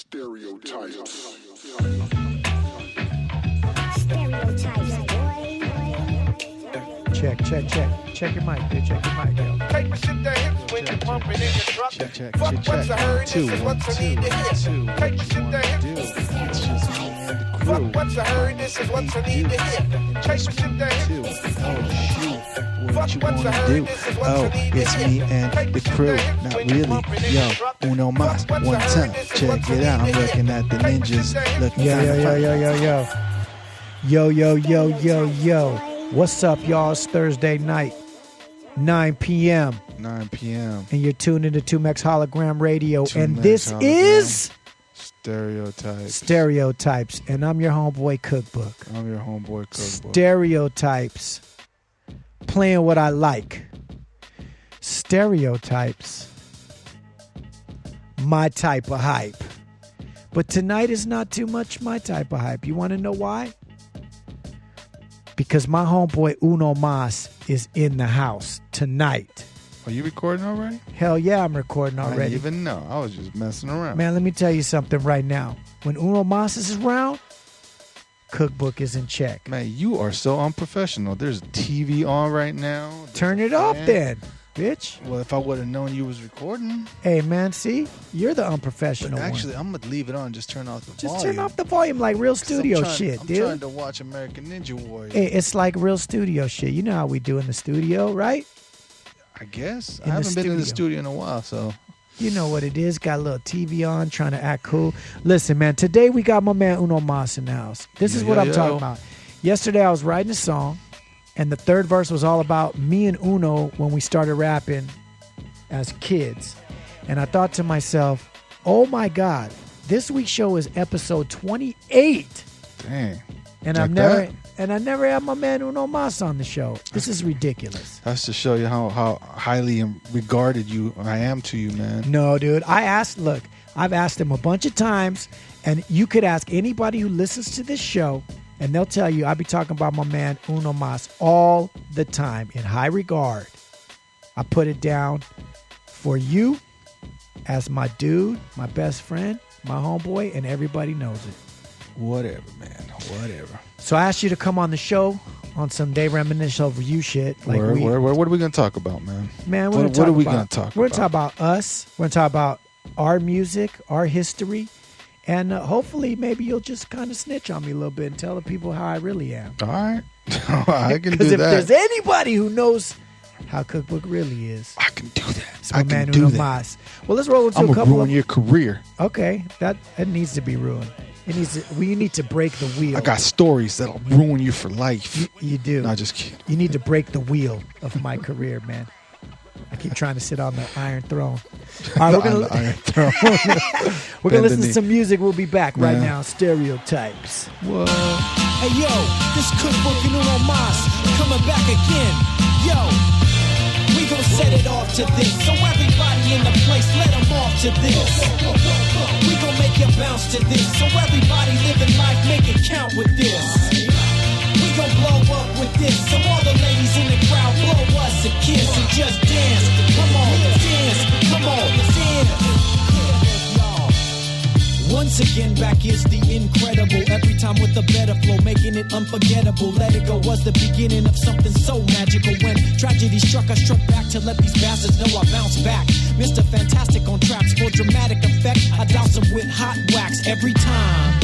Stereotypes. Check your mic, dude. Check your mic, yo. Take the shit that hits when you're pumping in your truck. Check. Fuck what's a hurry, this is what you need to hear. Take the shit that hits. Fuck what's a hurry, this is what you need to hear. Take the shit that hits. What you wanna do? Oh, it's me and the crew. Not really. Yo, uno más, one time. Check it out. I'm looking at the ninjas. Looking Yo. What's up, y'all? It's Thursday night, 9 p.m. 9 p.m. And you're tuned into 2Mex Hologram Radio. And this is Stereotypes. And I'm your homeboy Cookbook. Stereotypes. Playing what I like. Stereotypes. My type of hype. But tonight is not too much my type of hype. You want to know why? Because my homeboy Uno Mas is in the house tonight. Are you recording already? Hell yeah, I'm recording already. I didn't even know. I was just messing around. Man, let me tell you something right now. When Uno Mas is around, Cookbook is in check. Man, you are so unprofessional. There's TV on right now. Turn it off then, bitch. Well, if I would have known you was recording. Hey, man, see? You're the unprofessional actually, one. I'm going to leave it on. Just turn off the volume. Just turn off the volume like real studio shit, dude. I'm trying to watch American Ninja Warrior. Hey, it's like real studio shit. You know how we do in the studio, right? I guess. I haven't been in the studio in a while, so. You know what it is. Got a little TV on, trying to act cool. Listen, man, today we got my man Uno Mas in the house. This is what I'm talking about. Yesterday I was writing a song, and the third verse was all about me and Uno when we started rapping as kids. And I thought to myself, oh my God, this week's show is episode 28. Dang. And I never had my man Uno Mas on the show. This is ridiculous. That's to show you how highly regarded I am to you, man. No, dude. I've asked him a bunch of times, and you could ask anybody who listens to this show, and they'll tell you I be talking about my man Uno Mas all the time in high regard. I put it down for you as my dude, my best friend, my homeboy, and everybody knows it. Whatever, man. Whatever. So I asked you to come on the show on some day reminisce over you shit. Like what are we going to talk about, man? Man, what are we going to talk about? We're going to talk about us. We're going to talk about our music, our history, and hopefully maybe you'll just kind of snitch on me a little bit and tell the people how I really am. All right. I can do that. Because if there's anybody who knows how Cookbook really is, I can do that. It's my man Uno Mas. Well, let's roll into a couple ruin your career. Okay, that needs to be ruined. You need to break the wheel. I got stories that'll ruin you for life. You do. No, just kidding. You need to break the wheel of my career, man. I keep trying to sit on the Iron Throne. All right, we're gonna listen to some music. We'll be back right now. Stereotypes. Whoa. Hey yo, this Cookbook and Uno Mas coming back again. Yo, we gon' set it off to this. So everybody in the place, let them off to this. We gon' make you bounce to this. So everybody living life, make it count with this. We gon' blow up with this. So all the ladies in the crowd, blow us a kiss and just dance. Come on, dance. Come on, dance. Once again, back is the incredible. Every time with a better flow, making it unforgettable. Let It Go was the beginning of something so magical. When tragedy struck, I struck back to let these bastards know I bounce back. Mr. Fantastic on traps for dramatic effect. I douse them with hot wax every time.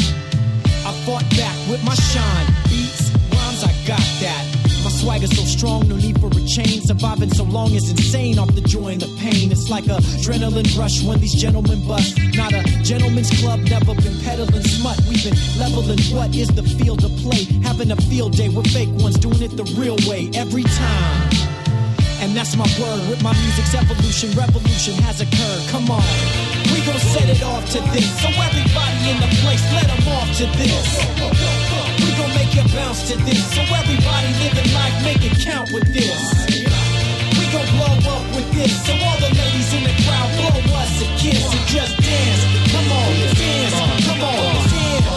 I fought back with my shine. Beats, rhymes, I got that. My swagger's so strong, no need for a chain. Surviving so long is insane off the joy and the pain. It's like a adrenaline rush when these gentlemen bust. Not a gentleman's club, never been peddling smut. We've been leveling what is the field of play. Having a field day with fake ones, doing it the real way every time. And that's my word, with my music's evolution, revolution has occurred. Come on, we gon' set it off to this. So everybody in the place, let them off to this. We gon' make you bounce to this. So everybody living life, make it count with this. We gon' blow up with this. So all the ladies in the crowd, blow us a kiss and just dance. Come on, dance. Come on, dance.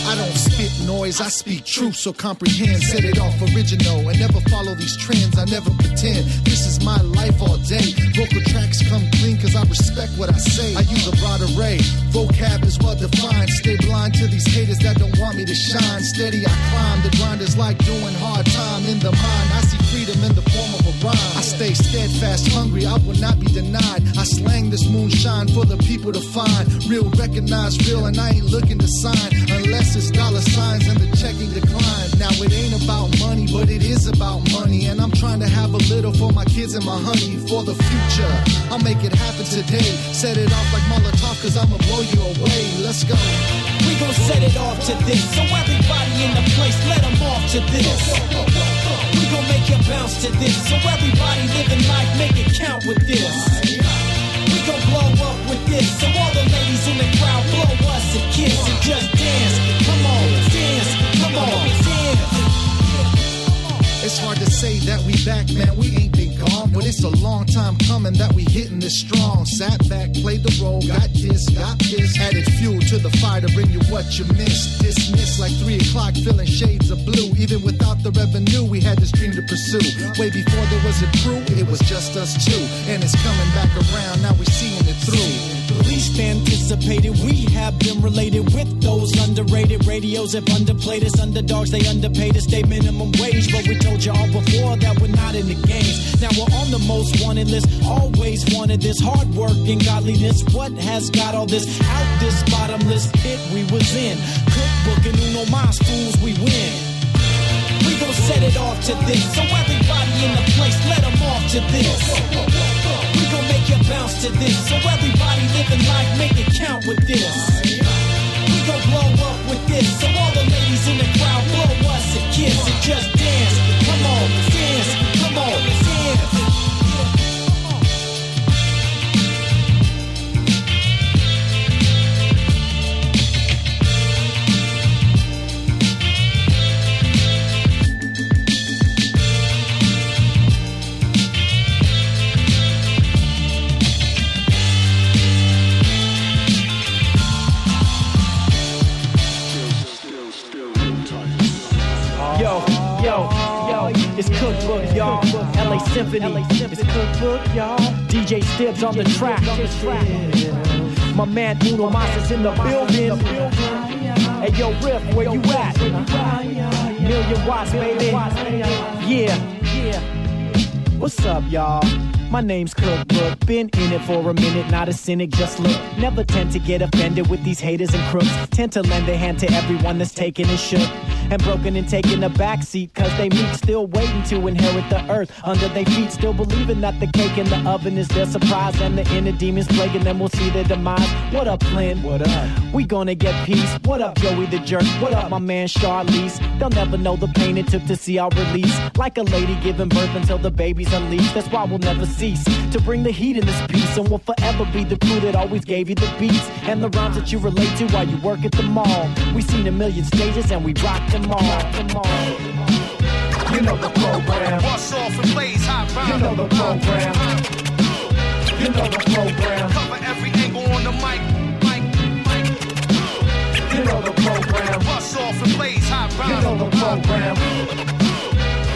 I don't spit noise cause I speak truth, so comprehend. Set it off original and never follow these trends. I never pretend this is my life all day. Vocal tracks come clean cause I respect what I say. I use a broad array, vocab is well defined. Stay blind to these haters that don't want me to shine. Steady I climb, the grind is like doing hard time. In the mind I see freedom in the form of a rhyme. I stay steadfast, hungry, I will not be denied. I slang this moonshine for the people to find. Real recognize real and I ain't looking to sign unless it's dollar signs and the checking decline. Now it ain't about money, but it is about money, and I'm trying to have a little for my kids and my honey for the future. I'll make it happen today. Set it off like Molotov cause I'ma blow you away. Let's go. We gon' set it off to this, so everybody in the place, let them off to this. We gon' make you bounce to this, so everybody living life, make it count with this. We gon' blow up with this, so all the ladies in the crowd blow us a kiss and just dance. Come on, dance, come on, dance. It's hard to say that we back, man, we ain't been gone, but it's a long time coming that we hitting this strong. Sat back, played the role, got this, added fuel to the fire to bring you what you missed. Dismissed like 3 o'clock, feeling shades of blue. Even without the revenue, we had this dream to pursue. Way before there was a crew, it was just us two, and it's coming back around, now we seeing it through. Least anticipated, we have been related with those underrated radios have underplayed us. Underdogs, they underpaid us, they minimum wage, but we told you all before that we're not in the games. Now we're on the most wanted list, always wanted this hard work and godliness. What has got all this out this bottomless pit we was in? Cookbook and Uno Mas, fools we win. We gon' set it off to this, so everybody in the place, let them off to this. We gon' make you bounce to this, so everybody living life, make it count with this. We gon' blow up with this, so all the ladies in the crowd blow us a kiss and just dance. Come on, dance, come on, dance. It's Cookbook, y'all. LA Symphony. It's Cookbook, y'all. DJ Stibbs on the track. My man Uno Mas is in the building. Hey, yo, Riff, where you at? Million watts, baby. Yeah. What's up, y'all? My name's Cookbook, been in it for a minute, not a cynic, just look. Never tend to get offended with these haters and crooks. Tend to lend a hand to everyone that's taken and shook. And broken and taking a backseat, cause they meek, still waiting to inherit the earth under their feet, still believing that the cake in the oven is their surprise, and the inner demons plaguing them will see their demise. What up, Flynn? What up? We gonna get peace. What up, Joey the Jerk? What up, my man Charlize? They'll never know the pain it took to see our release. Like a lady giving birth until the baby's unleashed. That's why we'll never cease to bring the heat in this piece, and we'll forever be the crew that always gave you the beats and the rhymes that you relate to while you work at the mall. We seen a million stages and we rocked them all. You know the program. Bust off and blaze hot rhyme. You know the program. You know the program. Cover every angle on the mic. You know the program. Bust off and blaze hot rhyme. You know the program.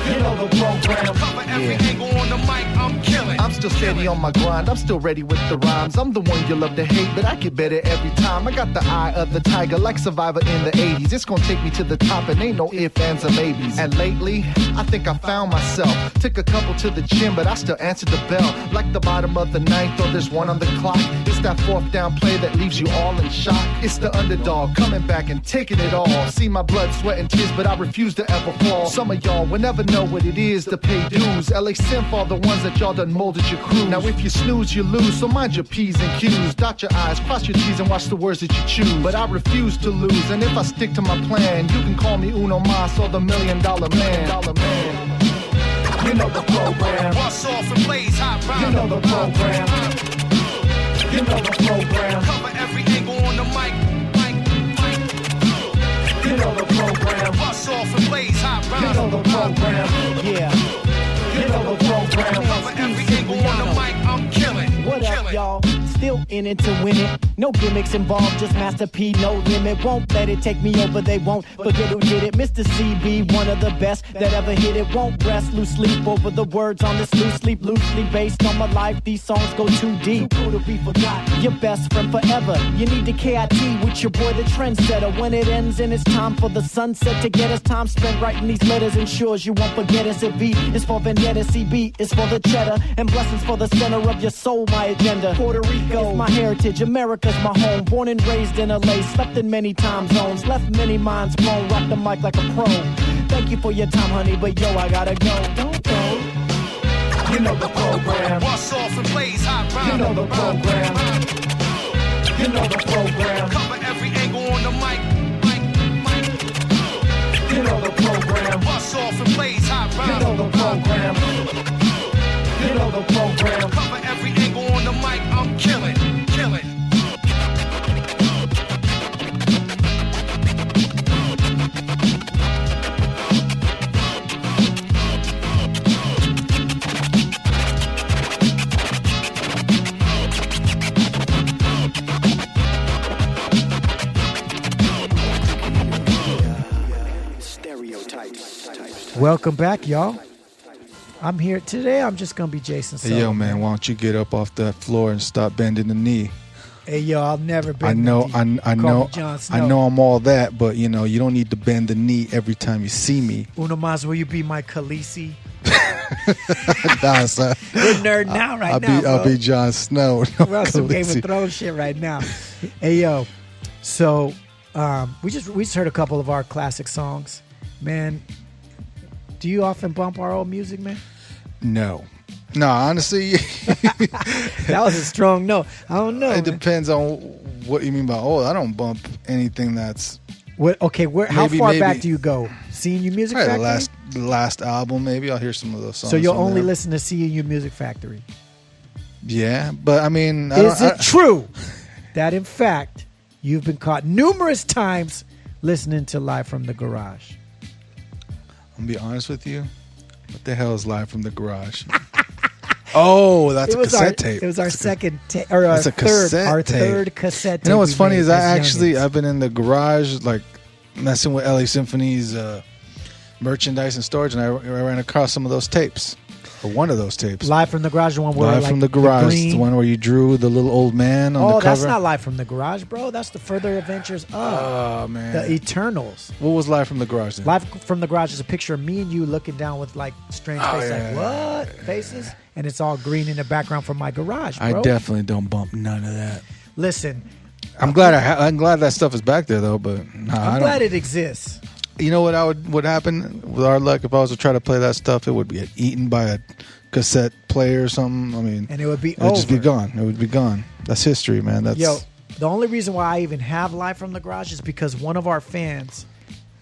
You know the program. Cover every angle on the mic. I'm killing. I'm still steady on my grind. I'm still ready with the rhymes. I'm the one you love to hate, but I get better every time. I got the eye of the tiger, like Survivor in the 80s. It's gonna take me to the top, and ain't no ifs, ands, or maybes. And lately, I think I found myself. Took a couple to the gym, but I still answered the bell. Like the bottom of the ninth, or there's one on the clock. It's that fourth down play that leaves you all in shock. It's the underdog coming back and taking it all. See my blood, sweat, and tears, but I refuse to ever fall. Some of y'all will never know what it is to pay dues. LA Simp are the ones that y'all done molded your crew. Now if you snooze, you lose, so mind your P's and Q's. Dot your I's, cross your T's, and watch the words that you choose. But I refuse to lose, and if I stick to my plan, you can call me Uno Mas or the $1 Million Man. You know the program. Bust off and blaze hot rhyme. You know the program. You know the program. Cover every angle on the mic. You know the program. Bust off and blaze hot rhyme. You know the program. Yeah. You know the program. Cover every angle on the mic. I'm killing. What up, y'all? Still in it to win it. No gimmicks involved, just Master P, no limit. Won't let it take me over, they won't forget who did it. Mr. CB, one of the best that ever hit it. Won't rest, lose sleep over the words on this loose sleep. Loosely based on my life, these songs go too deep. Too cool to be forgotten. Your best friend forever. You need the KIT with your boy the trendsetter. When it ends and it's time for the sunset to get us, time spent writing these letters ensures you won't forget us. If V is for vendetta, CB is for the cheddar, and blessings for the center of your soul, my agenda. Puerto Rico is my heritage, America's my home. Born and raised in LA, slept in many time zones, left many minds blown, rock the mic like a pro. Thank you for your time, honey, but yo, I gotta go. Don't go. You know the program. Bust off and blaze hot round. You know the program. You know the program. Cover every angle on the mic. You know the program. Bust off and blaze hot round. You know the program. You know the program. Cover every angle on the mic. I'm killing. Welcome back, y'all. I'm here today. I'm just gonna be Jason. Hey, yo, man, why don't you get up off that floor and stop bending the knee? Hey, yo, I'll never bend. I know, the knee. I Call know, me Jon Snow. I know, I'm all that, but you know, you don't need to bend the knee every time you see me. Uno Mas, will you be my Khaleesi? Nah, son. We're nerding out right now, I'll be Jon Snow. No, we're on some Game of Khaleesi. Thrones shit right now. Hey, yo, so we just heard a couple of our classic songs, man. Do you often bump our old music, man? No, honestly, That was a strong no. I don't know. it Man. depends on what you mean by old. I don't bump anything that's What? Okay, how Maybe- far maybe. back do you go? CNU Music probably Factory. the last album. Maybe I'll hear some of those songs. So you'll from only there. listen to CNU Music Factory. Yeah, but I mean, Is it true that in fact you've been caught numerous times listening to Live from the Garage? I'm gonna be honest with you. What the hell is Live from the Garage? Oh, that's a cassette tape. It was our second or our That's a third, cassette our tape. third cassette tape. You know what's we funny made is as youngins. I've been in the garage like messing with LA Symphony's merchandise and storage, and I ran across some of those tapes, or one of those tapes. Live from the Garage, the one where Live like, from the Garage, green. the one where you drew the little old man on the cover. That's not Live from the Garage, bro. That's the Further Adventures of Oh man, the Eternals. what was Live from the Garage then? Live from the Garage is a picture of me and you looking down with like strange faces, yeah, like what faces, and it's all green in the background from my garage, bro. I definitely don't bump none of that. Listen, I'm glad I'm glad that stuff is back there though, but I'm glad it exists. You know what would happen with our luck if I was to try to play that stuff? It would get eaten by a cassette player or something. I mean, And it would be it would just be over. gone. It would be gone. That's history, man. That's Yo, the only reason why I even have Live from the Garage is because one of our fans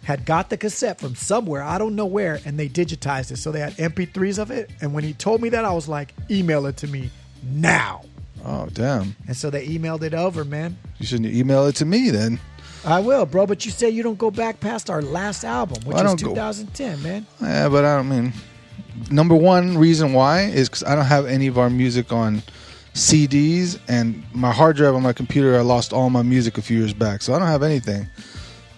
had got the cassette from somewhere, I don't know where, and they digitized it. So they had MP3s of it. And when he told me that, I was like, email it to me now. oh damn. And so they emailed it over, man. You shouldn't email it to me then. I will, bro. But you say you don't go back past our last album, which I was don't go- 2010, man. Yeah, but I don't mean. Number one reason why is because I don't have any of our music on CDs, and my hard drive on my computer, I lost all my music a few years back, so I don't have anything.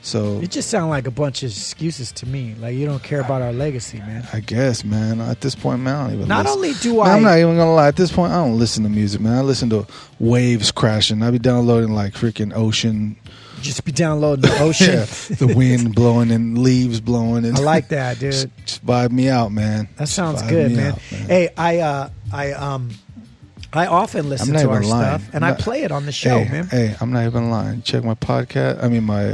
So It just sounds like a bunch of excuses to me. Like you don't care about our legacy, man. I guess, man, at this point, man, I don't even Not listen. only do Man, I, I'm not even gonna lie. At this point, I don't listen to music, man. I listen to waves crashing. I be downloading like freaking ocean. just be downloading the ocean. Yeah, the wind blowing and leaves blowing. And I like that, dude. Just vibe me out, man. That sounds Vibe good, me man. out, Hey, I often listen I'm not to our even lying. stuff, and I'm I not- play it on the show, hey, man. Hey, I'm not even lying. Check my podcast. I mean, my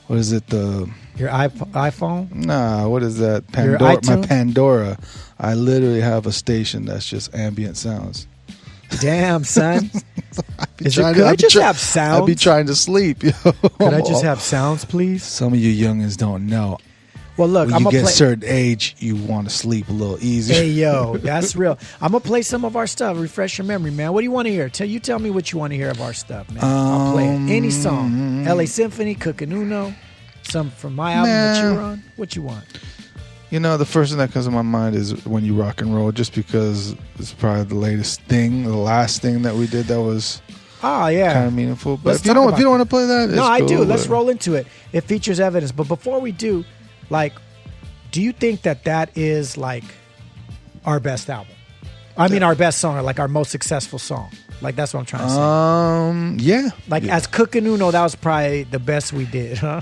what is it? The Your iPhone? nah, what is that? Your Pandora. My iTunes? Pandora. I literally have a station that's just ambient sounds. Damn, son. Is it, Trying could to- I I'd be just try- have sounds? I'd be trying to sleep. Yo. Could I just have sounds, please? Some of you youngins don't know. Well, look, When I'm you gonna get play. a certain age, you want to sleep a little easier. Hey, yo, that's real. I'm gonna play some of our stuff. Refresh your memory, man. What do you want to hear? Tell me what you want to hear of our stuff, man. I'll play it. Any song. LA Symphony, Cookin' Uno, some from my album that you were on. What you want? You know, the first thing that comes to my mind is When You Rock and Roll, just because it's probably the latest thing, the last thing that we did that was kind of meaningful. But if you don't want to play that, no, I cool, do. Let's roll into it. It features evidence, but before we do, like, do you think that is like our best album? I mean, our best song, or like our most successful song. Like, that's what I'm trying to say. Yeah. Like, as Cookin' Uno, that was probably the best we did, huh?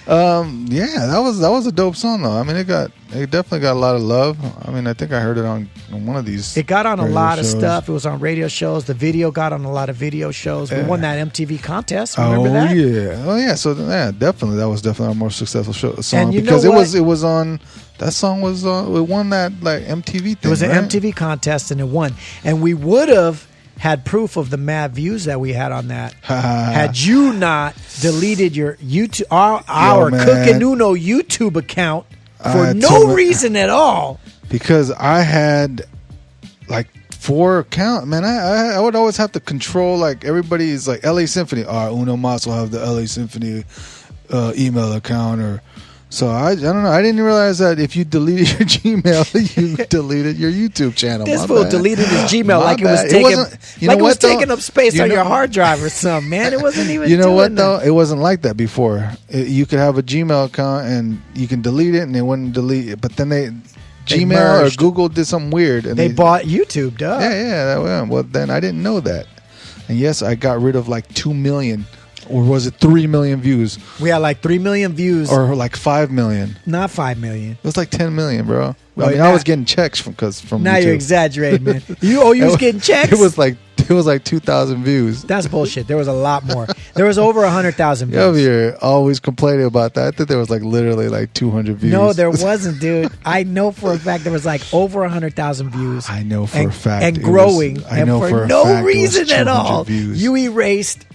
Yeah, that was a dope song though. I mean, it definitely got a lot of love. I mean, I think I heard it on one of these. It got on a lot of shows. stuff. It was on radio shows. The video got on a lot of video shows. We won that MTV contest. Remember that? Oh yeah. So yeah, definitely that was definitely our most successful song, and you because know it was on. That song was it won that like MTV thing. It was an right? MTV contest and it won. And we would have had proof of the mad views that we had on that had you not deleted your YouTube our Cookin' Uno YouTube account for no reason at all. Because I had like 4 accounts. Man, I would always have to control, like, everybody's like LA Symphony. Uno Mas will have the LA Symphony email account, or so I don't know. I didn't realize that if you deleted your Gmail, you deleted your YouTube channel. This fool deleted his Gmail like it was taking up space on your hard drive or something, man. It wasn't even. You know what though? It wasn't like that before. You could have a Gmail account and you can delete it, and they wouldn't delete it. But then Gmail or Google did something weird, and they bought YouTube. Duh. Yeah. Well, then I didn't know that. And yes, I got rid of like 2 million. Or was it 3 million views? We had like 3 million views. Or like 5 million. Not 5 million. It was like 10 million, bro. Well, I mean, I was getting checks from now YouTube. You're exaggerating, man. You was getting checks? It was like 2,000 views. That's bullshit. There was a lot more. There was over 100,000 views. Over here, always complaining about that. I think there was like literally like 200 views. No, there wasn't, dude. I know for a fact there was like over 100,000 views. I know for a fact. And growing. I know and for a no fact reason at all, views. You erased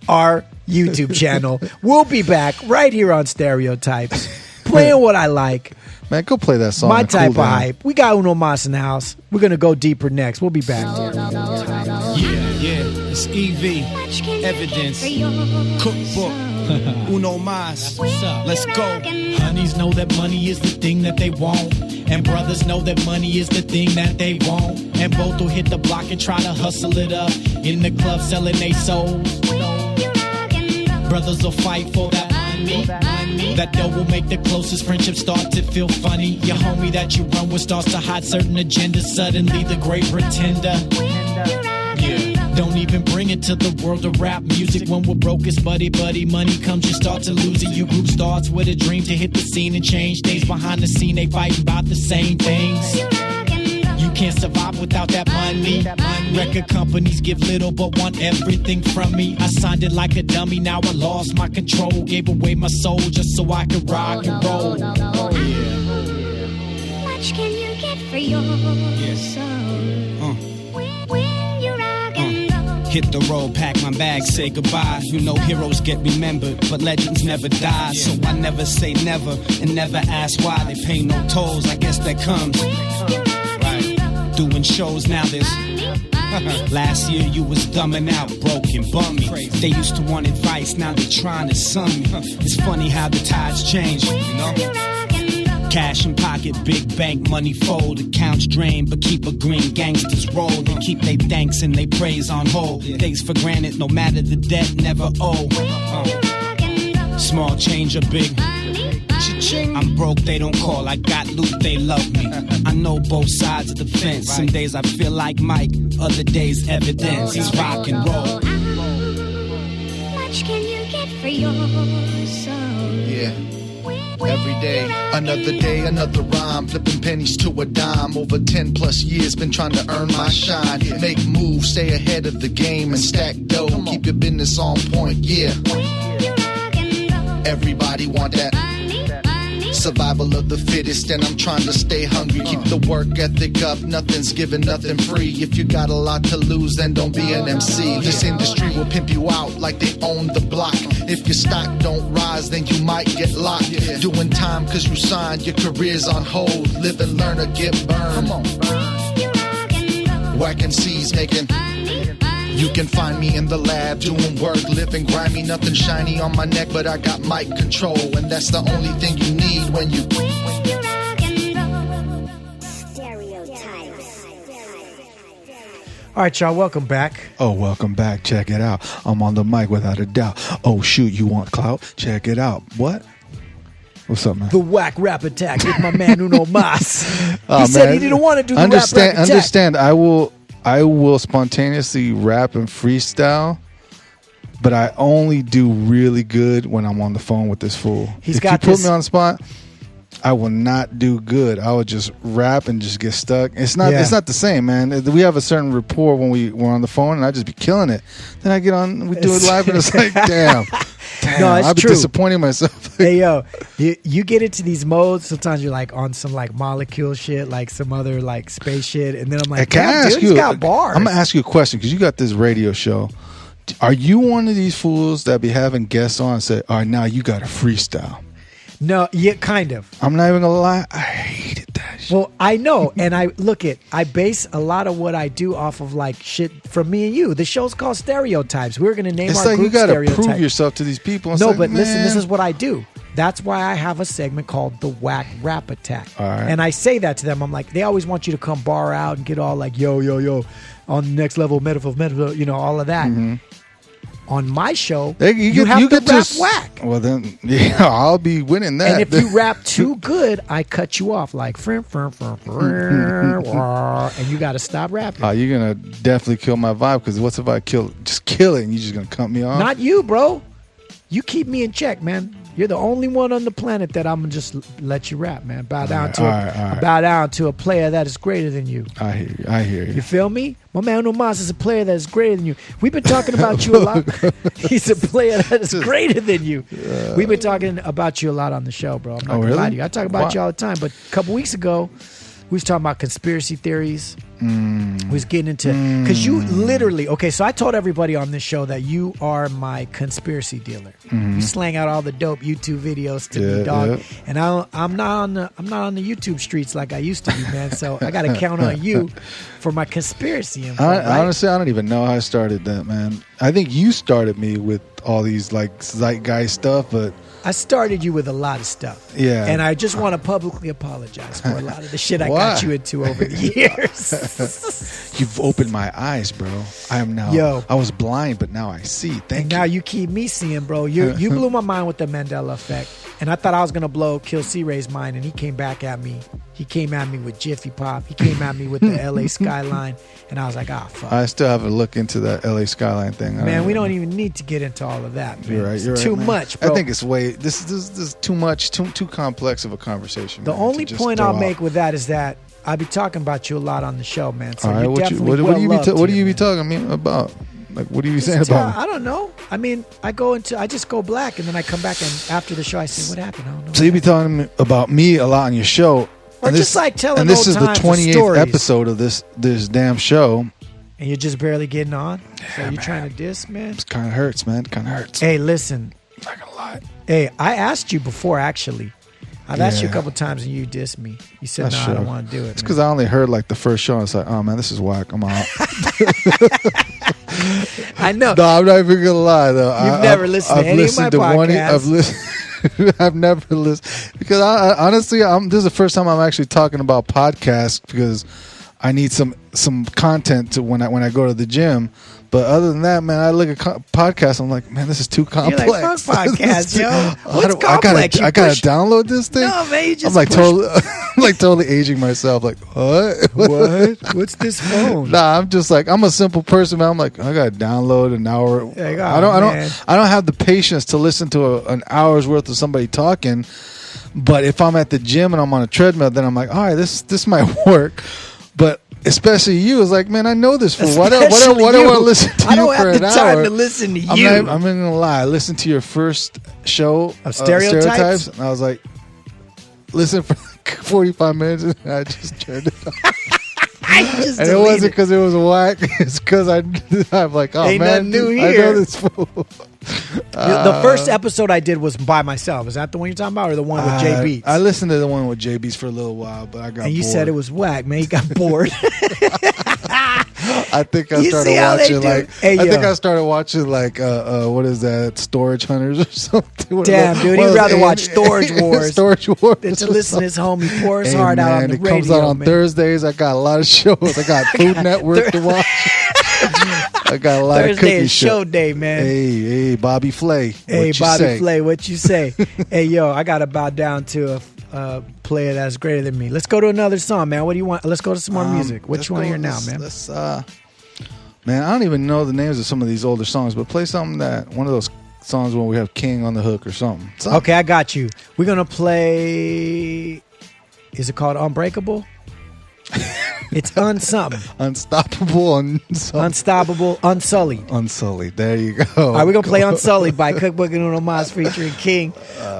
our YouTube channel. We'll be back right here on Stereotypes, playing what I like. Man, go play that song. My type of hype. We got Uno Mas in the house. We're going to go deeper next. We'll be back. Yeah, it's EV, evidence, cookbook, Uno Mas, let's go. Honeys know that money is the thing that they want, and brothers know that money is the thing that they want, and both will hit the block and try to hustle it up, in the club selling they souls. Brothers will fight for that money. That dough will make the closest friendship start to feel funny. Your homie that you run with starts to hide certain agendas. Suddenly the great pretender. Yeah. Don't even bring it to the world of rap music. When we're broke, it's buddy. Money comes, you start to lose it. You group starts with a dream to hit the scene and change things. Behind the scene, they fighting about the same things. You can't survive without that money. Record companies give little but want everything from me. I signed it like a dummy, now I lost my control. Gave away my soul just so I could rock and roll. Much can you get for your soul? When you rock and roll. Hit the road, pack my bag, say goodbye. You know heroes get remembered, but legends never die. So I never say never, and never ask why. They pay no tolls, I guess that comes. Doing shows now there's last year you was dumbing out, broken, bummy. They used to want advice, now they trying to sum me. It's funny how the tides change, you know. Cash in pocket, big bank, money fold, accounts drained, but keep a green, gangsters roll. They keep they thanks and they praise on hold. Takes for granted, no matter the debt, never owe. Small change or big. I'm broke, they don't call. I got loot, they love me. I know both sides of the fence. Some days I feel like Mike, other days evidence. It's rock and roll. Much can you get for your soul? Yeah. Every day, another rhyme. Flipping pennies to a dime. Over 10 plus years, been trying to earn my shine. Make moves, stay ahead of the game and stack dough. Keep your business on point, yeah. Everybody want that. Survival of the fittest, and I'm trying to stay hungry. Keep the work ethic up, nothing's given, nothing free. If you got a lot to lose, then don't be an MC. This industry will pimp you out like they own the block. If your stock don't rise, then you might get locked. Doing time cause you signed, your career's on hold. Live and learn or get burned. Whacking C's making You can find me in the lab doing work, living grimy, nothing shiny on my neck, but I got mic control, and that's the only thing you need when you rock and roll. Stereotypes. All right, y'all, welcome back. Oh, welcome back. Check it out. I'm on the mic without a doubt. Oh, shoot, you want clout? Check it out. What? What's up, man? The whack rap attack with my man Uno Mas. Oh, He said man. he didn't want to do the rap attack. Understand, I will spontaneously rap and freestyle, but I only do really good when I'm on the phone with this fool. If you put me on the spot, I will not do good. I will just rap and just get stuck. It's not the same, man. We have a certain rapport when we're on the phone, and I just be killing it. Then I get on, we do it live, and it's like, damn. No, it's I've been true. disappointing myself. Hey, yo, you get into these modes. Sometimes you're like on some like molecule shit, like some other like space shit, and then I'm like, Can I damn, ask dude, you? he's got bars. I'm gonna ask you a question because you got this radio show. Are you one of these fools that be having guests on and say, "All right, now you got to freestyle"? No, yeah, kind of. I'm not even gonna lie. I hated that shit. Well, I know, and I base a lot of what I do off of like shit from me and you. The show's called Stereotypes. We're gonna name It's our like group you got to Stereotypes. prove yourself to these people. It's No, like, but listen, this man. is what I do. That's why I have a segment called the Whack Rap Attack. All right. And I say that to them. I'm like, they always want you to come bar out and get all like, yo, on the next level, metaphor, all of that. Mm-hmm. On my show, Hey, you have to rap whack. Well, then, yeah, I'll be winning that. And if you rap too good, I cut you off like, and you got to stop rapping. You're gonna definitely kill my vibe because what's if I just kill it and you're just gonna cut me off? Not you, bro. You keep me in check, man. You're the only one on the planet that I'm gonna just let you rap, man. Bow down to a player that is greater than you. I hear you. You feel me? My man Umas is a player that is greater than you. We've been talking about you a lot. He's a player that is greater than you. We've been talking about you a lot on the show, bro. I'm not gonna lie to you. I talk about you all the time. But a couple weeks ago, we was talking about conspiracy theories. We was getting into because you literally so I told everybody on this show that you are my conspiracy dealer. You slang out all the dope YouTube videos to me, dog. And I'm not on the YouTube streets like I used to be, man. So I got to count on you for my conspiracy info. Right? Honestly, I don't even know how I started that, man. I think you started me with all these like zeitgeist stuff, but I started you with a lot of stuff. Yeah. And I just want to publicly apologize for a lot of the shit I got you into over the years. You've opened my eyes, bro. I am now. I was blind, but now I see. Thank you. Now you keep me seeing, bro. You blew my mind with the Mandela effect. And I thought I was going to Kill C-Ray's mind, and he came back at me. He came at me with Jiffy Pop. He came at me with the LA skyline. And I was like, fuck. I still have to look into that LA skyline thing. Man, we don't even need to get into all of that, man. You're right. It's too much, bro. I think it's this is too much, too complex of a conversation. The only point I'll make with that is that I be talking about you a lot on the show, man. So all right, what do you be talking to me about? Like, what are you saying about me? I don't know. I mean, I just go black, and then I come back, and after the show, I say, what happened? I don't know. So you be talking about me a lot on your show. Or just like telling and this is the old times 28th stories. episode of this damn show. And you're just barely getting on? So you're trying to diss, man? It kind of hurts, man. It kind of hurts. Hey, listen. I'm not going to lie. Hey, I asked you before, actually. I've asked you a couple times, and you dissed me. You said, I don't want to do it. It's because I only heard like the first show, and it's like, oh, man, this is whack. I'm out. I know. No, I'm not even going to lie, though. You've never listened to any of my podcasts. I've never listened because honestly, this is the first time I'm actually talking about podcasts because I need some content to when I go to the gym. But other than that, man, I look at podcasts. I'm like, man, this is too complex. You're like, fuck podcasts, yo. What's complex? I gotta download this thing. No, man, you just I'm like totally aging myself. Like, what? What's this phone? Nah, I'm just like, I'm a simple person, man. I'm like, I gotta download an hour. Like, I don't have the patience to listen to an hour's worth of somebody talking. But if I'm at the gym and I'm on a treadmill, then I'm like, all right, this might work. But especially you, is like, man, I know this for what I want to listen to you for an hour. I don't have the time to listen to you. I'm not gonna lie. I listened to your first show of Stereotypes, and I was like, listen for like 45 minutes, and I just turned it off. And it wasn't because it was whack. It's because I'm like, oh, ain't man, nothing new I here. know this fool. The first episode I did was by myself. Is that the one you're talking about, or the one with J Beats? I listened to the one with J Beats for a little while, but I got bored. And you said it was whack, man. You got bored. I think I You started see how they watching do? like Hey, I think yo. I started watching like what is that? Storage Hunters or something. One of Damn, those- dude, one he'd rather rather watch Storage Wars Storage Wars. than to or listen to something. his homie pour his Hey, heart out on man, the it radio. comes out on man. Thursdays. I got a lot of shows. I got Food Network to watch. I got a lot of Thursday cooking is show day, man. Hey, Bobby Flay. Hey, what you Bobby say? Flay, what you say? Hey, yo, I gotta bow down to a player that's greater than me. Let's go to another song, man. What do you want? Let's go to some more music. What you want to hear now, man? Let's, man, I don't even know the names of some of these older songs, but play something one of those songs when we have King on the hook or something. Okay, I got you. We're gonna play. Is it called Unbreakable? It's unsomething. Unstoppable, Unstoppable, Unsullied. Unsullied. There you go. All right, we're going to play Unsullied by Cookbook and Uno Mas featuring King.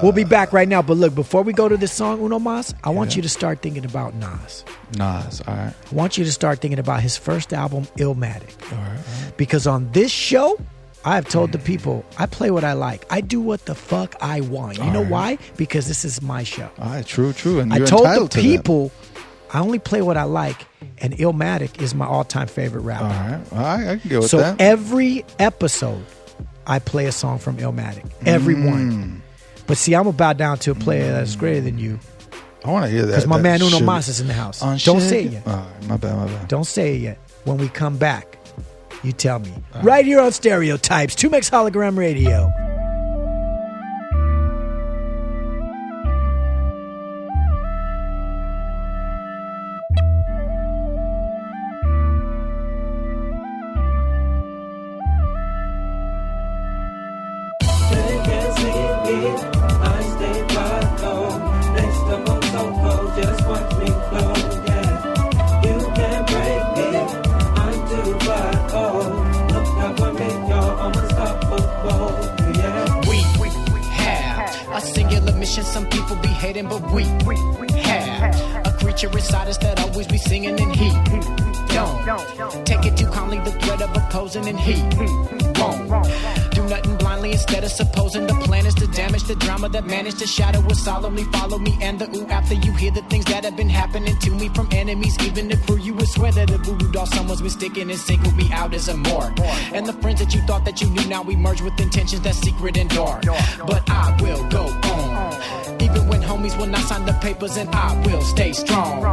We'll be back right now. But look, before we go to this song, Uno Mas, I want you to start thinking about Nas. Nas, all right. I want you to start thinking about his first album, Illmatic. All right. Because on this show, I have told the people, I play what I like. I do what the fuck I want. You know why? Because this is my show. All right, true. And I you're told entitled the to people, I only play what I like, and Illmatic is my all-time favorite rapper. All right, I can get with So that. every episode, I play a song from Illmatic. Every one. But see, I'm about down to a player that's greater than you. I want to hear that. Because my that man Uno sugar- Mas is in the house. on Don't sugar- say it yet. All right, my bad. Don't say it yet. When we come back, you tell me. Right here on Stereotypes, 2Mix Hologram Radio. Some people be hating, but we have a creature inside us that always be singing, and he don't take it too calmly. The threat of opposing, and he won't do nothing blindly. Instead of supposing the plan is to damage the drama that managed to shadow will solemnly follow me. And the ooh, after you hear the things that have been happening to me from enemies, even the crew, you would swear that the voodoo doll someone's been sticking and singled me out as a morgue. And the friends that you thought that you knew now emerge with intentions that's secret and dark. But I will go on, even when homies will not sign the papers, and I will stay strong.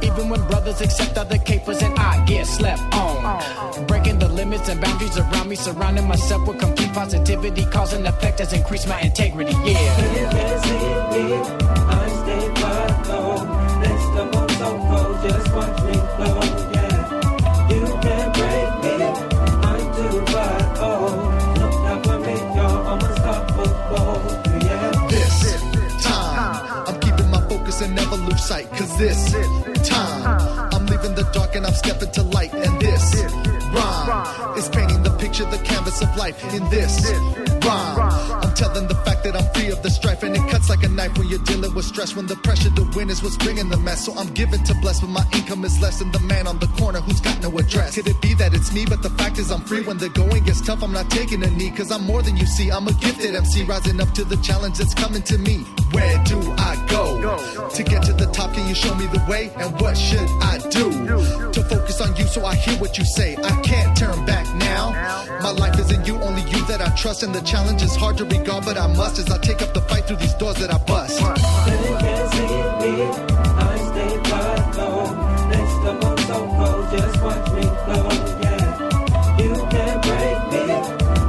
Even when brothers accept other capers and I get slept on. Breaking the limits and boundaries around me, surrounding myself with complete positivity. Cause and effect has increased my integrity, yeah. You can see me, I stay by though. Next to my so-called, just watch me flow, yeah. You can't break me, I'm too bad, oh. Look out for me, y'all, I'm unstoppable, yeah. This time, I'm keeping my focus and never lose sight. Cause this time, I'm leaving the dark and I'm stepping to light. And this rhyme is painting the picture, the canvas of life. In this rhyme, I'm telling the fact that I'm free of the strife. And it cuts like a knife when you're dealing with stress. When the pressure to win is what's bringing the mess. So I'm given to bless, but my income is less than the man on the corner who's got no address. Could it be that it's me? But the fact is I'm free. When the going gets tough, I'm not taking a knee. Cause I'm more than you see. I'm a gifted MC rising up to the challenge that's coming to me. Where do I go? To get to the top, can you show me the way? And what should I do? To focus on you so I hear what you say. I can't turn back now. My life is in you, only you that I trust. And the challenge is hard to regard, but I must as I take up the fight through these doors that I bust. You can see me, I stay by though. Next to my so-called, just watch me flow, yeah. You can't break me,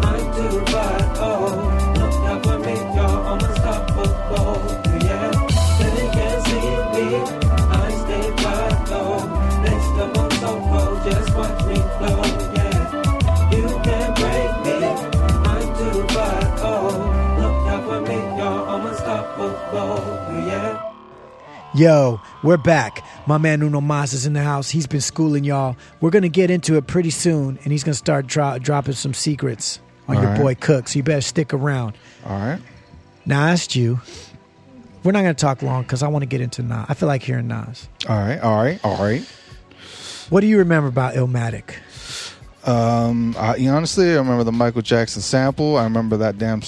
I'm too bad, oh. Look out for me, y'all, I'm unstoppable, yeah. You can see me, I stay by though. Next to my so-called, just watch me flow, yeah. You can't break me, I'm too bad, oh. Look out for me, y'all, I'm unstoppable, yeah. Yo, we're back. My man Uno Mas is in the house. He's been schooling y'all. We're going to get into it pretty soon, and he's going to start dropping some secrets on your boy Cook, so you better stick around. All right. Now, I asked you, we're not going to talk long because I want to get into Nas. I feel like hearing Nas. All right. What do you remember about Illmatic? Honestly, I remember the Michael Jackson sample. I remember that damn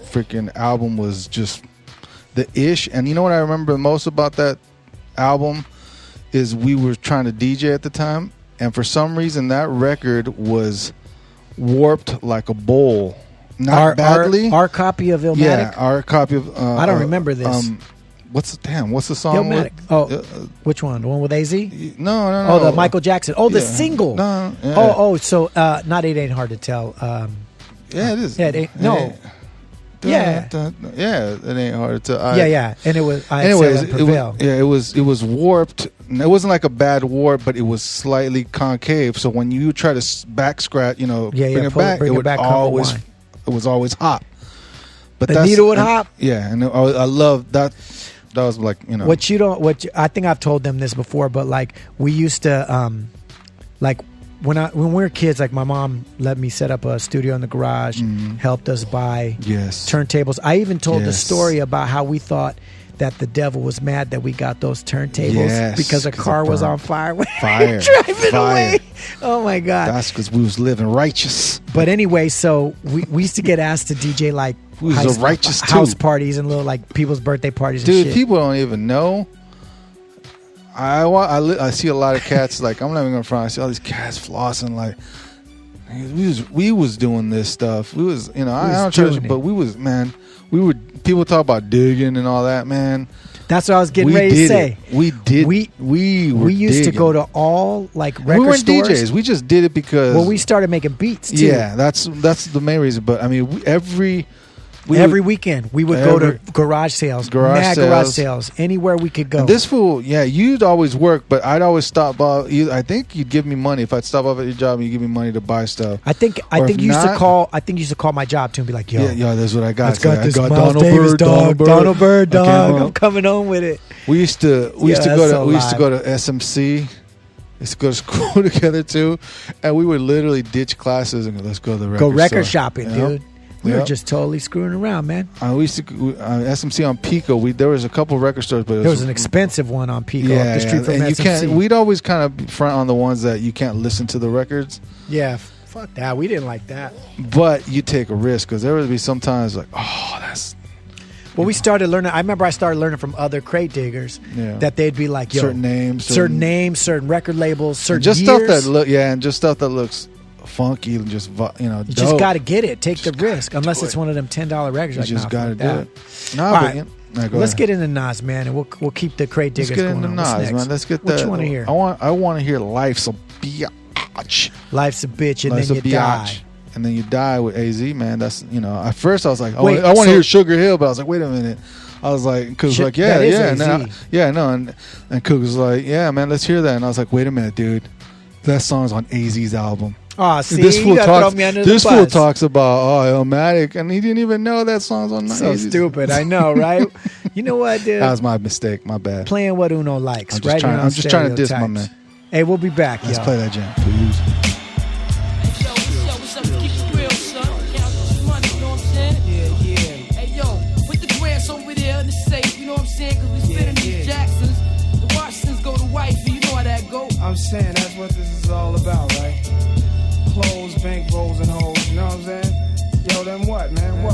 freaking album was just the ish. And you know what I remember most about that album is we were trying to DJ at the time, and for some reason that record was warped like a bowl. Not badly. Our copy of Illmatic? Yeah, our copy of... I don't remember this. What's the song? Illmatic. Which one? The one with AZ? No. Oh, the Michael Jackson. Oh, the single. No. Yeah. So not It Ain't Hard to Tell. Yeah, it is. Yeah, it ain't, no. Yeah. It ain't hard to tell. Yeah. And it was... it was warped. It wasn't like a bad warp, but it was slightly concave. So when you try to back scratch, bring it back, it would always... It was always hot. But the needle would hop. Yeah, and I love that. That was like, I think I've told them this before, but like we used to, like when we were kids, like my mom let me set up a studio in the garage, helped us buy turntables. I even told the story about how we thought that the devil was mad that we got those turntables because a car was on fire. Driving away. Oh my God. That's because we was living righteous. But anyway, so we used to get asked to DJ like house parties and little like people's birthday parties. Dude, and shit. People don't even know. I see a lot of cats like, I'm not even gonna front. I see all these cats flossing like we was doing this stuff. We was I don't trust you, but we was, man. People talk about digging and all that, man. That's what I was getting ready to say. We did. We used to go to all like record we weren't stores. DJs. We just did it because. Well, we started making beats too. Yeah, that's the main reason. But I mean, every weekend we would go to garage sales, garage sales, anywhere we could go. And this fool, you'd always work, but I'd always stop by. I think you'd give me money if I'd stop off at your job and you give me money to buy stuff. I think you used to call. I think you used to call my job too and be like, "Yo, that's what I got. I got this Miles Davis dog, Donald Byrd dog. I'm coming home with it." We used to go to SMC. We used to go to school together too, and we would literally ditch classes and go, let's go to the record shopping, dude. We were just totally screwing around, man. We used to SMC on Pico. There was a couple record stores, but there was an expensive one on Pico, up the street from SMC. We'd always kind of front on the ones that you can't listen to the records. Yeah, fuck that. We didn't like that. But you take a risk because there would be sometimes like, that's. Well, we started learning. I remember I started learning from other crate diggers that they'd be like, "Yo, certain names, certain record labels, certain just years. Stuff that looks funky and just You just got to get it. Take the risk, unless it's one of them $10 records. You just got to do it. Let's get into Nas, man, and we'll keep the crate diggers going. Let's get into Nas, man. Let's get what you want to hear. I want to hear "Life's a Biatch." Life's a bitch, and then you die. And then you die with AZ, man. That's at first I was like, I want to hear Sugar Hill, but I was like, wait a minute. I was like, Cook was like, and Cook was like, yeah, man, let's hear that. And I was like, wait a minute, dude, that song's on AZ's album. Oh, see, this fool talks about Illmatic, and he didn't even know that song's on. So AZ's. Stupid, I know, right? You know what, dude? That was my mistake. My bad. Playing what Uno likes, right? I'm just trying to diss my man. Hey, we'll be back. Let's play that jam, please. I'm saying that's what this is all about, right? Clothes, bank rolls, and hoes, you know what I'm saying? Yo, then what, man? What?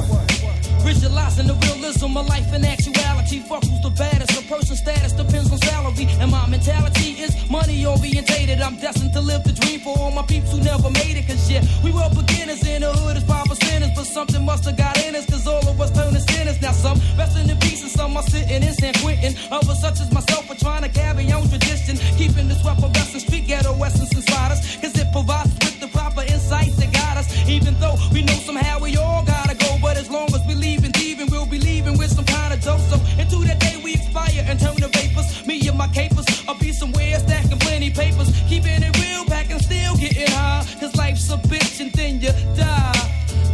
Visualizing the realism of life and actuality. Fuck who's the baddest. A person's status depends on salary. And my mentality is money orientated. I'm destined to live the dream for all my peeps who never made it. Cause we were beginners in the hood as 5%ers. But something must have got in us, cause all of us turned to sinners. Now some resting in peace and some are sitting in San Quentin. Others such as myself are trying to carry on tradition. Keeping this weapon wrestling street ghetto essence inside us. Cause it provides us with the proper insights that guide us. Even though we know somehow we all gotta go. But as long as we leave and thieving, we'll be leaving with some kind of dope. So into that day we expire and turn to vapors. Me and my capers, I'll be somewhere stacking plenty papers. Keeping it real, packing still getting high. Cause life's a bitch and then you die.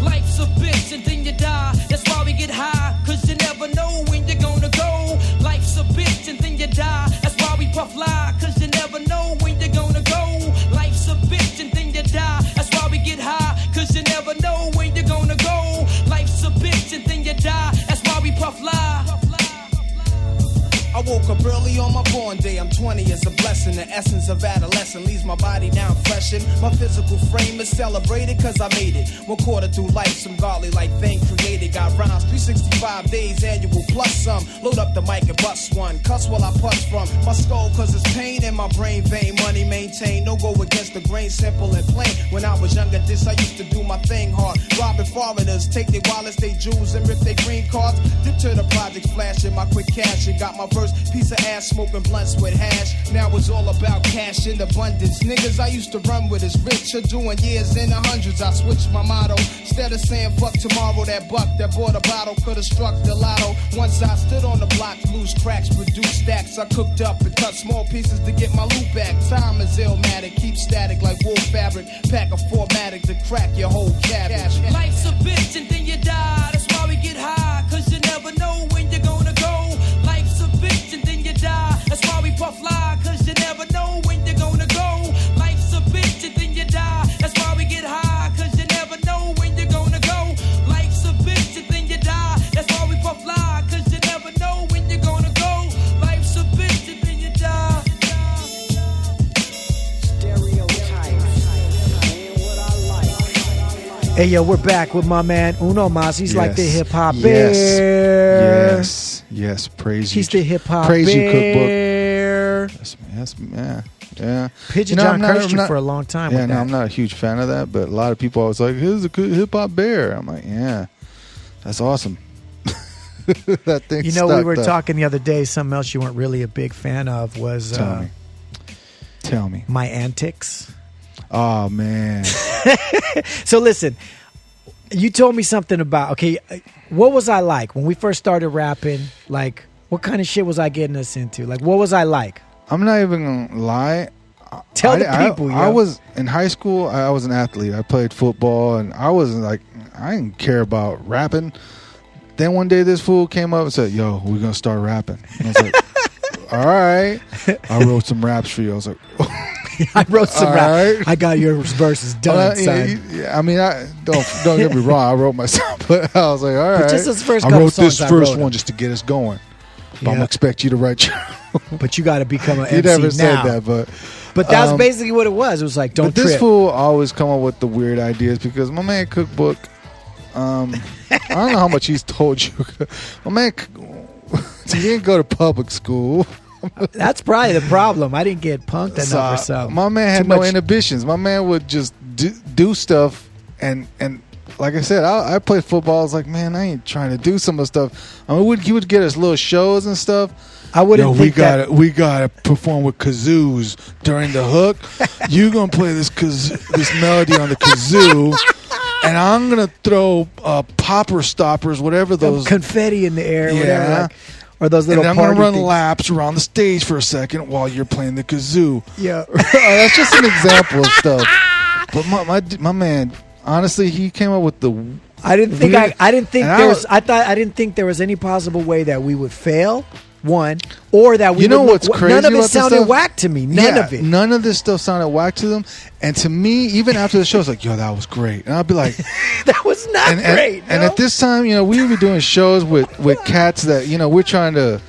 Life's a bitch and then you die. That's why we get high. Cause you never know when you're gonna go. Life's a bitch and then you die. That's why we puff lie. Cause you never know when you're gonna go. Life's a bitch and then you die. That's why we get high. Cause you never know when you're gonna go. Life's a bitch and then you die. That's why we puff lie. I woke up early on my born day. I'm 20, it's a blessing. The essence of adolescence leaves my body now freshened. My physical frame is celebrated cause I made it. 1/4 through life, some godly like thing created. Got rhymes 365 days annual plus some. Load up the mic and bust one. Cuss while I push from my skull cause it's pain in my brain vein. Money maintained, no go against the grain, simple and plain. When I was younger, this I used to do my thing hard. Robbing foreigners, take their wallets, they jewels, and rip their green cards. Dip to the projects, flashing my quick cash, and got my first piece of ass smoking blunts with hash. Now it's all about cash in abundance. Niggas I used to run with is rich, are doing years in the hundreds. I switched my motto. Instead of saying fuck tomorrow, that buck that bought a bottle could have struck the lotto. Once I stood on the block, loose cracks, produced stacks. I cooked up and cut small pieces to get my loot back. Time is illmatic, keep static like wool fabric. Pack a 4-matic to crack your whole cabbage. Life's a bitch and then you die. That's why we get high, cause you never know when you're gonna go. Life's a bitch and then you die. That's why we puff lie, cause you never know when you're gonna go. Life's a bitch and then you die. That's why we get high, cause you never know when you're gonna go. Life's a bitch and then you die. That's why we puff lie, cause you never know when you're gonna go. Life's a bitch and then you die. Hey, yo, we're back with my man Uno Mas. He's like the hip hop Yes. bear. Yes. Praise you. He's the hip hop Praise you, cookbook. bear. Yes, yeah. Pigeon John cursed you for a long time. Yeah, with no, that. I'm not a huge fan of that, but a lot of people always like, "Here's a good hip hop bear." I'm like, yeah, that's awesome. That thing. You know, we were talking the other day. Something else you weren't really a big fan of was Tell me. my antics. Oh man. So listen, you told me something about, okay, what was I like when we first started rapping? Like, what kind of shit was I getting us into? Like, what was I like? I'm not even gonna lie. Tell the people. I was in high school. I was an athlete. I played football, and I wasn't like, I didn't care about rapping. Then one day, this fool came up and said, "Yo, we're gonna start rapping." And I was like, "All right." I wrote some raps for you. I was like, I wrote some rap. Right. I got your verses done, son. Yeah, I mean, don't get me wrong. I wrote myself, but I was like, all right. But just those first I couple wrote this songs first I wrote one just to get us going. But Yeah. I'm gonna expect you to write your. But you got to become an You MC never now. said that, But that's basically what it was. It was like, don't But this trip. fool always come up with the weird ideas because my man Cookbook. I don't know how much he's told you. My man, he didn't go to public school. That's probably the problem. I didn't get punked enough or something. My man had no inhibitions. My man would just do stuff, and like I said, I played football. I was like, man, I ain't trying to do some of the stuff. I mean, he would get us little shows and stuff. I wouldn't think we gotta perform with kazoos during the hook. You gonna play this melody on the kazoo, and I'm gonna throw popper stoppers, whatever those confetti in the air, Yeah. whatever, like, or those little. And I'm gonna party run things. laps around the stage for a second while you're playing the kazoo. Yeah, that's just an example of stuff. But my man, honestly, he came up with the. I didn't think weird- I didn't think and there was. I didn't think there was any possible way that we would fail. One, or that we. You know would what's look, crazy None of about it this sounded stuff? whack to me. None of it. None of this stuff sounded whack to them. And to me, even after the show, it's like, yo, that was great. And I'll be like, That was not great. And at this time, we would be doing shows with cats that we're trying to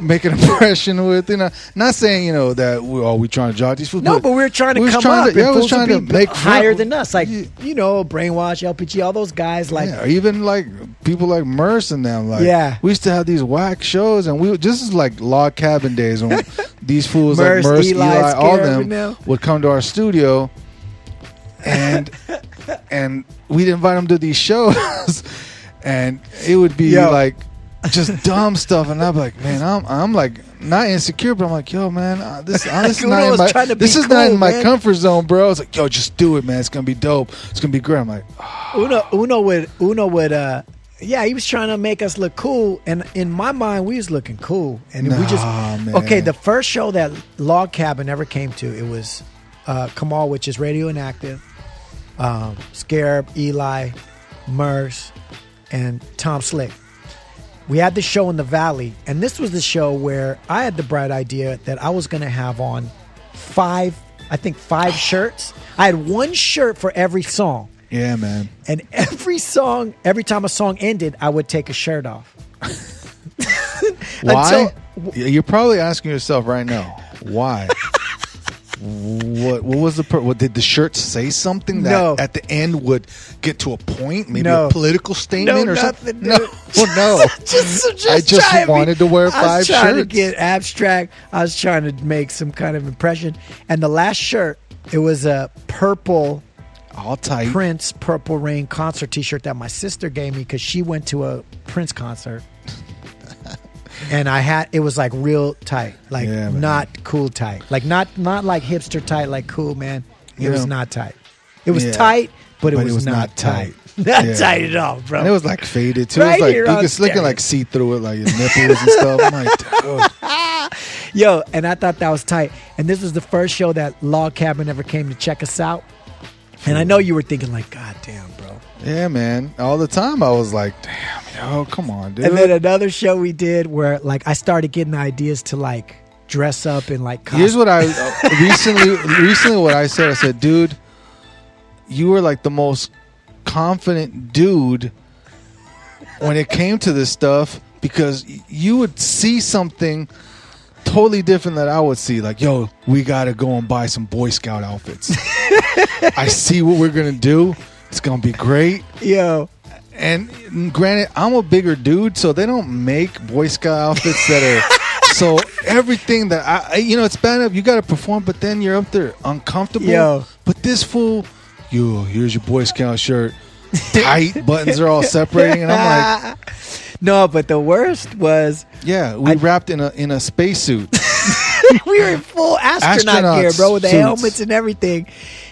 make an impression with. Not saying that we trying to jog these fools. No, but we were trying to we was come trying up. to- yeah, and we was fools would trying to be make higher fun- than us, like Brainwash, LPG, all those guys. Like, or even like people like Merce and them. Like, Yeah. we used to have these whack shows, and this is like log cabin days when these fools Merce, like Merce, Eli, Eli, all Scarab, them now. would come to our studio, and we'd invite them to these shows, and it would be like just dumb stuff, and I'd be like, man, I'm like not insecure, but I'm like, yo, man, this is not in my man. comfort zone, bro. I was like, yo, just do it, man. It's gonna be dope. It's gonna be great. I'm like, Uno would he was trying to make us look cool, and in my mind we was looking cool, and we just man. okay. The first show that Log Cabin ever came to, it was Kamal, which is Radio Inactive, Scarab, Eli, Merce, and Tom Slick. We had the show in the Valley, and this was the show where I had the bright idea that I was going to have on 5 shirts. I had one shirt for every song. yeah, man. And every time a song ended, I would take a shirt off. Why? You're probably asking yourself right now, why? What was what did the shirt say something that at the end would get to a point, maybe a political statement or something? No, no. I just wanted to wear 5 shirts. I was trying to get abstract. I was trying to make some kind of impression. And the last shirt, it was a purple, all tight Prince Purple Rain concert T-shirt that my sister gave me because she went to a Prince concert. And it was like real tight, like not cool tight, like not like hipster tight, like cool, man. It was not tight. It was tight, but it was not tight. Not tight at all, bro. And it was like faded too. Right, it was like you can like see through it, like his nipples and stuff. I'm like, dude. Yo, and I thought that was tight. And this was the first show that Log Cabin ever came to check us out. And I know you were thinking like, God damn, bro. Yeah, man. All the time I was like, damn, yo, come on, dude. And then another show we did where like I started getting ideas to like dress up in like costumes. Here's what I recently what I said, dude, you were like the most confident dude when it came to this stuff because you would see something totally different that I would see. Like, yo, we got to go and buy some Boy Scout outfits. I see what we're going to do. It's going to be great. Yo. And granted, I'm a bigger dude, so they don't make Boy Scout outfits that are... So everything that it's bad enough. You got to perform, but then you're up there uncomfortable. Yo. But this fool, here's your Boy Scout shirt. Tight buttons are all separating, and I'm like... No, but the worst was... Yeah, we wrapped in a spacesuit. We were in full astronaut gear, bro, with the suits. helmets and everything.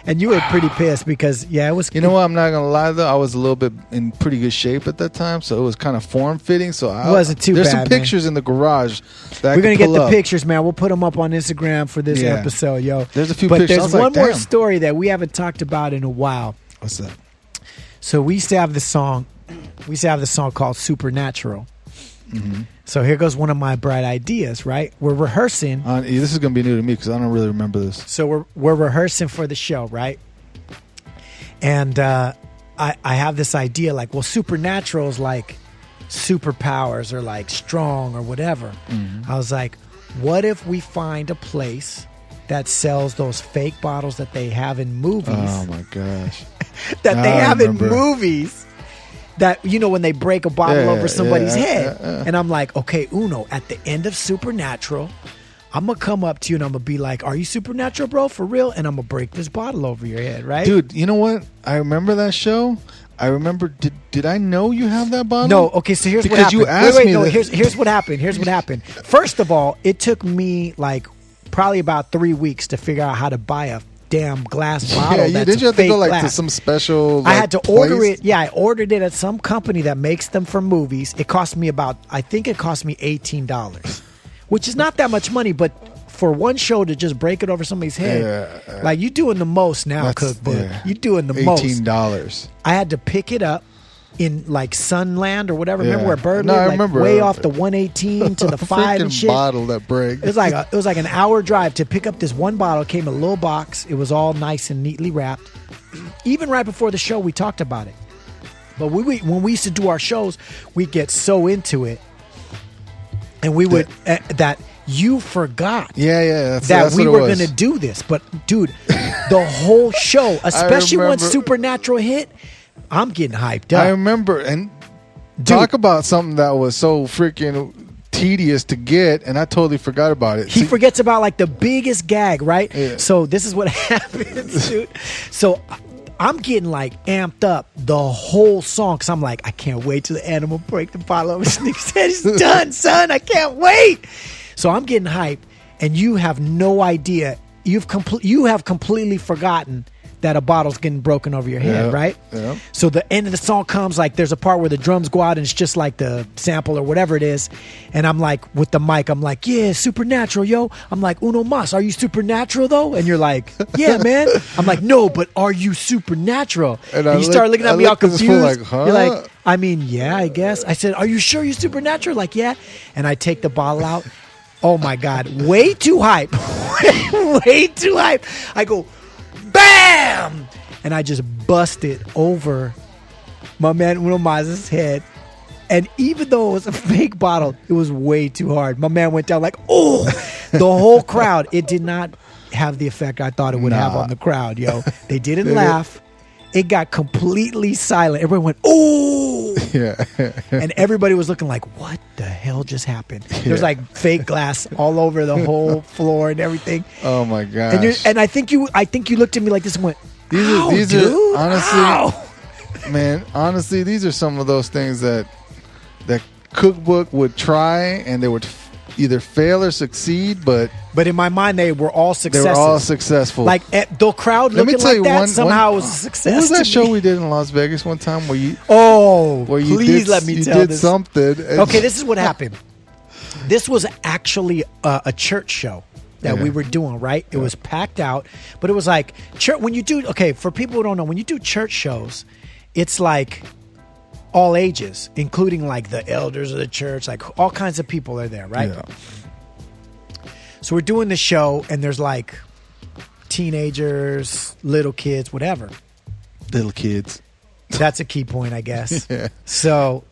And you were pretty pissed because, it was... You know what? I'm not going to lie, though. I was a little bit in pretty good shape at that time, so it was kind of form-fitting. So it wasn't too there's bad, some pictures in the garage that we're going to get the up. pictures, man. We'll put them up on Instagram for this episode, yo. There's a few but pictures. But there's one more story that we haven't talked about in a while. What's that? So we used to have this song. We used to have this song called Supernatural. Mm-hmm. So here goes one of my bright ideas, right? We're rehearsing. This is going to be new to me because I don't really remember this. So we're rehearsing for the show, right? And I have this idea like, well, supernatural is like superpowers or like strong or whatever. Mm-hmm. I was like, what if we find a place that sells those fake bottles that they have in movies? Oh, my gosh. that they have in movies. That, when they break a bottle over somebody's head. And I'm like, okay, Uno, at the end of Supernatural, I'm going to come up to you and I'm going to be like, are you Supernatural, bro? For real? And I'm going to break this bottle over your head, right? Dude, you know what? I remember that show. I remember, did I know you have that bottle? No, okay, so here's what happened. Because you asked me. No, here's what happened. Here's what happened. First of all, it took me like probably about 3 weeks to figure out how to buy a damn glass bottle. Yeah, did you have to go like to some special? I had to order it. Yeah, I ordered it at some company that makes them for movies. It cost me $18, which is not that much money, but for one show to just break it over somebody's head, like you doing the most now, Cookbook. Yeah. You doing the most. $18. I had to pick it up in like Sunland or whatever. Remember where Bird lived? I remember. Way off the 118 to the 5 and shit. Bottle that breaks. It was like an hour drive to pick up this one bottle. It came in a little box. It was all nice and neatly wrapped. Even right before the show, we talked about it. But when we used to do our shows, we'd get so into it, and we would that you forgot. That's we were going to do this. But dude, the whole show, especially once Supernatural hit. I'm getting hyped up. I remember, and talk about something that was so freaking tedious to get, and I totally forgot about it. He forgets about like the biggest gag, right? Yeah. So this is what happens, dude. So I'm getting like amped up the whole song because I'm like, I can't wait till the animal break the bottle over his nigga's head. It's done, son. I can't wait. So I'm getting hyped, and you have no idea. You have completely forgotten that a bottle's getting broken over your head, right? Yeah. So the end of the song comes, like there's a part where the drums go out and it's just like the sample or whatever it is. And I'm like, with the mic, I'm like, yeah, Supernatural, yo. I'm like, Uno Mas, are you Supernatural though? And you're like, yeah, man. I'm like, no, but are you Supernatural? And you start looking at me all confused. Like, huh? You're like, I mean, yeah, I guess. I said, are you sure you're Supernatural? Like, yeah. And I take the bottle out. Oh my God, way too hype. Way too hype. I go, bam! And I just busted over my man Uno Maz's head. And even though it was a fake bottle, it was way too hard. My man went down like, oh, the whole crowd. It did not have the effect I thought it would have on the crowd, yo. They didn't laugh. It got completely silent. Everyone went, oh. Yeah. And everybody was looking like, what the hell just happened? There's like fake glass all over the whole floor and everything. Oh my gosh. And I think you looked at me like this and went, these dude? are honestly, Ow. man, honestly, these are some of those things that Cookbook would try and they would either fail or succeed, but in my mind they were all successes. They were all successful. Like the crowd looking like that somehow was a success. What was that to show me. we did in Las Vegas one time where you? Please let me tell this. Something. Okay, this is what happened. This was actually a church show that we were doing, right? It was packed out, but it was like church. When you do, for people who don't know, when you do church shows, it's like all ages, including like the elders of the church, like all kinds of people are there, right? Yeah. So we're doing the show, and there's like teenagers, little kids, whatever. Little kids. That's a key point, I guess. Yeah. So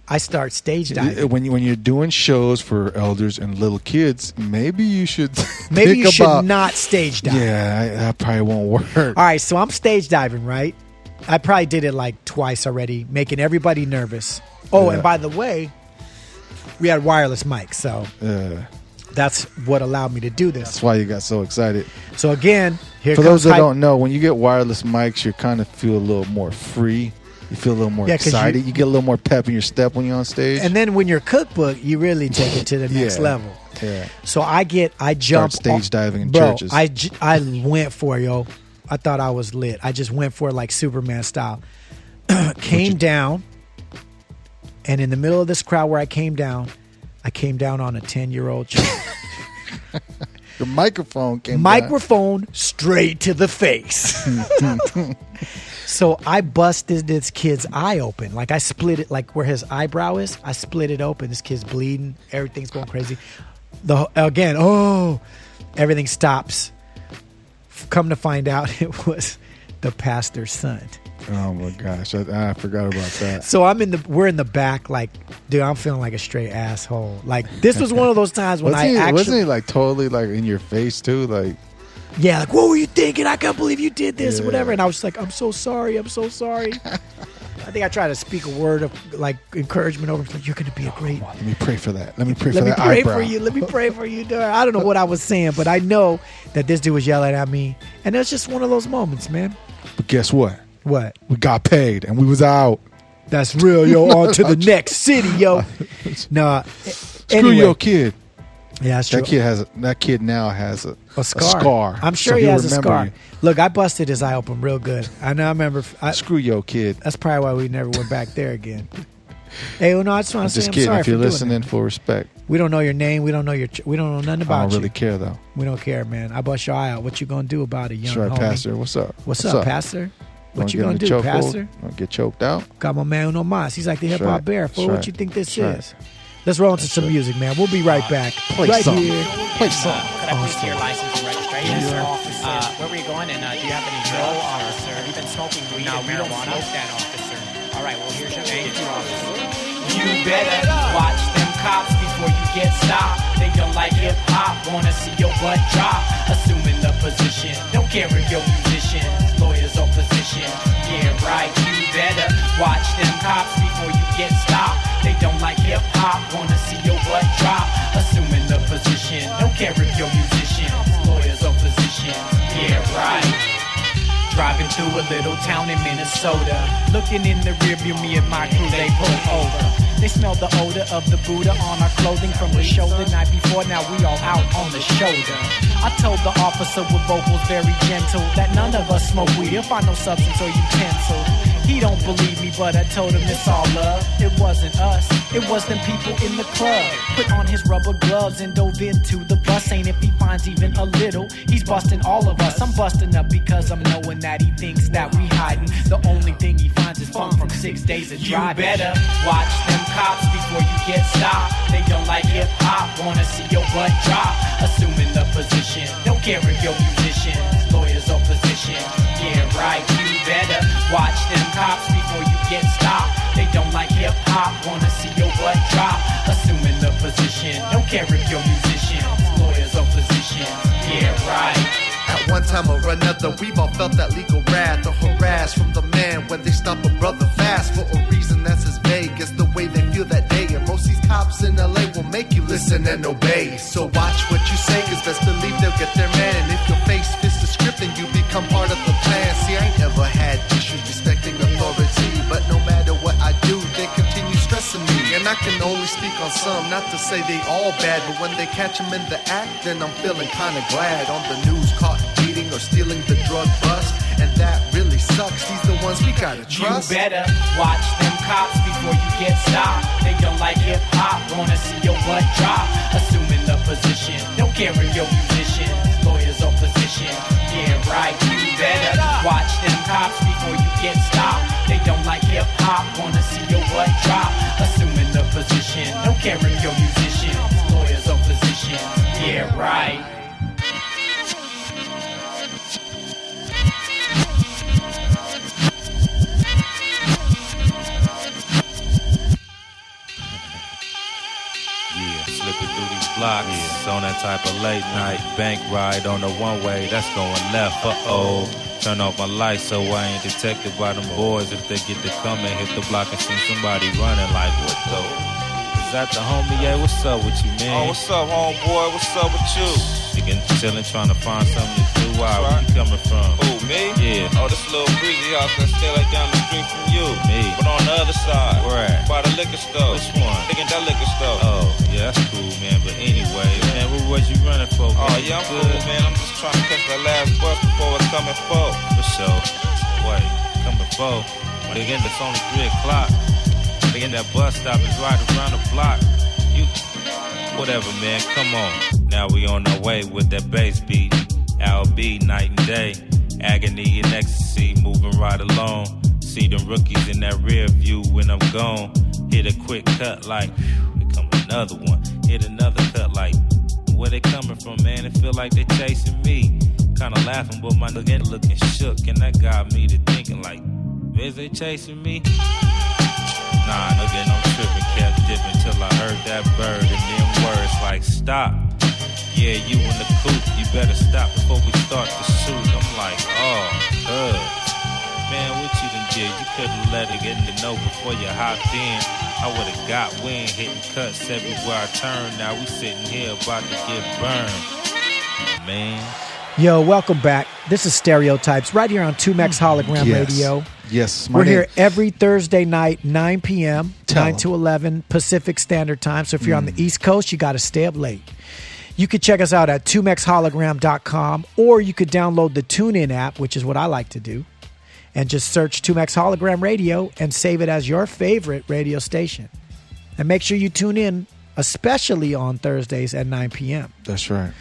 I start stage diving. When you're doing shows for elders and little kids, maybe you should not stage dive. Yeah, that probably won't work. All right, so I'm stage diving, right? I probably did it like twice already, making everybody nervous. Oh, and by the way, we had wireless mics, so that's what allowed me to do this. That's why you got so excited. So again, for those that don't know, when you get wireless mics, you kind of feel a little more free. You feel a little more excited. You get a little more pep in your step when you're on stage. And then when you're Cookbook, you really take it to the next level. Yeah. So I jump stage diving in bro, churches. I went for it, yo. I thought I was lit. I just went for it like Superman style. Came down, and in the middle of this crowd where I came down on a 10-year-old child. The microphone came down. Straight to the face. So I busted this kid's eye open. Like I split it, like where his eyebrow is. I split it open. This kid's bleeding. Everything's going crazy. Everything stops. Come to find out, it was the pastor's son. Oh my gosh, I forgot about that. So we're in the back, like, dude, I'm feeling like a straight asshole. Like this was one of those times when wasn't he like totally like in your face too, like. Yeah, like, what were you thinking? I can't believe you did this, whatever. And I was just like, I'm so sorry. I think I tried to speak a word of like encouragement over him. Like, you're going to be a great. Let me pray for that. Let me pray for you. Let me pray for you. Dude. I don't know what I was saying, but I know that this dude was yelling at me, and it's just one of those moments, man. But guess what? What? We got paid, and we was out. That's real, yo. On to the next city, yo. Nah. Screw your kid. Yeah, that's true. That kid now has a scar. I'm sure he has a scar. Look, I busted his eye open real good. I remember. Screw your kid. That's probably why we never went back there again. Hey, well, no, I just want to say I'm kidding. sorry If you're for listening, doing full respect. We don't know your name. We don't know we don't know nothing about you. I don't really care though. We don't care, man. I bust your eye out. What you gonna do about it, young homie? Pastor? What's up? What's up, Pastor? What you gonna do, Pastor? Gonna get choked out? Got my man Uno Mas. He's like the hip hop bear. Fool, what you think this is? Let's roll into some music, man. We'll be right back. Play right song. Here. Play song. Could I please see your license and registration? Yes, where were you going? And do you have any drugs? No, officer. Have you been smoking weed and marijuana? We don't smoke that, officer. All right, well, here's your thank you, officer. You better watch them cops before you get stopped. They don't like hip-hop, wanna see your butt drop. Assuming the position, don't care if you're musician, lawyers or physician. Yeah, right, you better watch them cops before you get stopped. They don't like hip-hop, wanna see your butt drop. Assuming the position, don't care if you're musician, lawyers or physicians. Yeah, right. Driving through a little town in Minnesota, looking in the rearview, me and my crew, they pulled over. They smelled the odor of the Buddha on our clothing from the shoulder. Night before, now we all out on the shoulder. I told the officer with vocals very gentle that none of us smoke weed. He'll find no substance or utensil. He don't believe me, but I told him it's all love. It wasn't us, it was them people in the club. Put on his rubber gloves and dove into the bus. Ain't if he finds even a little, he's busting all of us. I'm busting up because I'm knowing that he thinks that we hiding. The only thing he finds is fun from 6 days of driving. You better watch them cops before you get stopped. They don't like hip-hop, wanna see your butt drop. Assuming the position, don't care if you're musician, lawyers or physician. Yeah, right, you better watch them cops before you get stopped. They don't like hip-hop, hop, wanna see your butt drop. Assuming the position, don't care if you're musicians, lawyers or physicians. Yeah, right. At one time or another, we've all felt that legal wrath or harass from the man when they stop a brother fast for a reason that's as vague as the way they feel that day. And most these cops in LA will make you listen and obey. So watch what you say, cause best believe they'll get their man. And if your face fits the script, then you become part of the plan. See, I ain't never had issues respecting authority, but no matter what I do, they continue stressing me. And I can only speak on some, not to say they all bad, but when they catch them in the act, then I'm feeling kinda glad. On the news, caught beating or stealing the drug bust, and that really sucks. These the ones we gotta trust. You better watch them cops before you get stopped. They don't like hip hop, wanna see your butt drop. Assuming the position, don't care if you're musicians, lawyers or physicians. Yeah, right. You better watch them cops before you get stopped. They don't like hip hop, wanna see your butt drop. Assuming the position, don't care if you're musicians, lawyers or physicians. Yeah, right. Slipping through these blocks, on that type of late night bank ride on the one way that's going left. Uh-oh, turn off my lights so I ain't detected by them boys. If they get to come and hit the block and see somebody running, like what though? Is that the homie? Yeah, what's up with you, man? Oh, what's up, homeboy? What's up with you? Chicken chillin', trying to find something to do. Where you coming from? Who, me? Yeah. Oh, this little breezy house that stay like down the street from you. Me. But on the other side. Where at? By the liquor store. Which one? Thinking that liquor store. Oh, yeah, that's cool, man. But anyway, man, what was you running for? Man? Oh, yeah, I'm cool, man. I'm just trying to catch that last bus before it's coming for. For sure. Wait, coming for? Again, it's only 3 o'clock. Again, that bus stop is right around the block. You, whatever, man, come on. Now we on our way with that bass beat. LB, night and day. Agony and ecstasy, moving right along. See them rookies in that rear view when I'm gone. Hit a quick cut like, here come another one. Hit another cut like, where they coming from, man? It feel like they chasing me. Kinda laughing, but my nigga looking shook. And that got me to thinking like, is they chasing me? Nah, nigga, no tripping, kept dipping till I heard that bird and then words like stop. Yeah, you in the coop, you better stop before we start to shoot. I'm like, oh, man, what you done did? You couldn't let it get in the know before you hopped in. I would've got wind, hitting cuts everywhere I turn. Now we sitting here about to get burned, man. Yo, welcome back. This is Stereotypes right here on 2Mex Hologram Radio. Yes, we're here every Thursday night, 9 p.m., Tell 9 to 11 Pacific Standard Time. So if you're on the East Coast, you got to stay up late. You could check us out at 2mexhologram.com, or you could download the TuneIn app, which is what I like to do, and just search 2Mex Hologram Radio and save it as your favorite radio station. And make sure you tune in, especially on Thursdays at 9 p.m. That's right.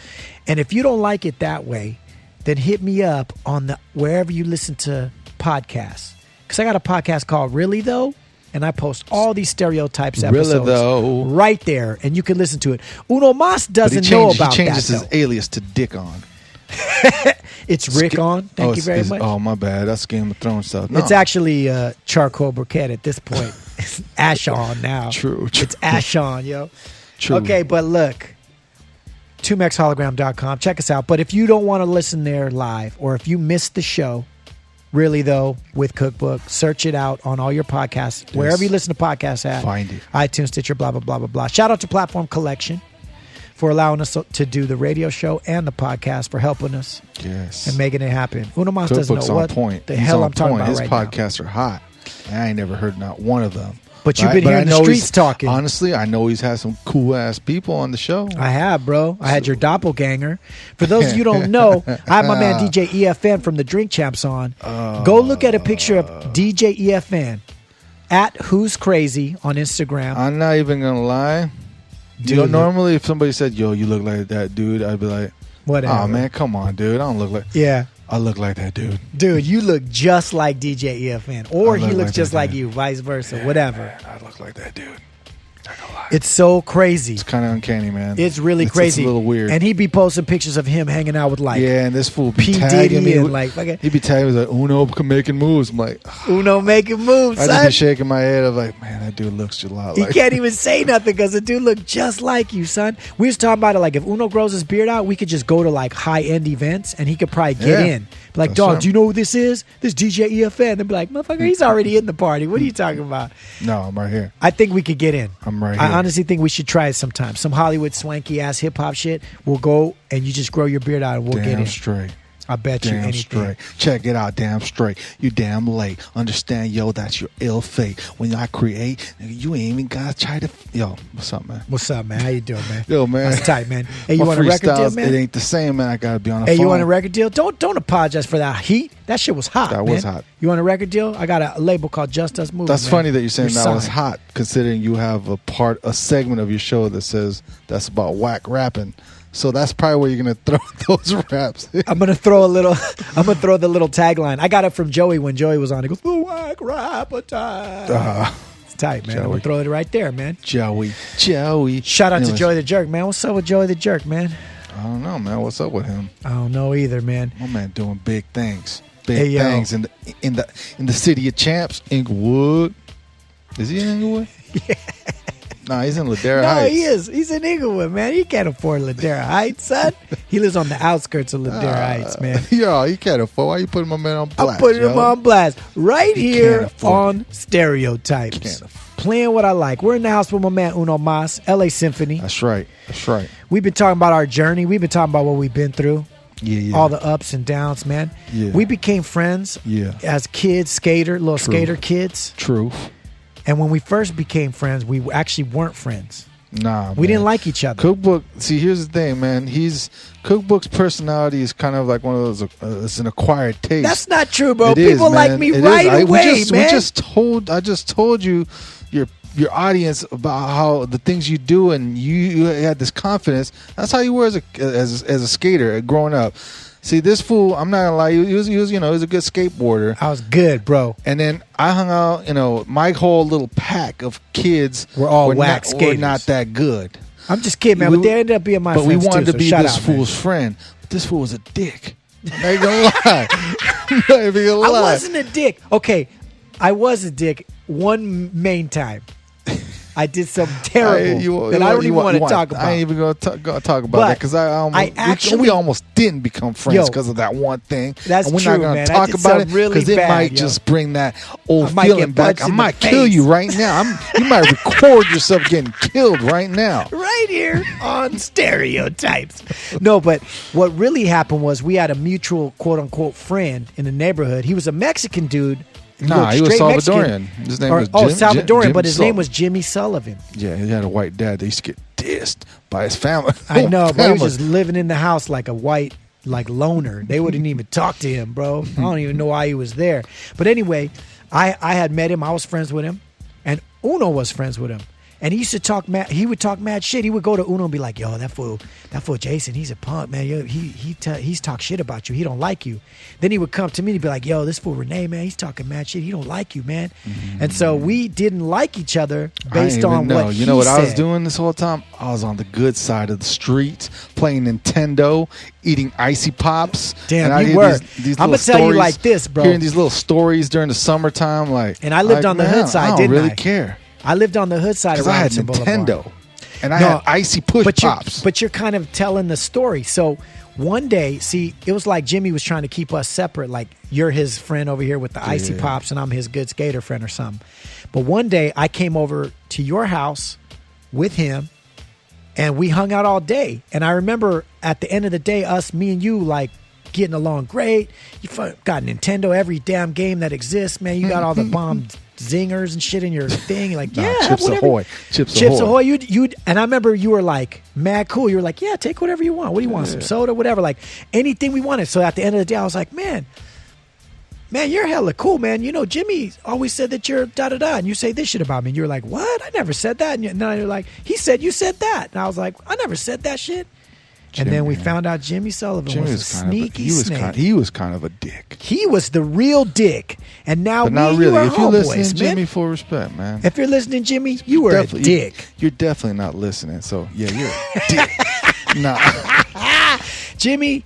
And if you don't like it that way, then hit me up on the wherever you listen to podcasts. Because I got a podcast called Really Though, and I post all these Stereotypes episodes Really Though. right there, and you can listen to it. Uno Mas doesn't know about that. He changes his though. alias to Dick On. It's Rick On. Thank you very much. Oh, my bad. That's Game of Thrones stuff. No. It's actually Charcoal Briquette at this point. It's Ash On now. True. It's Ash On, yo. True. Okay, but look. 2mexhologram.com. Check us out. But if you don't want to listen there live, or if you missed the show, Really Though, with Cookbook, search it out on all your podcasts, wherever you listen to podcasts at. Find it. iTunes, Stitcher, blah, blah, blah, blah, blah. Shout out to Platform Collection for allowing us to do the radio show and the podcast, for helping us and making it happen. Uno Mas doesn't know what the hell I'm talking about right now. His podcasts are hot. I ain't never heard not one of them. But you've been hearing the streets talking. Honestly, I know he's had some cool-ass people on the show. I have, bro. I had your doppelganger. For those of you who don't know, I have my man DJ EFN from the Drink Champs on. Go look at a picture of DJ EFN at Who's Crazy on Instagram. I'm not even going to lie. Dude, you know, normally if somebody said, yo, you look like that dude, I'd be like, whatever. Oh, man, come on, dude. I don't look like... Yeah. I look like that dude. Dude, you look just like DJ EFN. Or he looks just like you, vice versa, whatever. Man, I look like that dude. It's so crazy. It's kind of uncanny, man. It's really crazy. It's a little weird. And he'd be posting pictures of him hanging out with like... Yeah, and this fool be P. tagging Diddy me. and like he'd be tagging me like, Uno making moves. I'm like... Uno making moves, I just be shaking my head. I'm like, man, that dude looks a lot He like can't even say nothing because the dude looked just like you, son. We was talking about it like if Uno grows his beard out, we could just go to like high-end events and he could probably get in. Be like, That's dog, right. do you know who this is? This DJ EFN. They'd be like, motherfucker, he's already in the party. What are you talking about? No, I'm right here. I think we could get in. I'm right I here. honestly think we should try it sometime. Some Hollywood swanky-ass hip-hop shit. We'll go and you just grow your beard out and we'll get Damn in. straight. I bet you Damn anything. straight. Check it out, damn straight. You damn late. Understand, yo, that's your ill fate. When I create, nigga, you ain't even gotta try to. Yo, what's up, man? What's up, man? How you doing, man? Yo, man. That's tight, man. Hey, you My want a record deal, freestyles, man? It ain't the same, man. I gotta be on the Hey, phone. you want a record deal? Don't apologize for that heat. That shit was hot. That man. was hot. You want a record deal? I got a label called Just Us Movies. That's man. funny that you're saying You're that was signed. hot, considering you have a segment of your show that says that's about whack rapping. So that's probably where you're gonna throw those raps. I'm gonna throw the little tagline. I got it from Joey when Joey was on. He goes, "The whack rapper time." It's tight, man. I'm gonna throw it right there, man. Joey. Shout out to Anyways. Joey the Jerk, man. What's up with Joey the Jerk, man? I don't know, man. What's up with him? I don't know either, man. My man doing big things. Big Hey, yo. things in the city of champs, Inglewood. Is he in Inglewood? Yeah. Nah, he's in Ladera No, Heights. he is. He's in Inglewood, man. He can't afford Ladera Heights, son. He lives on the outskirts of Ladera Heights, man. Yo, he can't afford. Why you putting my man on blast? I'm putting him on blast right He here can't afford on Stereotypes. Playing what I like. We're in the house with my man Uno Mas, LA Symphony. That's right. That's right. We've been talking about our journey. We've been talking about what we've been through. Yeah. All the ups and downs, man. Yeah. We became friends as kids, little skater kids. True. And when we first became friends, we actually weren't friends. Nah, We didn't like each other. Cookbook. See, here's the thing, man. Cookbook's personality is kind of like one of those. It's an acquired taste. That's not true, bro. It is, People like man. me It right is. away, I man. just told you, your audience about how the things you do, and you had this confidence. That's how you were as a skater growing up. See, this fool, I'm not gonna lie, he was he was a good skateboarder. I was good, bro. And then I hung out, my whole little pack of kids We're all were whack not, were skaters. not that good. I'm just kidding, man. But they ended up being my But friends we wanted too, to so be shout this out, man. fool's friend. But this fool was a dick. I ain't gonna lie. I'm not even gonna I lie. wasn't a dick. Okay, I was a dick one main time. I did something terrible that I don't even want to talk about. I ain't even gonna talk about But that because we we almost didn't become friends Yo, because of that one thing. that's and we're true, not gonna man. I talk did about it something really because it bad, might yo. just bring that old I might feeling get back. punched I in the might kill face. you right now. You might record yourself getting killed right now. Right here on Stereotypes. No, but what really happened was we had a mutual quote unquote friend in the neighborhood. He was a Mexican dude. Nah, he was straight Salvadorian. Mexican. His name was Salvadorian, Jimmy but his Sul- name was Jimmy Sullivan. Yeah, he had a white dad. They used to get dissed by his family. I know, but he was Family. just living in the house like a white, like loner. They wouldn't even talk to him, bro. I don't even know why he was there. But anyway, I had met him. I was friends with him, and Uno was friends with him. And he used to talk mad. He would talk mad shit. He would go to Uno and be like, "Yo, that fool Jason, he's a punk, man. Yo, he's talk shit about you. He don't like you." Then he would come to me and be like, "Yo, this fool Renee, man, he's talking mad shit. He don't like you, man." And so we didn't like each other based on what he You know what I was said. doing this whole time? I was on the good side of the street, playing Nintendo, eating icy pops. Damn, and I you hear were. These I'ma little tell you stories, like this, bro. Hearing these little stories during the summertime, And I lived on the hood side, I don't didn't really I? care I lived on the hood side of because I had Robinson Nintendo Boulevard. and I had icy push pops. But you're kind of telling the story. So one day, see, it was like Jimmy was trying to keep us separate. Like you're his friend over here with the icy pops, and I'm his good skater friend or something. But one day, I came over to your house with him, and we hung out all day. And I remember at the end of the day, me and you, like getting along great. You got Nintendo, every damn game that exists, man. You got all the bomb zingers and shit in your thing. You're like, yeah, Chips whatever. Ahoy. Chips Ahoy. You'd, and I remember you were like mad cool. You were like, yeah, take whatever you want. What do you want? Some soda, whatever. Like anything we wanted. So at the end of the day, I was like, man, you're hella cool, man. You know, Jimmy always said that you're da-da-da, and you say this shit about me. And you're like, what? I never said that. And then you're like, he said you said that. And I was like, I never said that shit. And then we found out Jimmy Sullivan was a sneaky snake. He was kind of a dick. He was the real dick. And now But not me really. and you If are you're homeboys, listening, man. Jimmy, full respect, man. If you're listening, Jimmy, you were a dick. You're definitely not listening. So yeah, you're a dick. Nah. Jimmy,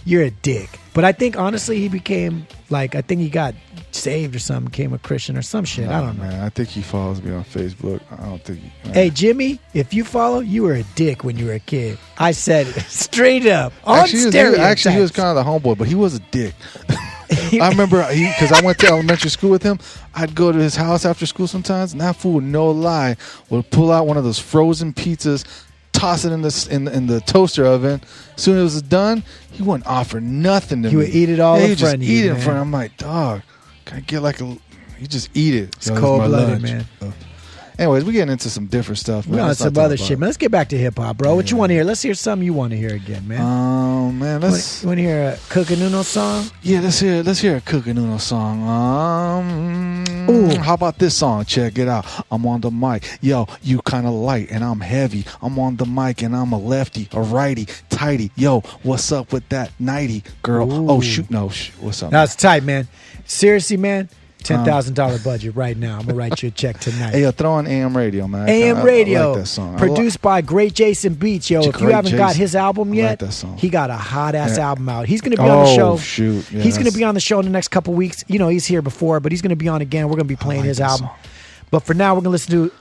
you're a dick. But I think honestly he became like, I think he got saved or something, became a Christian or some shit. I don't know. Man, I think he follows me on Facebook. I don't think. Hey, Jimmy, if you follow, you were a dick when you were a kid. I said it straight up. On stereo. Actually, he was kind of the homeboy, but he was a dick. I remember because I went to elementary school with him. I'd go to his house after school sometimes, and that fool, no lie, would pull out one of those frozen pizzas, toss it in the toaster oven. As soon as it was done, he wouldn't offer nothing to me. He would eat it all in front of you. He would just eat it in front. I'm like, dog, can I get like a? You just eat it. It's cold-blooded, man. Anyways, we're getting into some different stuff. We're on some other shit, man. Let's get back to hip hop, bro. What you want to hear? Let's hear something you want to hear again, man. Man, let's. You want to hear a Cookin' Uno song? Yeah, let's hear a Cookin' Uno song. How about this song? Check it out. I'm on the mic. Yo, you kind of light and I'm heavy. I'm on the mic and I'm a lefty, a righty, tighty. Yo, what's up with that nighty, girl? Ooh. Oh shoot, no, what's up? That's tight, man. Seriously, man. $10,000 budget right now. I'm gonna write you a check tonight. Hey, yo, throw on AM Radio, man. AM Radio, I like that song. produced by Great Jason Beats. Yo, if you haven't got his album yet, that song. he got a hot ass album out. He's gonna be on the show. Shoot. Yeah, he's gonna be on the show in the next couple weeks. You know, he's here before, but he's gonna be on again. We're gonna be playing his album. Song. But for now, we're gonna listen to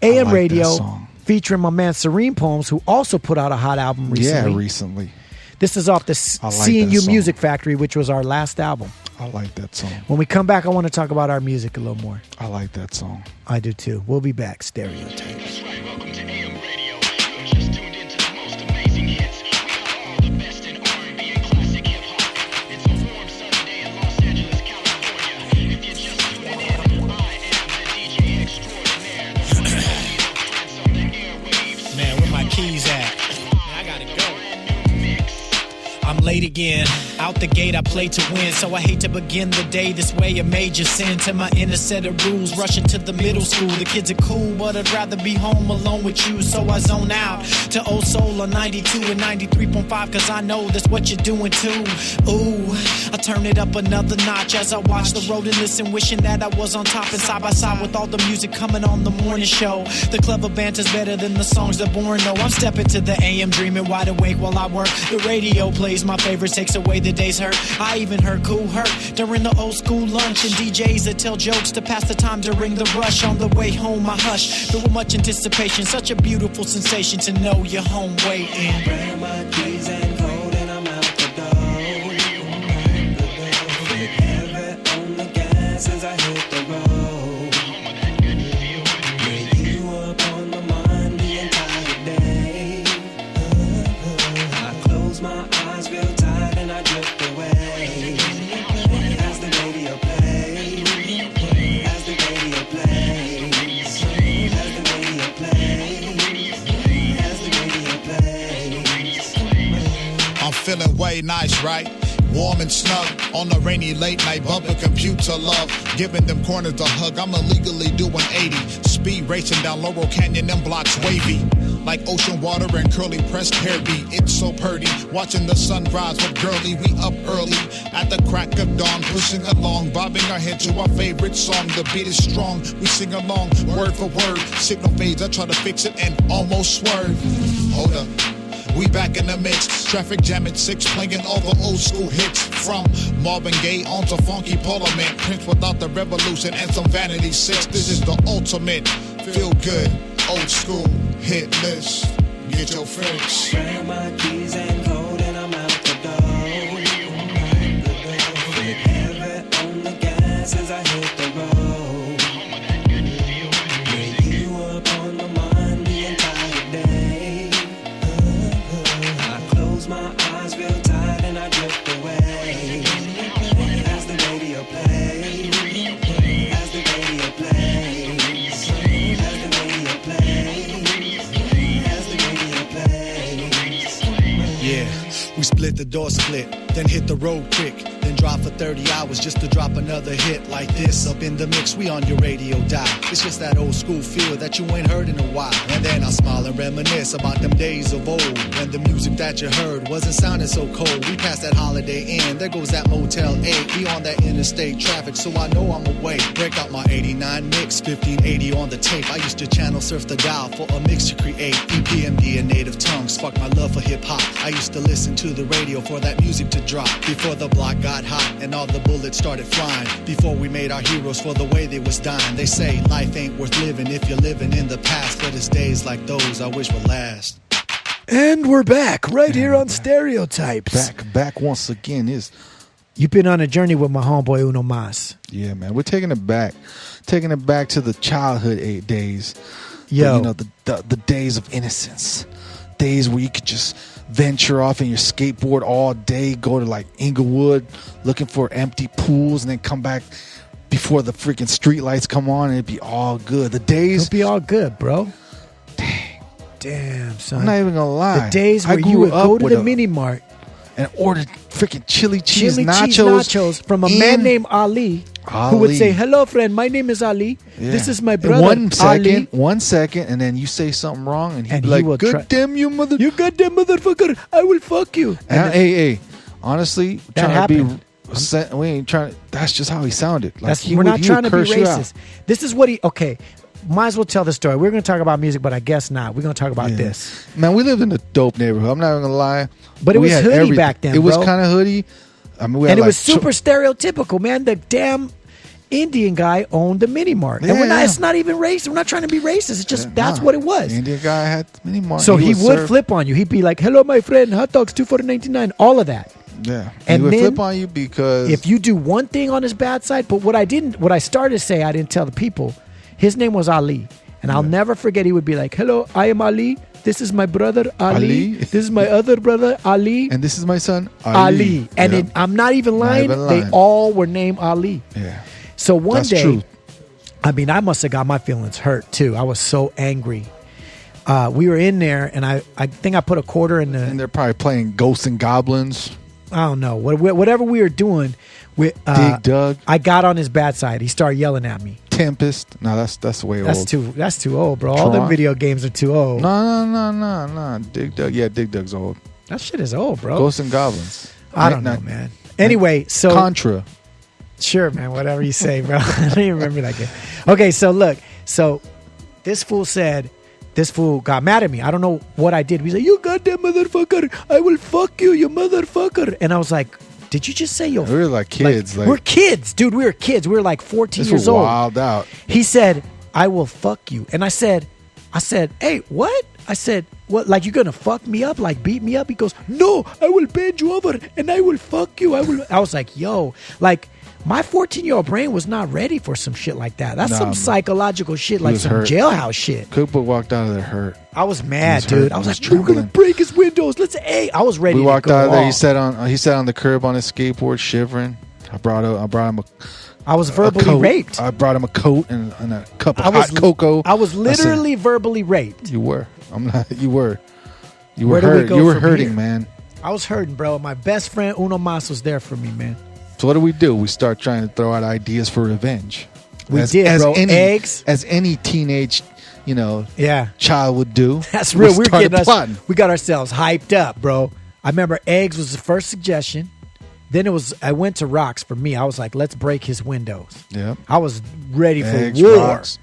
AM Radio featuring my man Serene Poems, who also put out a hot album recently. Yeah, recently. This is off the Seeing You Music Factory, which was our last album. I like that song. When we come back, I want to talk about our music a little more. I like that song. I do too. We'll be back. Stereotypes. Welcome to AM Radio. You're just tuned into the most amazing hits. We got all the best in R&B and classic hip hop. It's a warm sunny day in Los Angeles, California. If you're just tuning in, I am the DJ extraordinaire. The one and only the prince of the airwaves. Man, where my keys at? I gotta go. I'm late again. Out the gate, I play to win. So I hate to begin the day this way, a major sin. To my inner set of rules, rushing to the middle school. The kids are cool, but I'd rather be home alone with you. So I zone out to Old Soul on 92 and 93.5, cause I know that's what you're doing too. Ooh, I turn it up another notch as I watch the road and listen, wishing that I was on top and side by side with all the music coming on the morning show. The clever banter's better than the songs that boring. No, I'm stepping to the AM, dreaming wide awake while I work. The radio plays my favorites, takes away the day's hurt. I even heard Cool Hurt during the old school lunch, and DJs that tell jokes to pass the time during the rush. On the way home, I hush, but with much anticipation, such a beautiful sensation to know you're home waiting. Grab my keys and code and I'm out the door. Heavy on the gas as I hit the road. With you up on my mind the entire day. I close my eyes real tight and I drift away. As the radio plays, as the radio plays, as the radio plays, as the radio plays. I'm feeling way nice, right? Warm and snug on a rainy late night, bumping computer love, giving them corners a hug. I'm illegally doing 80, speed racing down Laurel Canyon and blocks wavy, like ocean water and curly pressed hair beat. It's so purty, watching the sunrise with girly. We up early at the crack of dawn, pushing along, bobbing our head to our favorite song. The beat is strong, we sing along, word for word. Signal fades, I try to fix it and almost swerve. Hold up. We back in the mix, traffic jam at 6, playing all the old school hits. From Marvin Gaye on to Funky Parliament, Prince without the revolution and some Vanity 6. This is the ultimate, feel good, old school hit list. Get your fix. Grab my keys and code and I'm out the door. Heavy on the gas as I hit the road. With you up on my mind the entire day. I close my eyes real tight and I drift away. As the radio plays, as the radio plays, as the radio plays. Yeah, we split the door split, then hit the road quick, then drive for 30 hours just to drop another hit like this. Up in the mix, we on your radio dial. It's just that old school feel that you ain't heard in a while. And then I smile and reminisce about them days of old, when the music that you heard wasn't sounding so cold. We passed that Holiday Inn, there goes that Motel 8. We on that interstate traffic, so I know I'm away. Break out my 89 mix, 1580 on the tape. I used to channel surf the dial for a mix to create. EPMD and native tongues sparked my love for hip hop. I used to listen to the radio for that music to dropped, before the block got hot and all the bullets started flying, before we made our heroes for the way they was dying. They say life ain't worth living if you're living in the past, but it's days like those I wish would last. And we're back right here on Stereotypes. Back once again. You've been on a journey with my homeboy Uno Mas. Yeah, man. We're taking it back to the childhood days. Yo. The days of innocence. Days where you could just venture off in your skateboard all day, go to like Inglewood looking for empty pools, and then come back before the freaking street lights come on, and it'd be all good. The days... It'll be all good, bro. Damn, son. I'm not even gonna lie. The days where you would go to the mini mart and order freaking chili cheese nachos from a man named Ali, who would say, "Hello, friend. My name is Ali. Yeah. This is my brother, Ali." 1 second, and then you say something wrong, and he'd be like, "Good damn you, you goddamn motherfucker! I will fuck you." And hey, honestly, that happened. We ain't trying. That's just how he sounded. Like we're not trying to be racist. This is what he. Okay. Might as well tell the story. We're going to talk about music, but I guess not. We're going to talk about this. Man, we lived in a dope neighborhood. I'm not even going to lie. But it was hoodie back then, It was kind of hoodie. I mean, and it was super stereotypical, man. The damn Indian guy owned the mini mart. Yeah, and it's not even racist. We're not trying to be racist. It's just that's what it was. The Indian guy had the mini mart. So he would flip on you. He'd be like, "Hello, my friend. Hot dogs, 2 for $2.99." All of that. Yeah. And he would then, flip on you because... if you do one thing on his bad side, but what I started to say, I didn't tell the people, his name was Ali. And I'll never forget, he would be like, "Hello, I am Ali. This is my brother, Ali. This is my other brother, Ali. And this is my son, Ali." And I'm not even lying. They all were named Ali. Yeah. So one That's day, true. I mean, I must have got my feelings hurt too. I was so angry. We were in there, and I think I put a quarter in the... And they're probably playing Ghosts and Goblins. I don't know. Whatever we were doing, Dig Dug. I got on his bad side. He started yelling at me. Tempest. No, that's way old. That's too old, bro. All the video games are too old. No. Dig Dug. Yeah, Dig Dug's old. That shit is old, bro. Ghosts and Goblins. I don't know, man. Anyway, so... Contra. Sure, man. Whatever you say, bro. I don't even remember that game. Okay, so look. So this fool got mad at me. I don't know what I did. He's like, "You goddamn motherfucker. I will fuck you, you motherfucker." And I was like, "Did you just say yo?" We were like kids. We're kids, dude. We were kids. We were like 14 years old. Wild out. He said, "I will fuck you." And I said, "Hey, what?" I said, "What? Like you gonna fuck me up? Like beat me up?" He goes, "No, I will bend you over and I will fuck you. I was like, "Yo, like." My 14-year-old brain was not ready for some shit like that. That's some psychological shit, like some jailhouse shit. Cookbook walked out of there hurt. I was mad, dude. I was like, "We're gonna break his windows. I was ready. We walked to go out of there. off. He sat on the curb on his skateboard, shivering. I brought him I was verbally raped. I brought him a coat and a cup of hot cocoa. I was literally verbally raped. You were. I'm not. You were. You Where were do we hurt. go You were from hurting, here? man. I was hurting, bro. My best friend Uno Mas was there for me, man. So what do? We start trying to throw out ideas for revenge. We did, bro. Eggs. As any teenage, yeah, child would do. That's real. We got ourselves hyped up, bro. I remember eggs was the first suggestion. Then I went to rocks for me. I was like, let's break his windows. Yeah. I was ready eggs, for war. Rocks,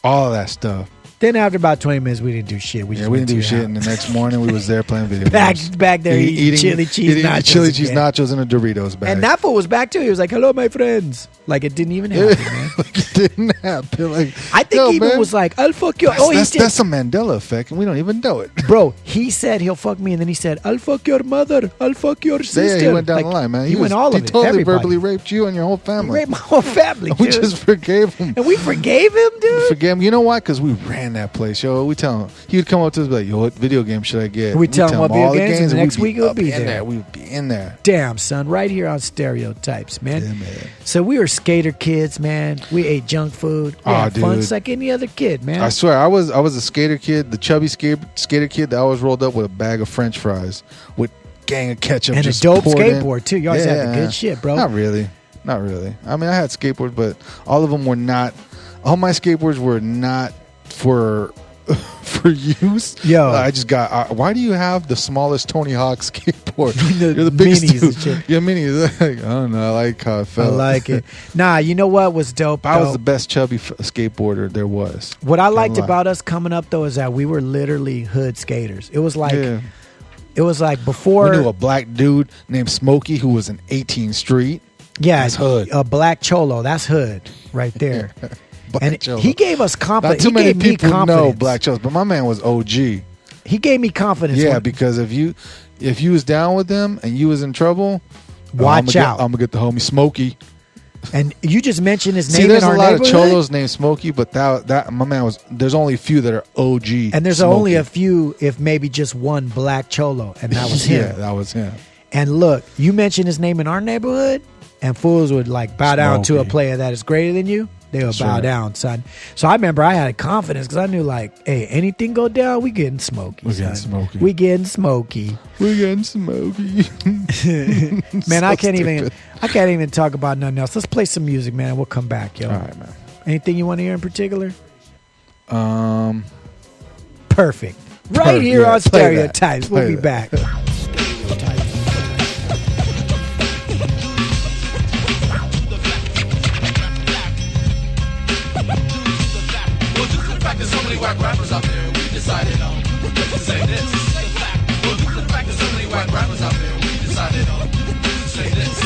all of that stuff. Then after about 20 minutes, we didn't do shit. We didn't do shit. And the next morning, we was there playing video games. Back there eating chili cheese nachos. Chili cheese nachos in a Doritos bag. And that fool was back too. He was like, "Hello, my friends." Like it didn't even happen, man. Like it didn't happen. Like I think he even was like, "I'll fuck you." That's a Mandela effect, and we don't even know it. Bro, he said he'll fuck me, and then he said, "I'll fuck your mother. I'll fuck your sister." Yeah, he went down the line, man. He went all of it. He totally everybody. verbally raped you and your whole family. He raped my whole family, dude. We just forgave him. And we forgave him, dude. Forgave him. You know why? Because we ran that place, yo. We tell him. He would come up to us and be like, "Yo, what video game should I get?" We tell him what video games, and the next week it would be there. there. We would be in there. Damn, son. Right here on Stereotypes, man. Yeah, man. So we were skater kids, man. We ate junk food. We had fun just like any other kid, man. I swear, I was a skater kid, the chubby skater kid that always rolled up with a bag of French fries with gang of ketchup and just a dope poured skateboard in. too. You always had the good shit, bro. Not really. I mean, I had skateboards, but all of them were not. All my skateboards were not for use. Yo, I just got. Why do you have the smallest Tony Hawk skateboard? You're the biggest minis dude. Yeah, minis. I don't know. I like how it felt. I like it. Nah, you know what was dope? I was the best chubby skateboarder there was. What I liked about us coming up though is that we were literally hood skaters. It was like It was like before. We knew a black dude named Smokey who was in 18th Street. Yeah, That's hood. A black cholo. That's hood right there. And Cholo. he gave us confidence. Not too many people know confidence. black cholos, but my man was OG. He gave me confidence. Yeah, because if you was down with them and you was in trouble, watch out. I'm gonna get the homie Smokey. And you just mentioned his name. See, there's in our a lot neighborhood? of cholos named Smokey, but that my man was. There's only a few that are OG. And there's Smokey. only a few, if maybe just one black cholo, and that was him. Yeah, that was him. And look, you mentioned his name in our neighborhood, and fools would like bow down to a player that is greater than you. They would bow down, son. So I remember I had confidence because I knew, like, hey, anything go down, we getting Smokey. We getting Smokey. We getting Smokey. We getting Smokey. Man, So I can't stupid. even talk about nothing else. Let's play some music, man. We'll come back, yo. All right, man. Anything you want to hear in particular? Perfect. Right here yeah, on play that. Stereotypes. We'll Play be that. back. There's so many whack rappers out there, we decided on to say this. Well, due to the fact there's so many whack rappers out there, we decided on to say this.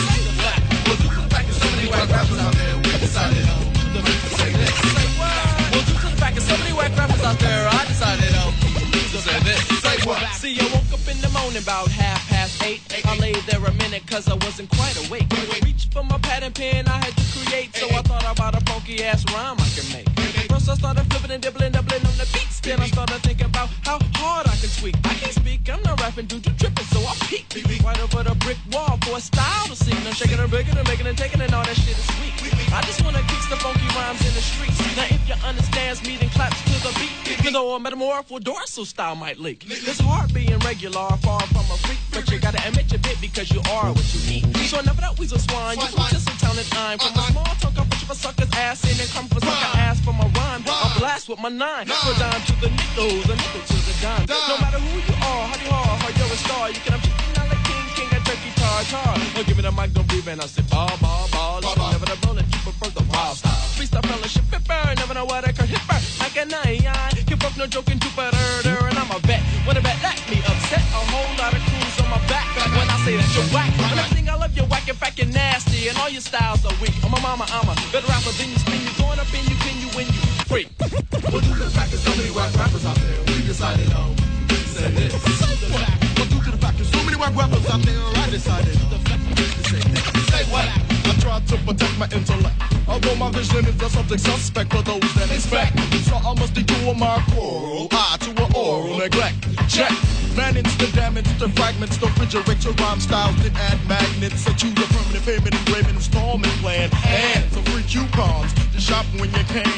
Well, due to the fact there's so many whack rappers out there, we decided on to say this. Well, due to the fact there's so many whack rappers out there, I decided on to say this. Say what? See, I woke up in the morning about 8:30. I laid there a minute cause I wasn't quite awake. Reached for my pad and pen I had to create, so I thought about a funky ass rhyme I could make. First I started flipping and doubling on the beats. Then I started thinking about how hard I can tweak. I can't speak, I'm not rapping due to tripping, so I peek right over the brick wall for a style to see. I'm shaking and breaking and making and taking and all that shit is sweet. I just wanna kick the funky rhymes in the streets. Now if you understands me, then claps to the beat. You know a metamorpho dorsal style might leak. It's hard being regular, far from a freak, but you gotta admit your bit because you are what you eat. So enough of that weasel swine, you was just a talented I'm from a small talk, I put you for sucker's ass in and come for sucker ass for my rhyme. I blast with my 9, from dime to the nickels, a nickel to the dime. No matter who you are, how you're a star. You can have chicken out like king, a turkey tartar. Or give me the mic, don't breathe, and I say ball. Never the bullet, you prefer the wild style. Freestyle fellowship, pepper, never know what I could hit her. Like a 9, keep up no joking, Jupiter, and I'm a vet. When a vet let me upset, a whole lot of crews on my back. When I say that you're whack, when I sing I love you whack, in fact you're nasty, and all your styles are weak. I'm a mama, I'm a better rapper than you spin. You going up and you pin you when you free. Well, due to the fact there's so many whack rappers out there, we decided on to say this. Well, due to the fact there's so many whack rappers out there, I decided on to say this. Say what? I tried to protect my intellect, although my vision is a subject suspect for those that expect. So I must do my quarrel, to an oral neglect. Check. Manage the damage, the fragments, the refrigerator rhyme styles that add magnets. So choose a permanent payment, engraving installment plan, and some free coupons to shop when you can.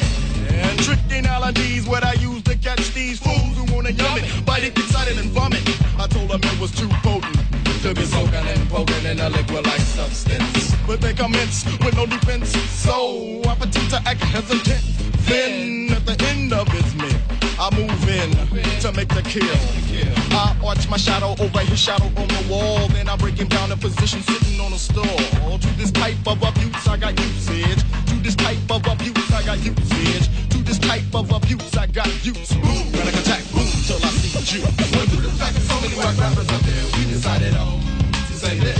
And tricky analogies what I use to catch these fools who wanna yum it, bite it, excited and vomit. I told them it was too potent to be soaking and poking in a liquid-like substance. But they commence with no defense, so I pretend to act hesitant. Then at the end of its meal, I move in to make the kill. I arch my shadow over his shadow on the wall. Then I break him down in position sitting on a stool. To this type of abuse I got usage. To this type of abuse I got usage. To this type of abuse I got use. Boom, and I attack, boom, till I see you. Well, due to the fact there's so many whack rappers out there, we decided on to say this.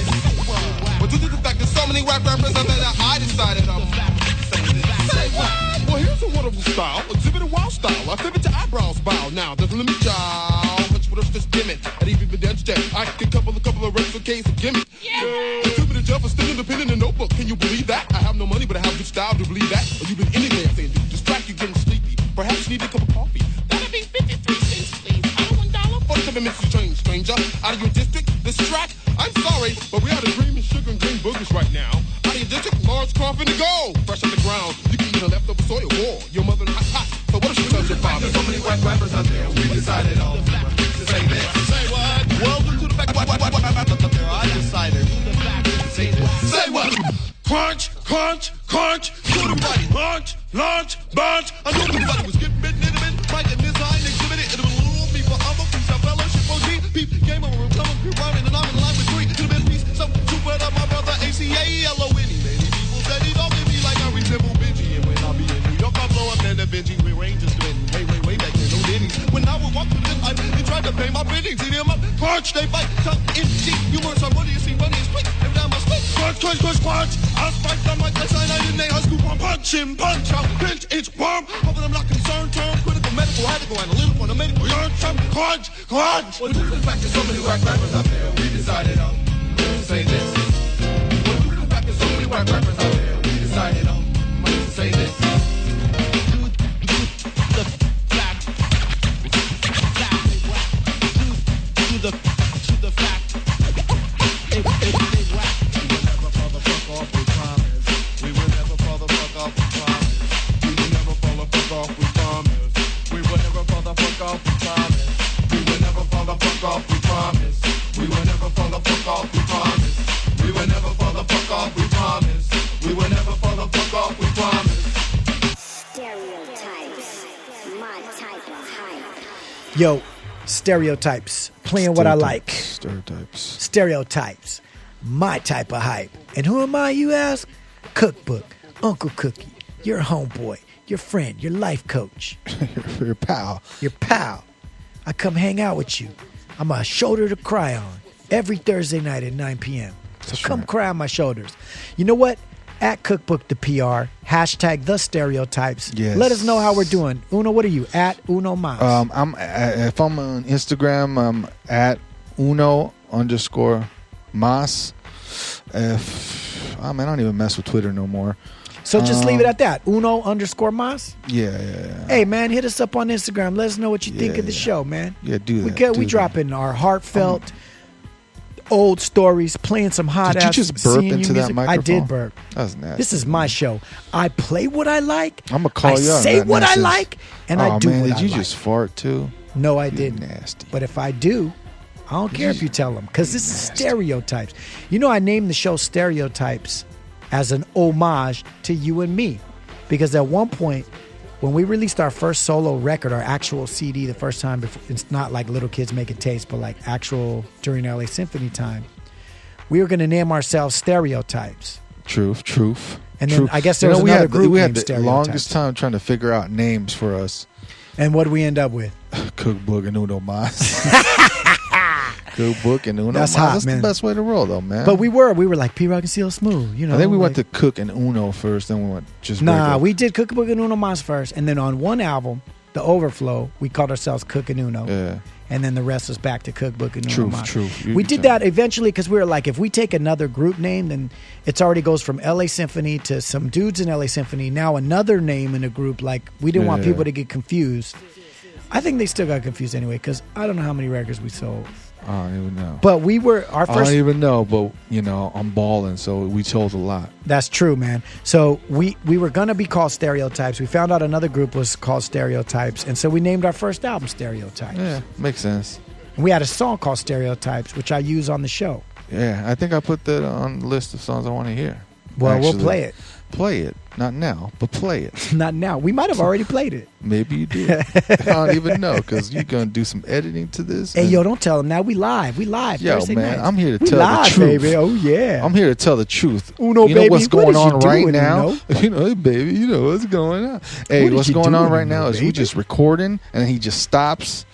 Well, due to the fact there's so many whack rappers out there, I decided on to say this. Say what? Well, here's a wonderful style, exhibit a wild style. I pivot to eyebrows bow. Now, there's a limit, child. Much with us, just gimmick. And even the dance check. I can couple of reps for case of gimmick. Yeah. Exhibit a job for still independent in notebook. Can you believe that? I have no money, but I have good style to believe that. Or you've been in there saying, distract you getting sleepy. Perhaps you need a cup of coffee. That'll be 53 cents, please. I don't $1. 47 minutes to change, stranger. Out of your district, this track. I'm sorry, but we out of cream and sugar and green boogers right now. Out of your district, large coffin to go. Fresh on the ground, you can eat a leftover soil war. Your mother hot. So what if she tells your father? There's so many whack rappers out there, we decided on to say this. Say what? Welcome to the back. I decided to say this. Say what? Crunch, crunch, crunch. Shoot him right. Launch, bunch. I knew everybody was getting bitten, right in this line, exhibited. It was a little people, I'm a piece of fellowship, OG. Peep, game over, come on, keep rhyming, and I'm in line with 3. To the best piece, some super up my brother, ACALONE. Many people said he don't me like I resemble Benji. And when I be in New York, I blow up in the Benji. We rangers been way back then, no ditties. When I would walk through them, I really tried to to pay my biddings. Eat them up, crunch, they bite, tongue in cheek. You want some money, you see money is quick. Every time I speak, crunch, crunch, crunch, crunch. I spike the mic, I sign out in their high school, punch him, punch out, pinch, inch, worm. Hoping I'm not concerned, term, critical, medical, radical, analytical, and a medical, learn some crunch, crunch. Well, due to the fact that so many whack rappers out there, we decided to say this. Well, due to the fact that so many whack rappers out there, we decided to say this. To the fact, they whack. We will never fall the fuck off, we promise. We will never fall the fuck off, we promise. We will never fall the fuck off, we promise. We will never fall the fuck off, we promise. We will never fall the fuck off, we promise. We will never fall the fuck off, we promise. We will never fall the fuck off, we promise. We will never fall the fuck off, we promise. Stereotypes, my type of hype. Yo, stereotypes. Playing what I like. Stereotypes. My type of hype. And who am I, you ask? Cookbook, Uncle Cookie, your homeboy, your friend, your life coach. Your pal. Your pal. I come hang out with you. I'm a shoulder to cry on every Thursday night at 9 p.m. So come cry on my shoulders. You know what? At Cookbook the PR, hashtag the stereotypes. Yes. Let us know how we're doing. Uno, what are you? At Uno Mas. If I'm on Instagram, I'm at Uno_Mas. I don't even mess with Twitter no more. So just leave it at that. Uno_Mas. Yeah. Hey man, hit us up on Instagram. Let us know what you think of the show, man. Yeah, do that. We dropping our heartfelt old stories, playing some hot ass. Did you just burp into that microphone? I did burp. That was nasty. This is my show. I play what I like. I'm gonna call you out. I say what I like, and I do what I like. Did you just fart too? No, I didn't. Nasty. But if I do, I don't care if you tell them, because this is stereotypes. You know, I named the show Stereotypes as an homage to you and me, because at one point, when we released our first solo record, our actual CD, the first time, before, it's not like Little Kids Making Tapes, but like actual during LA Symphony time, we were going to name ourselves Stereotypes. Truth. And then I guess there was another group we named had the Stereotypes. longest time trying to figure out names for us. And what did we end up with? Cookbook and Uno Mas. Cookbook and Uno That's Mas. hot, That's man. the best way to roll, though, man. But we were like P-Rock and Seal Smooth, you know. I think we like, went to Cook and Uno first, then we went just Nah, regular. we did Cookbook and Uno Mas first, and then on one album, The Overflow, we called ourselves Cook and Uno. Yeah. And then the rest was back to Cookbook and Uno Mas. Truth. We did that eventually because we were like, if we take another group name, then it already goes from LA Symphony to some dudes in LA Symphony. Now another name in a group. Like, we didn't want people to get confused. I think they still got confused anyway, because I don't know how many records we sold. I don't even know. But we were our first. I don't even know, but I'm balling, so we told a lot. That's true, man. So we were gonna be called Stereotypes. We found out another group was called Stereotypes, and so we named our first album Stereotypes. Yeah, makes sense. And we had a song called Stereotypes, which I use on the show. Yeah, I think I put that on the list of songs I want to hear. Well, we'll play it. Play it. Not now, but play it. Not now. We might have already played it. Maybe you did. I don't even know, because you're going to do some editing to this. Hey, yo, don't tell them now. We live. Yo, Thursday man, nights. I'm here to We tell live, the truth. baby. Oh, yeah. I'm here to tell the truth. Uno, you know baby, what's what going is you on right doing, now? Uno? Hey, baby, you know what's going on. Hey, What is what's you going on doing, right now Uno, is we baby? just recording, and then he just stops,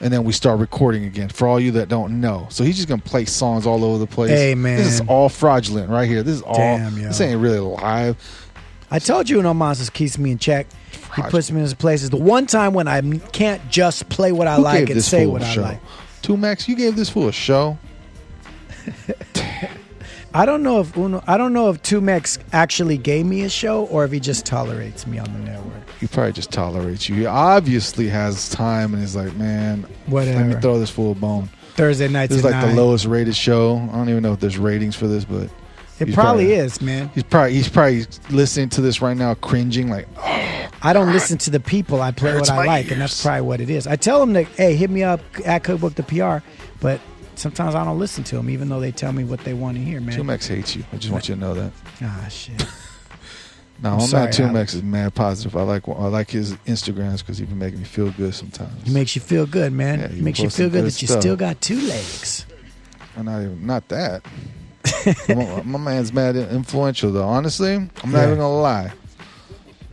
and then we start recording again, for all you that don't know. So he's just going to play songs all over the place. Hey, man. This is all fraudulent right here. This is all. Damn, yo. This ain't really live. I told you Uno Mas keeps me in check. He puts me in his places. The one time when I can't just play what I Who like gave and this say fool what a I show? like. 2Max, you gave this fool a show? I don't know if 2Max actually gave me a show or if he just tolerates me on the network. He probably just tolerates you. He obviously has time and he's like, man, Whatever. let me throw this fool a bone. Thursday nights This is at like 9. the lowest rated show. I don't even know if there's ratings for this, but It he's probably is, man. He's probably listening to this right now, cringing like, I don't listen to the people. I play Hurts what I my like, and that's probably what it is. I tell them that, hey, hit me up at Cookbook the PR, but sometimes I don't listen to them, even though they tell me what they want to hear, man. 2Max hates you. I just want you to know that. Ah, shit. No, I'm I'm sorry, not 2Max Alex. is mad positive. I like his Instagrams because he been making me feel good sometimes. He makes you feel good, man. Yeah, He he makes you posts feel some good good that you stuff. still got two legs. Not that. my man's mad influential though. Honestly, I'm not Yeah. even gonna lie.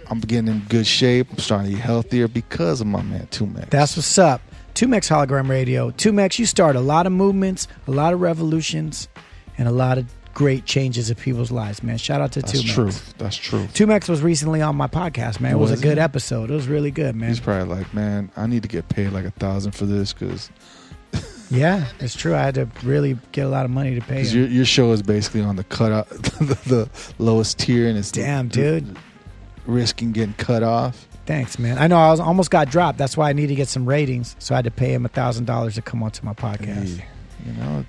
I'm getting in good shape. I'm starting to eat healthier because of my man 2Max. That's what's up. 2Mex Hologram Radio. 2Mex, you start a lot of movements, a lot of revolutions, and a lot of great changes in people's lives, man. Shout out to 2Mex. That's true. 2Mex was recently on my podcast, man. It was a good episode. It was really good, man. He's probably like, man, I need to get paid like $1,000 for this because. Yeah, it's true. I had to really get a lot of money to pay him. Your show is basically on the cutout, the lowest tier, and it's dude, risking getting cut off. Thanks, man. I know I almost got dropped. That's why I need to get some ratings. So I had to pay him $1,000 to come onto my podcast.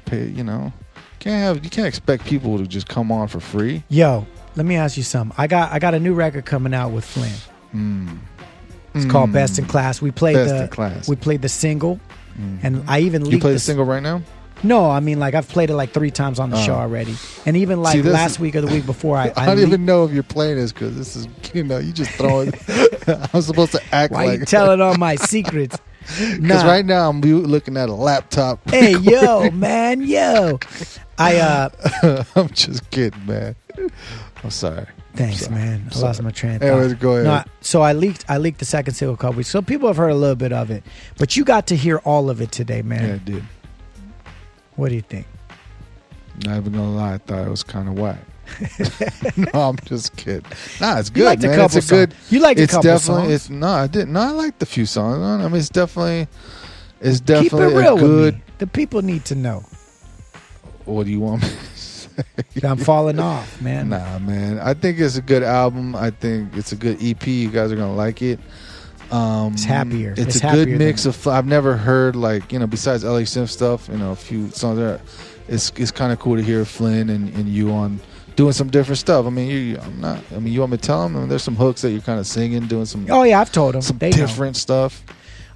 Hey, you can't expect people to just come on for free. Yo, let me ask you something. I got a new record coming out with Flynn. It's called Best in Class. We played the single, and I even leaked. You play the single right now? No, I mean, like, I've played it like 3 times on the show already. And even like last week or the week before, I don't even know if you're playing this because this is, you just throw it. I'm supposed to act Why like. you telling all my secrets? Because right now I'm looking at a laptop. Hey, yo, man, yo. I'm just kidding, man. I'm sorry. Thanks, man. I lost my train of thought. Anyways, go ahead. No, so I leaked the second single a couple weeks. So people have heard a little bit of it, but you got to hear all of it today, man. Yeah, I did. What do you think? Not even gonna lie, I thought it was kind of whack. No, I'm just kidding. Nah, it's good, you liked man. A couple it's a good. You liked a couple definitely, songs. No, I didn't. No, I liked a few songs. I mean, it's definitely Keep it real a good. with me. The people need to know. What do you want me to say? I'm falling off, man. Nah, man. I think it's a good album. I think it's a good EP. You guys are gonna like it. It's happier. It's a good mix of. I've never heard besides LA Simp stuff. A few songs there. It's kind of cool to hear Flynn and you on doing some different stuff. I mean, you want me to tell them? There's some hooks that you're kind of singing, doing some. Oh yeah, I've told them some they different stuff.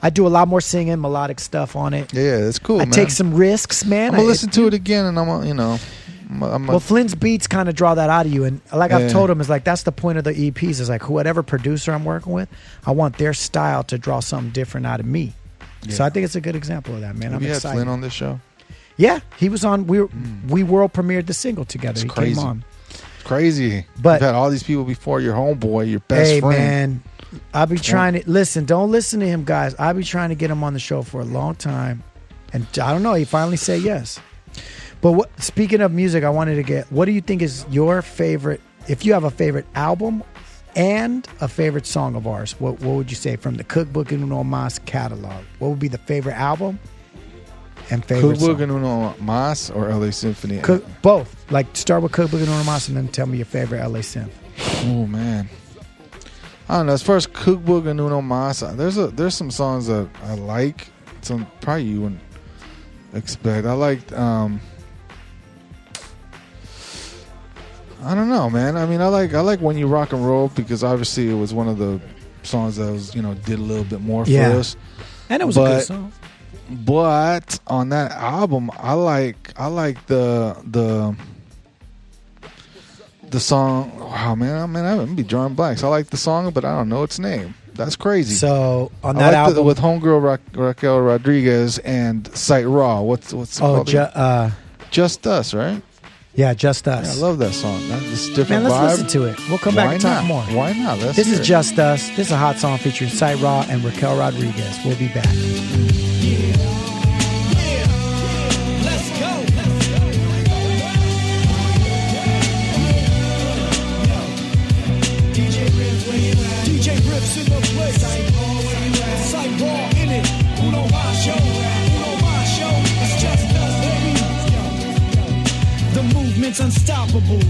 I do a lot more singing, melodic stuff on it. Yeah, it's cool. I take some risks, man. I'm gonna listen to it again, and well, Flynn's beats kind of draw that out of you, and like I've told him, is like that's the point of the EPs. Is like whatever producer I'm working with, I want their style to draw something different out of me. Yeah. So I think it's a good example of that, man. I'm excited. Had Flynn on this show? Yeah, he was on. We world premiered the single together. He came on. It's crazy. But you've had all these people before. Your homeboy, your best friend. Hey, man. I'll be trying to don't listen to him, guys. I'll be trying to get him on the show for a long time, and I don't know. He finally said yes. But speaking of music, I wanted to get. What do you think is your favorite? If you have a favorite album and a favorite song of ours, what would you say from the Cookbook and Uno Mas catalog? What would be the favorite album and favorite Cookbook song? and Uno Mas or LA Symphony? Both. Like start with Cookbook and Uno Mas, and then tell me your favorite LA Symp. Oh man. I don't know. As far as Cookbook and Uno Mas, there's some songs that I like. Some probably you wouldn't expect. I liked. I don't know, man. I mean, I like When You Rock and Roll because obviously it was one of the songs that was did a little bit more for us. And it was a good song. But on that album, I like the song. Wow, man! I'm gonna be drawing blanks. I like the song, but I don't know its name. That's crazy. So on that album with homegirl Raquel Rodriguez and Sight Raw. What's it called? Just Us, right? Yeah, Just Us. Yeah, I love that song. It's different. Man, let's vibe. listen to it. We'll come back and talk more. Why not? This is Just Us. This is a hot song featuring Sight Raw and Raquel Rodriguez. We'll be back. It's unstoppable.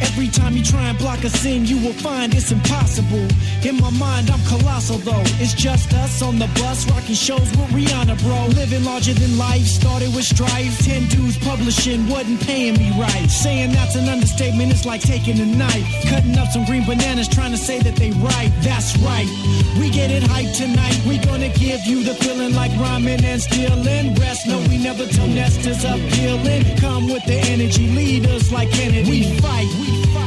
Every time you try and block us in, you will find it's impossible. In my mind, I'm colossal though. It's just us on the bus, rocking shows with Rihanna, bro. Living larger than life, started with strife. 10 dudes publishing, wasn't paying me right. Saying that's an understatement, it's like taking a knife. Cutting up some green bananas, trying to say that they right. That's right. We get it hyped tonight. We gonna give you the feeling like rhyming and stealing. Rest, no, we never tell nesters appealing. Come with the energy, leaders like Kennedy. We fight.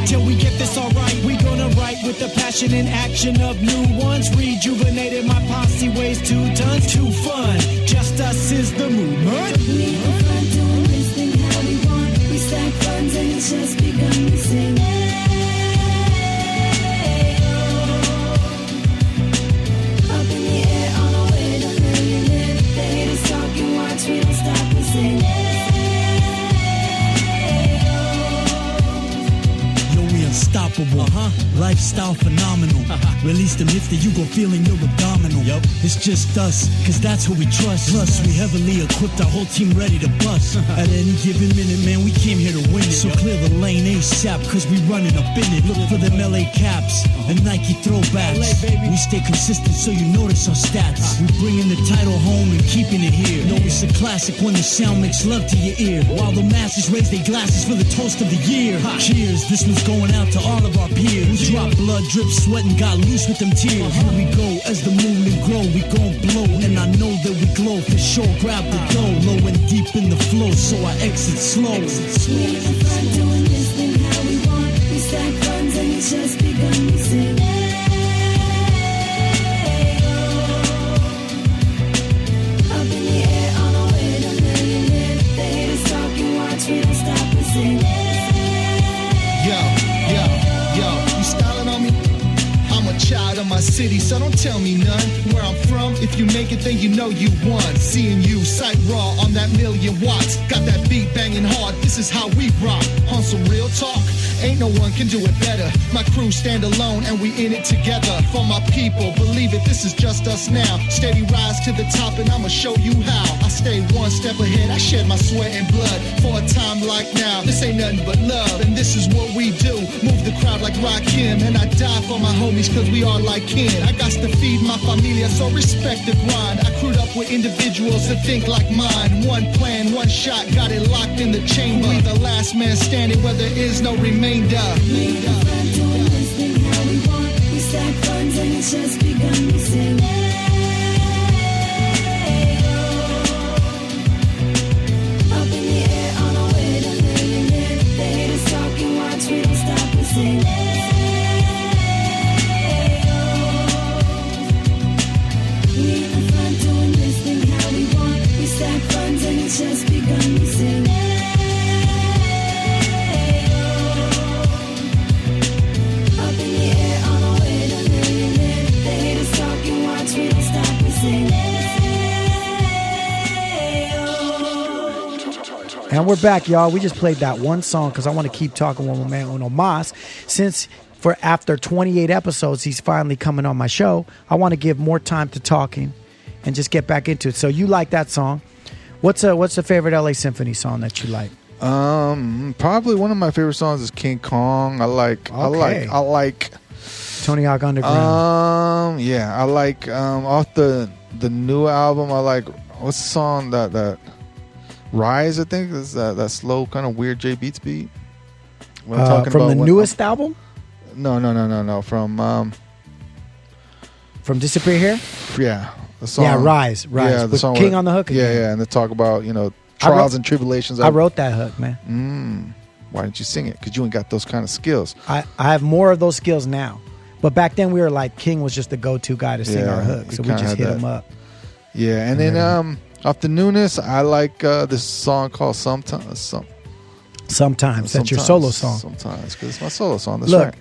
Till we get this alright, we gonna write with the passion and action of new ones. Rejuvenated, my posse weighs 2 tons. Too fun, Just Us is the movement. We have fun doing this thing how we want. We stack funds and it's just begun. We sing. Up in the air on our way to millionaire. Lifestyle phenomenal. Release them hits that you gon' feel in your abdominal. It's just us, cause that's who we trust. Plus, we heavily equipped, our whole team ready to bust. At any given minute, man, we came here to win it. So clear the lane ASAP, cause we running up in it. Look for them LA caps and Nike throwbacks. We stay consistent, so you notice our stats. We bringing the title home and keeping it here. Know it's a classic when the sound makes love to your ear. While the masses raise their glasses for the toast of the year. Cheers, this one's going out to all of our peers. We dropped blood, drip, sweat, and got loose with them tears. Here we go, as the movement grow, we gon' blow. And I know that we glow for sure. Grab the dough, low and deep in the flow, so I exit slow. We in the front doing this thing how we want. We stack funds and it's just begun. We sing. Up in the air on our way to millionaire. The haters talking, watch we don't stop. We sing. Yo, you styling on me? I'm a child of my city, so don't tell me none. Where I'm from, if you make it, then you know you won. Seeing you, sight raw on that 1,000,000 watts. Got that beat banging hard, this is how we rock. On some real talk, ain't no one can do it better. My crew stand alone and we in it together. For my people, believe it, this is just us now. Steady rise to the top and I'ma show you how. I stay one step ahead, I shed my sweat and blood. For a time like now, this ain't nothing but love. And this is what we do, move the crowd like Rakim. And I die for my homies cause we are like kin. I got to feed my familia, so respect the grind. I crewed up with individuals that think like mine. One plan, one shot, got it locked in the chamber. We the last man standing where there is no remainder. We in the front doing this thing how we want. We stack funds and it's just begun. We sing. Up in the air on our way to millionaire. The haters talking, watch we don't stop. We sing. We in the front doing this thing how we want. We stack funds and it's just begun. We sing. Up in the air on our way to millionaire. The haters talking, watch we don't stop. We sing. And we're back, y'all. We just played that one song because I want to keep talking with my man Uno Mas. Since for after 28 episodes, he's finally coming on my show, I want to give more time to talking and just get back into it. So you like that song. What's the favorite LA Symphony song that you like? Probably one of my favorite songs is King Kong. I like Tony Hawk Underground. I like off the new album. I like, what's the song that Rise, I think is that slow kind of weird J Beats beat. What I'm talking from about, the newest album? No. From Disappear Here? Yeah. The song, yeah, Rise. Yeah, the with song King on the hook again. Yeah, and they talk about, trials and tribulations. I wrote that hook, man. Why didn't you sing it? Because you ain't got those kind of skills. I have more of those skills now. But back then we were like, King was just the go-to guy to sing our hook. So we just hit him up. Yeah, and then off the newness, I like this song called Sometimes. Sometimes. That's your solo song. Sometimes, because it's my solo song. That's Look, right.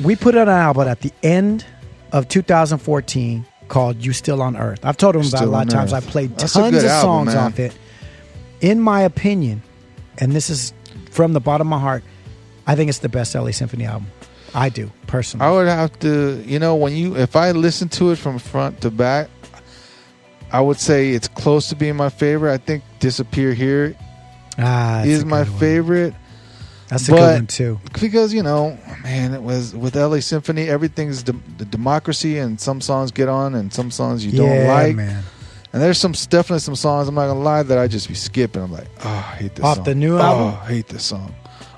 we put out an album at the end of 2014 called You Still on Earth. I've told him about it a lot of times. I played tons of songs off it. In my opinion, and this is from the bottom of my heart, I think it's the best LA Symphony album. I do, personally. I would have to, if I listen to it from front to back, I would say it's close to being my favorite. I think Disappear Here is my favorite. That's a good one, too. Because, man, it was with LA Symphony, everything's the democracy, and some songs get on and some songs you don't like. Man. And there's definitely some songs, I'm not going to lie, that I just be skipping. I'm like, I hate this song. Off the new album? I hate this song.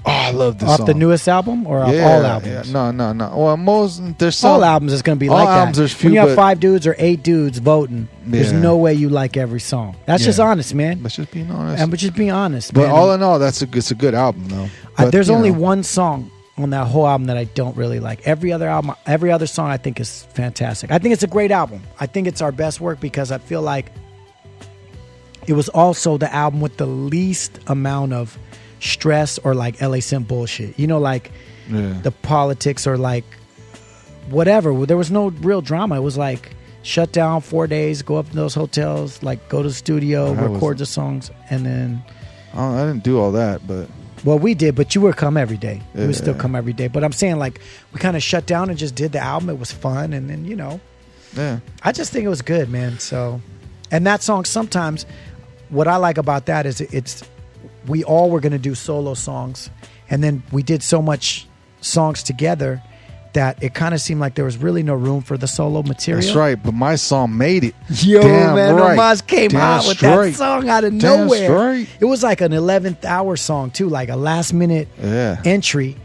I love this song. Off the newest album or off all albums? Yeah. No. Well, there's some. All albums is going to be like that. There's few, when you have 5 dudes or 8 dudes voting, there's no way you like every song. That's just honest, man. That's just being honest. And just being honest, but man. all in all, it's a good album, though. But, there's only one song on that whole album that I don't really like. Every other song I think is fantastic. I think it's a great album. I think it's our best work because I feel like it was also the album with the least amount of stress or like LA Sim bullshit. The politics or like whatever. There was no real drama. It was like shut down 4 days, go up to those hotels, like go to the studio, record the songs, and then... I didn't do all that, but... Well, we did, but you would come every day. You would still Yeah. come every day. But I'm saying, like, we kind of shut down and just did the album. It was fun, and then Yeah. I just think it was good, man. So, and that song, sometimes, what I like about that is we all were going to do solo songs, and then we did so much songs together that it kind of seemed like there was really no room for the solo material. That's right, but my song made it. Yo, Damn man, right. Omaz came Damn out with straight. that song out of Damn nowhere. straight. It was like an 11th hour song, too, like a last minute entry.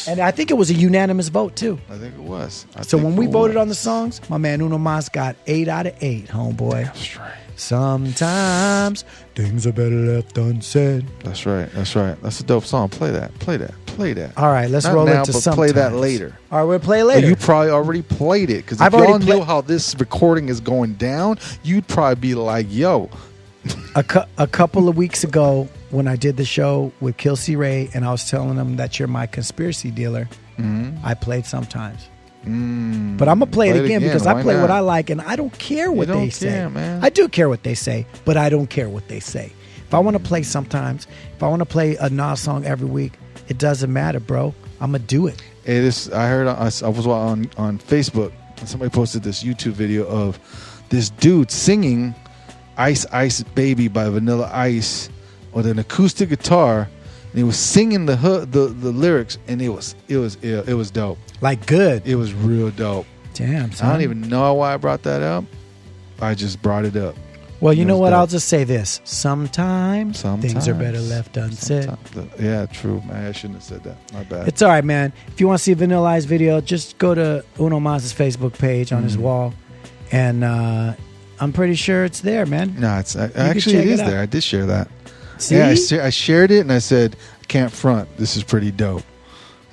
And I think it was a unanimous vote, too. I think it was. So when we voted on the songs, my man Uno Mas got 8 out of 8, homeboy. That's right. Sometimes things are better left unsaid. That's right. That's right. That's a dope song. Play that. Play that. Play that. All right, let's Not roll now, into but sometimes. play that later. All right, we'll play later. You probably already played it because if I've y'all already knew how this recording is going down, you'd probably be like, "Yo." A couple of weeks ago, when I did the show with Kill C. Ray, and I was telling them that you're my conspiracy dealer, I played sometimes. But I'm gonna play it again because I play what I like, and I don't care what they say. Man. I do care what they say, but I don't care what they say. If I want to play sometimes, if I want to play a Nas song every week, it doesn't matter, bro. I'm gonna do it. It is. I heard. I was on Facebook, and somebody posted this YouTube video of this dude singing "Ice Ice Baby" by Vanilla Ice with an acoustic guitar, and he was singing the lyrics, and it was dope. Like good. It was real dope. Damn, son. I don't even know why I brought that up. I just brought it up. Well, you It know was what? dope. I'll just say this: sometimes things are better left unsaid. Yeah, true, man. I shouldn't have said that. My bad. It's all right, man. If you want to see a Vanilla Ice video, just go to Uno Maz's Facebook page on his wall, and I'm pretty sure it's there, man. No, it's can actually check it it is out. there. I did share that. See? Yeah, I shared it and I said, I can't front. This is pretty dope.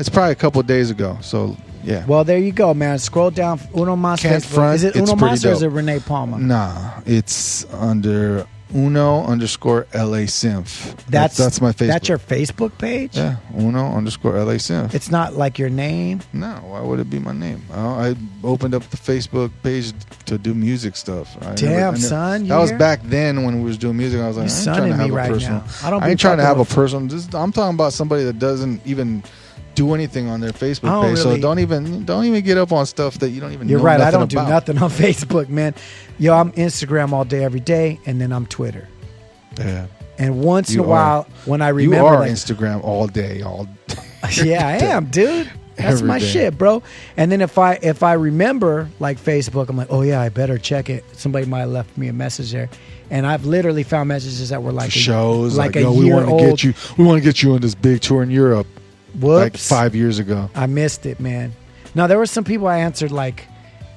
It's probably a couple of days ago. So yeah. Well, there you go, man. Scroll down. Uno Mas Can't Facebook. front. Is it It's Uno pretty Mas or is it dope. Renee Palma? Nah, it's under Uno_LA Synth. That's my Facebook. That's your Facebook page? Yeah, Uno_LA Synth. It's not like your name? No, why would it be my name? I opened up the Facebook page to do music stuff. Damn, son, That you was hear? back then when we was doing music. I was like, You're I ain't trying to sunning me have a right personal. now. I don't I ain't be trying to fucking have a with- personal. I'm talking about somebody that doesn't even do anything on their Facebook I don't page. really- So don't even get up on stuff that you don't even You're know right. I nothing don't do about. nothing on Facebook, man. Yo, I'm Instagram all day, every day, and then I'm Twitter. Yeah. And once in You a while, are. when I You remember, are like, Instagram all day. yeah, I am, dude. That's Every my day. shit, bro. And then if I remember like Facebook, I'm like, oh yeah, I better check it. Somebody might have left me a message there, and I've literally found messages that were like Shows like a yo, we year want to old. get you. We want to get you on this big tour in Europe. Whoops. Like 5 years ago. I missed it, man. No, there were some people I answered like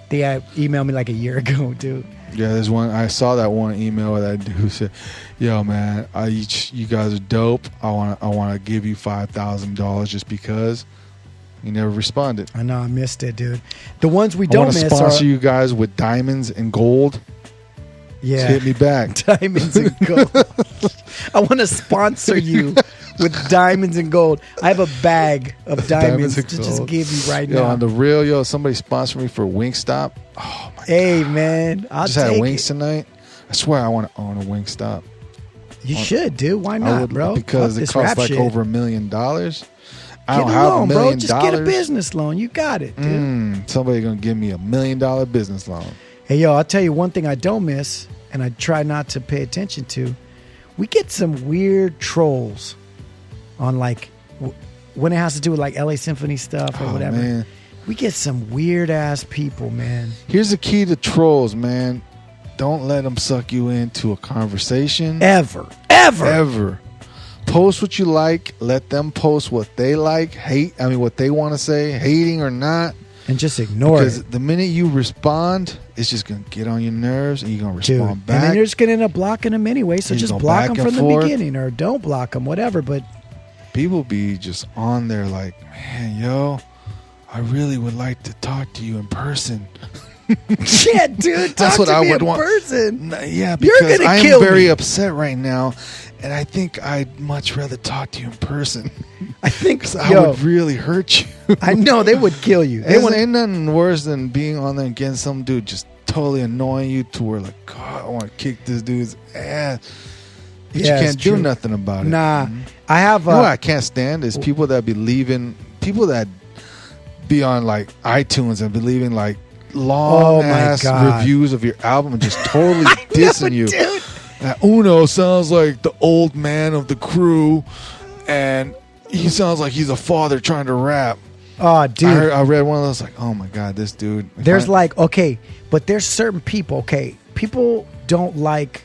they had emailed me like a year ago, dude. Yeah, there's one. I saw that one email where that dude said, "Yo, man, you guys are dope. I want to give you $5,000 just because." He never responded. I know I missed it, dude. The ones we I don't want to miss sponsor are you guys with diamonds and gold. yeah, Just hit me back. diamonds and gold. I want to sponsor you with diamonds and gold. I have a bag of diamonds to and just gold. give you right Yo, now. on the real, somebody sponsor me for Wingstop. Oh my Hey, man, I'll just had take wings it. tonight. I swear I want to own a Wingstop. You should, dude. Why I not, would, bro? because Fuck it this costs rap like shit. over $1 million. I Get don't a have loan, $1 bro. million. Just get a business loan. You got it, dude. Somebody gonna give me $1 million business loan. Hey, yo, I'll tell you one thing I don't miss, and I try not to pay attention to. We get some weird trolls on like when it has to do with like LA Symphony stuff or Oh, whatever. man. We get some weird ass people, man. Here's the key to trolls, man. Don't let them suck you into a conversation. Ever. Post what you like. Let them post what they like. What they want to say, hating or not. And just ignore because it. the minute you respond, it's just going to get on your nerves and you're going to Dude. respond And back. then you're just going to end up blocking them anyway. So You just go block back them and from the forth. beginning or don't block them, whatever. But People be just on there like, man, yo, I really would like to talk to you in person. shit, dude, talk That's what to I me would in want. person. Yeah, You're because gonna I kill am very me. upset right now, and I think I'd much rather talk to you in person. I think 'Cause I yo, would really hurt you. I know they would kill you. They Ain't nothing worse than being on there and getting some dude just totally annoying you to where like, God, I want to kick this dude's ass. But Yeah, you it's can't do true. nothing about it. Nah, I have. You know what I can't stand is people that be leaving, people that be on like iTunes and be leaving like long ass God. reviews of your album and just totally dissing you. Uno sounds like the old man of the crew, and he sounds like he's a father trying to rap. Oh, dude. I read one of those like, oh my God, this dude. There's like, okay, but there's certain people, okay, people don't like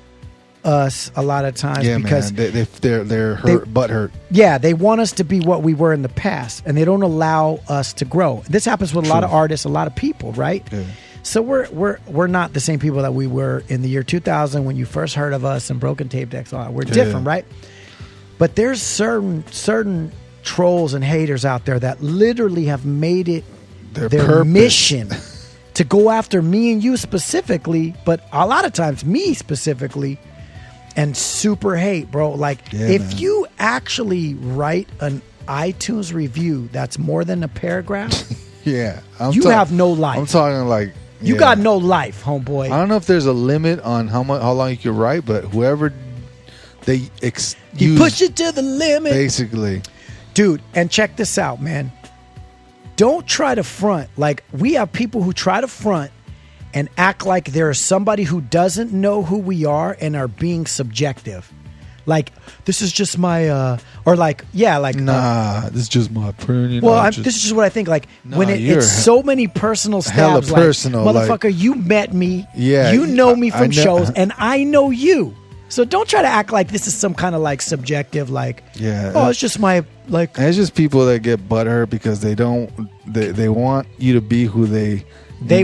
us a lot of times because man, they're hurt, butt hurt. Yeah, they want us to be what we were in the past, and they don't allow us to grow. This happens with a lot of artists, a lot of people, right? Yeah. So we're not the same people that we were in the year 2000 when you first heard of us and Broken Tape Decks. We're different, right? But there's certain trolls and haters out there that literally have made it their mission to go after me and you specifically, but a lot of times me specifically, and super hate, bro. Like, if you actually write an iTunes review that's more than a paragraph, you have no life. I'm talking like you got no life, homeboy. I don't know if there's a limit on how long you can write, but whoever you push it to the limit, basically, dude. And check this out, man. Don't try to front. Like, we have people who try to front and act like there's somebody who doesn't know who we are and are being subjective. Like, this is just my, or like, nah, this is just my opinion. Well, this is just what I think. Like, when it's so many personal stabs, hella personal, like, motherfucker, you met me, yeah, you know me from I know, shows, and I know you. So don't try to act like this is some kind of like subjective, like, it's just my like. And it's just people that get butthurt because they want you to be who they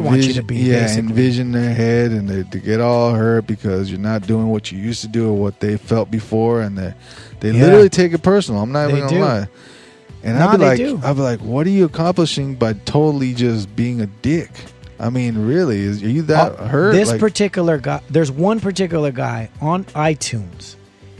want you to be. Yeah, basically. envision their head, and they get all hurt because you're not doing what you used to do or what they felt before, and they literally take it personal. I'm not even gonna lie. And I'd be like, what are you accomplishing by totally just being a dick? I mean, really, are you that hurt? This particular guy, there's one particular guy on iTunes.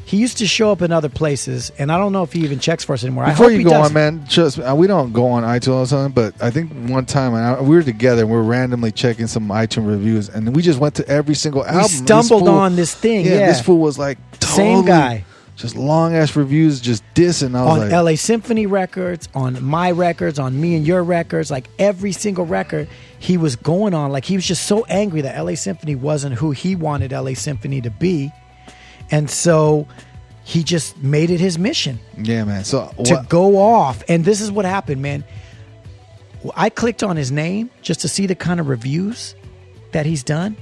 He used to show up in other places, and I don't know if he even checks for us anymore. Before you go on, man, just we don't go on iTunes or something, but I think one time we were together and we were randomly checking some iTunes reviews, and we just went to every single album. We stumbled on this thing. Yeah, this fool was like same guy. Just long ass reviews, just dissing. I was on LA Symphony records, on my records, on me and your records, like every single record he was going on. Like, he was just so angry that LA Symphony wasn't who he wanted LA Symphony to be. And so he just made it his mission. Yeah, man. So to go off. And this is what happened, man. I clicked on his name just to see the kind of reviews that he's done.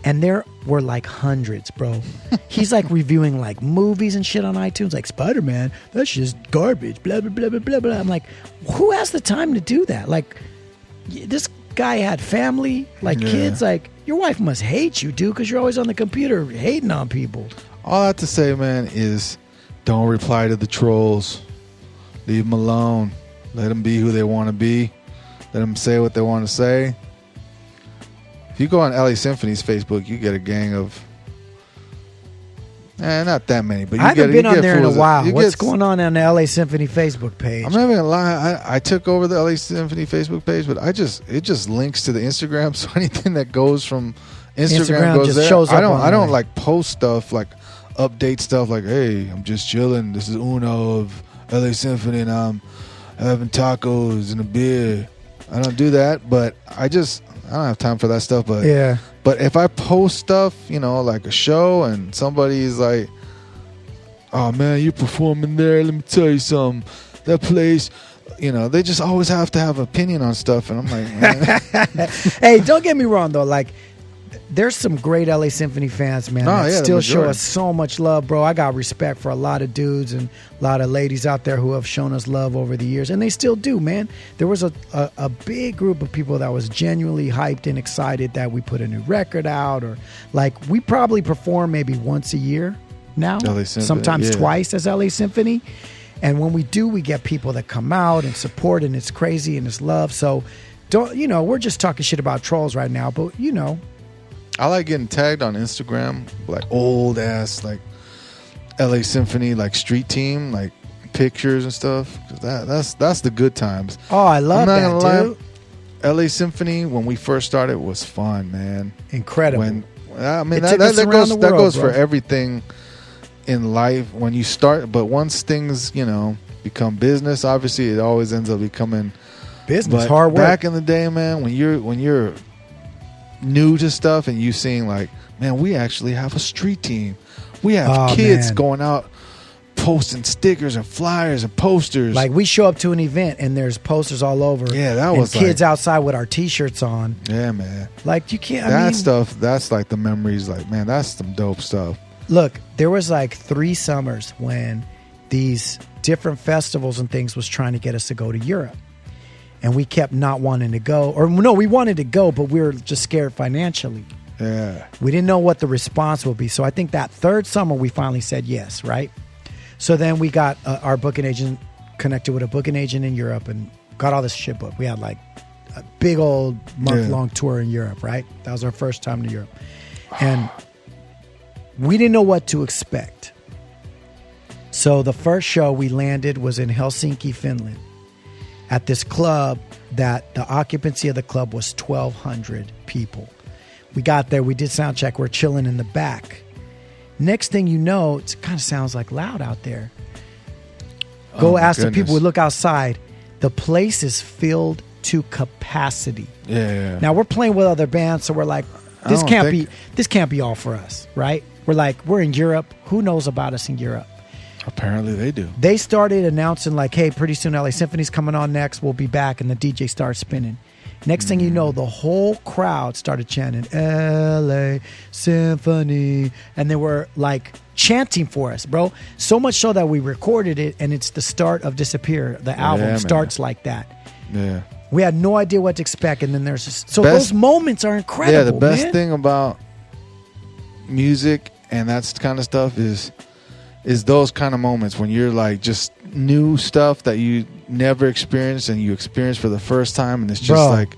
And there were like hundreds, bro. He's like reviewing like movies and shit on iTunes, like Spider-Man. That's just garbage, blah, blah, blah, blah, blah, blah. I'm like, who has the time to do that? Like, this guy had family, like kids. Like, your wife must hate you, dude, because you're always on the computer hating on people. All I have to say, man, is don't reply to the trolls. Leave them alone. Let them be who they want to be. Let them say what they want to say. If you go on LA Symphony's Facebook, you get a gang of, not that many, but I haven't been on there in a while. What's going on the LA Symphony Facebook page? I'm not even gonna lie. I took over the LA Symphony Facebook page, but it just links to the Instagram. So anything that goes from Instagram goes just there. shows up I don't like post stuff, like update stuff, like, hey, I'm just chilling. This is Uno of LA Symphony, and I'm having tacos and a beer. I don't do that, but I don't have time for that stuff. But but if I post stuff, like a show, and somebody's like, oh man, you're performing there, let me tell you something, that place, they just always have to have an opinion on stuff, and I'm like, man. Hey, don't get me wrong though, like, there's some great LA Symphony fans, man, that still show us so much love, bro. I got respect for a lot of dudes and a lot of ladies out there who have shown us love over the years, and they still do, man. There was a big group of people that was genuinely hyped and excited that we put a new record out, or like, we probably perform maybe once a year now, sometimes twice as LA Symphony. And when we do, we get people that come out and support, and it's crazy and it's love. So don't, we're just talking shit about trolls right now, but I like getting tagged on Instagram, like old ass, like LA Symphony, like street team, like pictures and stuff. 'Cause that's the good times. Oh, I love that, dude. LA Symphony, when we first started, was fun, man. Incredible. That goes for everything in life when you start, but once things, become business, obviously it always ends up becoming business, but hard work. Back in the day, man, when you're new to stuff and you seeing like, man, we actually have a street team. We have kids going out posting stickers and flyers and posters. Like we show up to an event and there's posters all over. Yeah, that and was kids outside with our T-shirts on. Yeah, man. Like you can't. That stuff. That's like the memories. Like, man, that's some dope stuff. Look, there was like 3 summers when these different festivals and things was trying to get us to go to Europe, and we kept not wanting to go. Or no, we wanted to go, but we were just scared financially. Yeah. We didn't know what the response would be. So I think that 3rd summer we finally said yes, right? So then we got our booking agent connected with a booking agent in Europe and got all this shit booked. We had like a big old month-long tour in Europe, right? That was our first time to Europe. And we didn't know what to expect. So the first show we landed was in Helsinki, Finland, at this club that the occupancy of the club was 1,200 people. We got there, we did sound check, we're chilling in the back. Next thing you know, it kind of sounds like loud out there. Go ask the people, we look outside. The place is filled to capacity. Yeah. Now we're playing with other bands, so we're like, this can't be all for us, right? We're like, we're in Europe. Who knows about us in Europe? Apparently they do. They started announcing like, hey, pretty soon LA Symphony's coming on next. We'll be back. And the DJ started spinning. Next thing you know, the whole crowd started chanting LA Symphony. And they were like chanting for us, bro. So much so that we recorded it, and it's the start of Disappear. The album starts like that. Yeah. We had no idea what to expect. And then there's those moments are incredible. Yeah, the best thing about music and that kind of stuff is those kind of moments when you're like just new stuff that you never experienced and you experience for the first time, and it's just like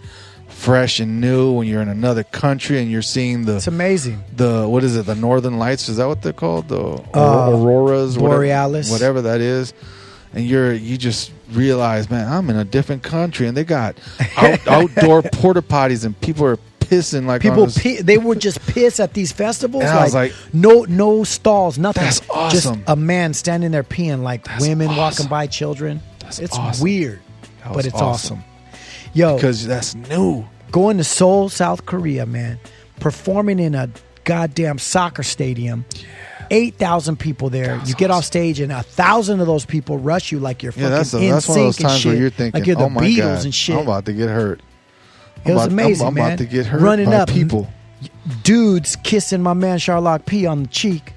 fresh and new when you're in another country and you're seeing it's amazing. What is it? The Northern Lights? Is that what they're called? The auroras, borealis, whatever that is. And you just realize, man, I'm in a different country, and they got outdoor porta potties, and people are pissing like they would just piss at these festivals. And I was like, no stalls, nothing. That's awesome. Just a man standing there peeing, like women awesome. walking by, children. It's awesome. weird, but it's awesome. Yo, because that's new. Going to Seoul, South Korea, man, performing in a goddamn soccer stadium. 8,000 people there. You get off stage and 1,000 of those people rush you like you're fucking that's one of those times where you're thinking, like you're the oh my Beatles God, and shit. I'm about to get hurt. It was amazing, I'm man. about to get hurt running by up, people. Dudes kissing my man Sherlock P on the cheek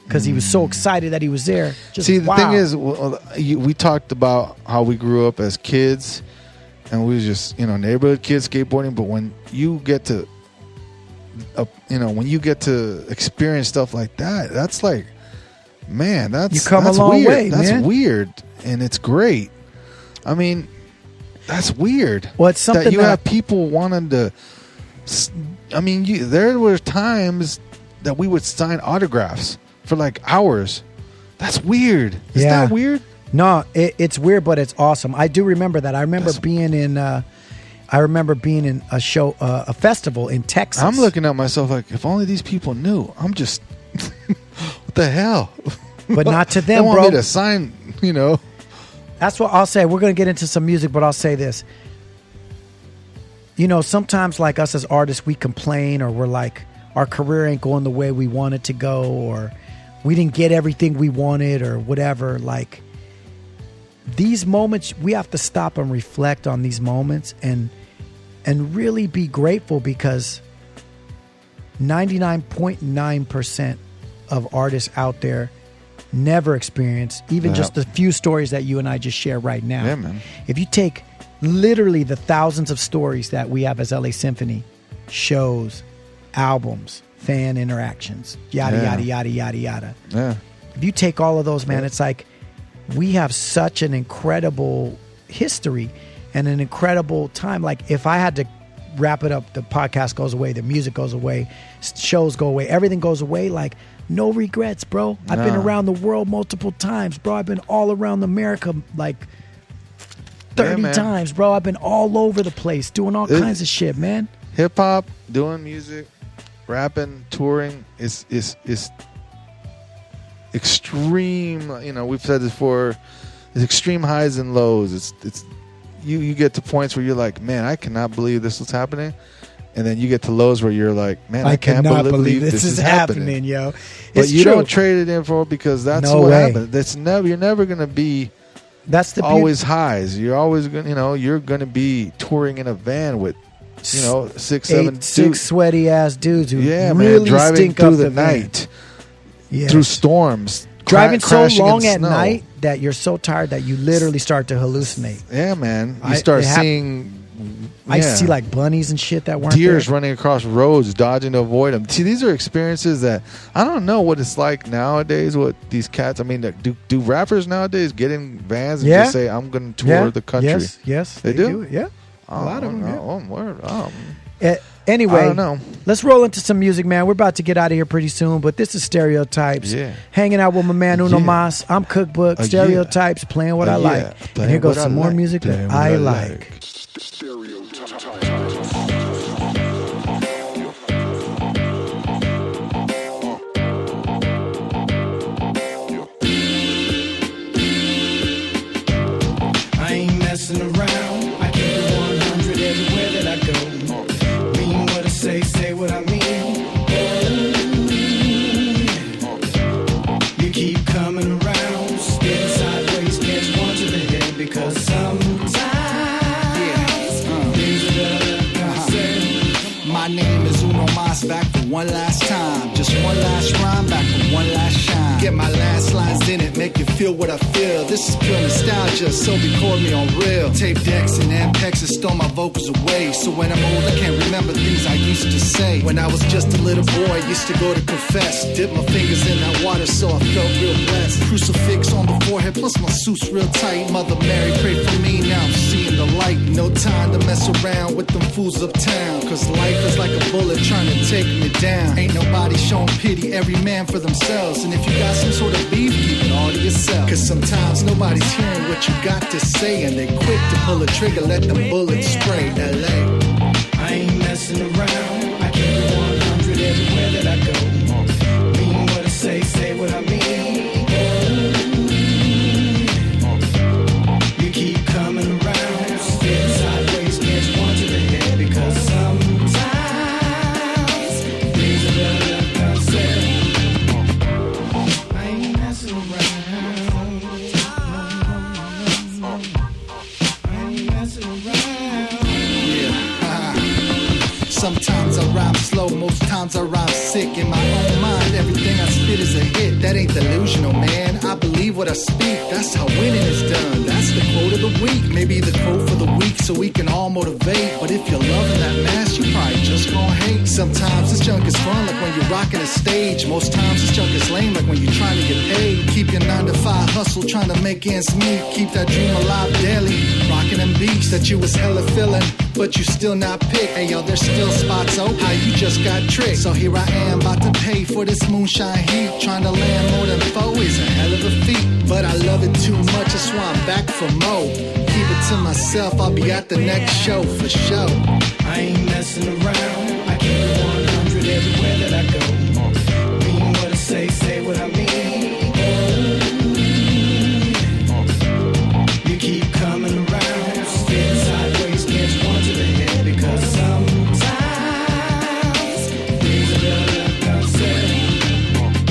because he was so excited that he was there. Just, See, the thing is, we talked about how we grew up as kids, and we was just neighborhood kids skateboarding. But when you get to, when you get to experience stuff like that, that's like, man, you come a long weird. way, That's man. weird, and it's great. I mean, that's weird. Well, it's something that you have people wanting to. I mean, there were times that we would sign autographs for like hours. That's weird. Is that weird? No, it's weird, but it's awesome. I do remember that. I remember being in a show, a festival in Texas. I'm looking at myself like, if only these people knew. I'm just, what the hell? But not to them, they want bro. me to sign, That's what I'll say. We're going to get into some music, but I'll say this. Sometimes like us as artists, we complain, or we're like, our career ain't going the way we want it to go, or we didn't get everything we wanted, or whatever. Like, these moments, we have to stop and reflect on these moments and really be grateful, because 99.9% of artists out there never experience even just the few stories that you and I just share right now. Yeah, man. If you take literally the thousands of stories that we have as LA Symphony, shows, albums, fan interactions, yada, yada, yada, yada, yada. Yeah. If you take all of those, man, it's like we have such an incredible history and an incredible time. Like, if I had to wrap it up, the podcast goes away, the music goes away, shows go away, everything goes away. Like, no regrets, bro. I've been around the world multiple times, bro. I've been all around America like 30 times, bro. I've been all over the place doing all kinds of shit, man. Hip hop, doing music, rapping, touring is extreme. You know, we've said this before. It's extreme highs and lows. It's you get to points where you're like, man, I cannot believe this is happening, and then you get to lows where you're like, man, I can't believe this is happening, yo. But It's you true. don't trade it in for because that's No what way. happens. That's never. You're never gonna be. That's the always highs. You're always gonna. You know, you're gonna be touring in a van with, you know, 6, 7, six sweaty ass dudes who yeah, really man, driving stink through up the van. night, Yes. through storms, Driving so crashing long in at snow. night that you're so tired that you literally start to hallucinate. Yeah, man. You I- start it hap- seeing. I yeah, see like bunnies and shit that weren't deers there. running across roads, dodging to avoid them. See, these are experiences that I don't know what it's like nowadays. What these cats? I mean, do rappers nowadays get in vans and Yeah. just say, "I'm going to tour the country"? Yes, they do. it. Yeah, a lot of them. Yeah. Oh, word. Anyway, I don't know. Let's roll into some music, man. We're about to get out of here pretty soon, but this is Stereotypes. Yeah. Hanging out with my man Uno Yeah. Mas. I'm Cookbook. Yeah. Stereotypes, playing what I Yeah. like. And Playing here goes what I some more like. music Playing that what I I like. I ain't messing around. I keep it 100 everywhere that I go. Mean what I say what I mean. You keep coming around, spin sideways, catch one to the head because sometimes things are better said. My name is Uno Mas, back for one last time. Just one last rhyme, back for one last shine. Get my last lines in it, make you feel what I feel. This is pure nostalgia, so record me on real. Tape decks and Ampex and stole my vocals away. So when I'm old, I can't remember things I used to say. When I was just a little boy, I used to go to confess. Dip my fingers in that water, so I felt real blessed. Crucifix on the forehead, plus my suit's real tight. Mother Mary prayed for me, now I'm seeing the light. No time to mess around with them fools uptown. Cause life is like a bullet trying to take me down. Ain't nobody showing pity, every man for themselves. And if you got some sort of beef, keep it all to yourself. Cause sometimes nobody's hearing what you got to say. And they quick to pull a trigger, let them bullets spray. LA. I ain't messing around. I keep it 100 everywhere that I go. Mean what I say what I mean. You keep coming around, spin sideways, catch one to the head because sometimes things are better than said. I ain't messing around. I ain't messing around. Sometimes I rhyme slow, most times I rhyme sick. In my own mind, everything I spit is a hit. That ain't delusional, man. I believe what I speak. That's how winning is done. That's the quote of the week. Maybe the quote for the week so we can all motivate. But if you're loving that mask, you probably just gon' hate. Sometimes this junk is fun, like when you're rocking a stage. Most times this junk is lame, like when you're trying to get paid. Keep your 9-to-5 hustle, trying to make ends meet. Keep that dream alive daily. Rocking them beats that you was hella feeling, but you still not picked. Hey yo, there's still spots open. How you just got tricked. So here I am, about to pay for this moonshine heat. Trying to land more than 4 is a hell of a feat. But I love it too much, that's why I'm back for more. Keep it to myself, I'll be at the next show for sure. I ain't messing around. I keep it 100 everywhere that I go. Mean what I say what I mean. You keep coming around, spin sideways, catch one to the head because sometimes things are better than said.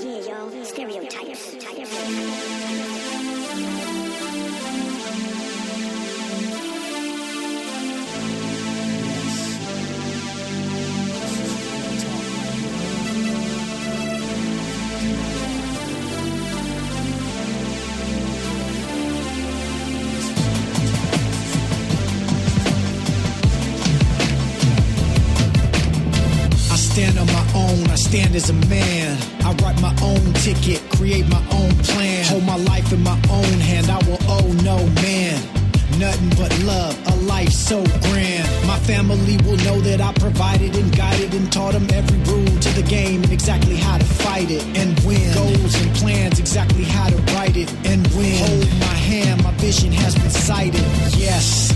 Yeah, yo, stereotypes. I stand on my own, I stand as a man. I write my own ticket, create my own plan. Hold my life in my own hand, I will owe no man. nothing but love, a life so grand. My family will know that I provided and guided and taught them every rule to the game and exactly how to fight it and win. Goals and plans, exactly how to write it and win. Hold my hand, my vision has been sighted. Yes.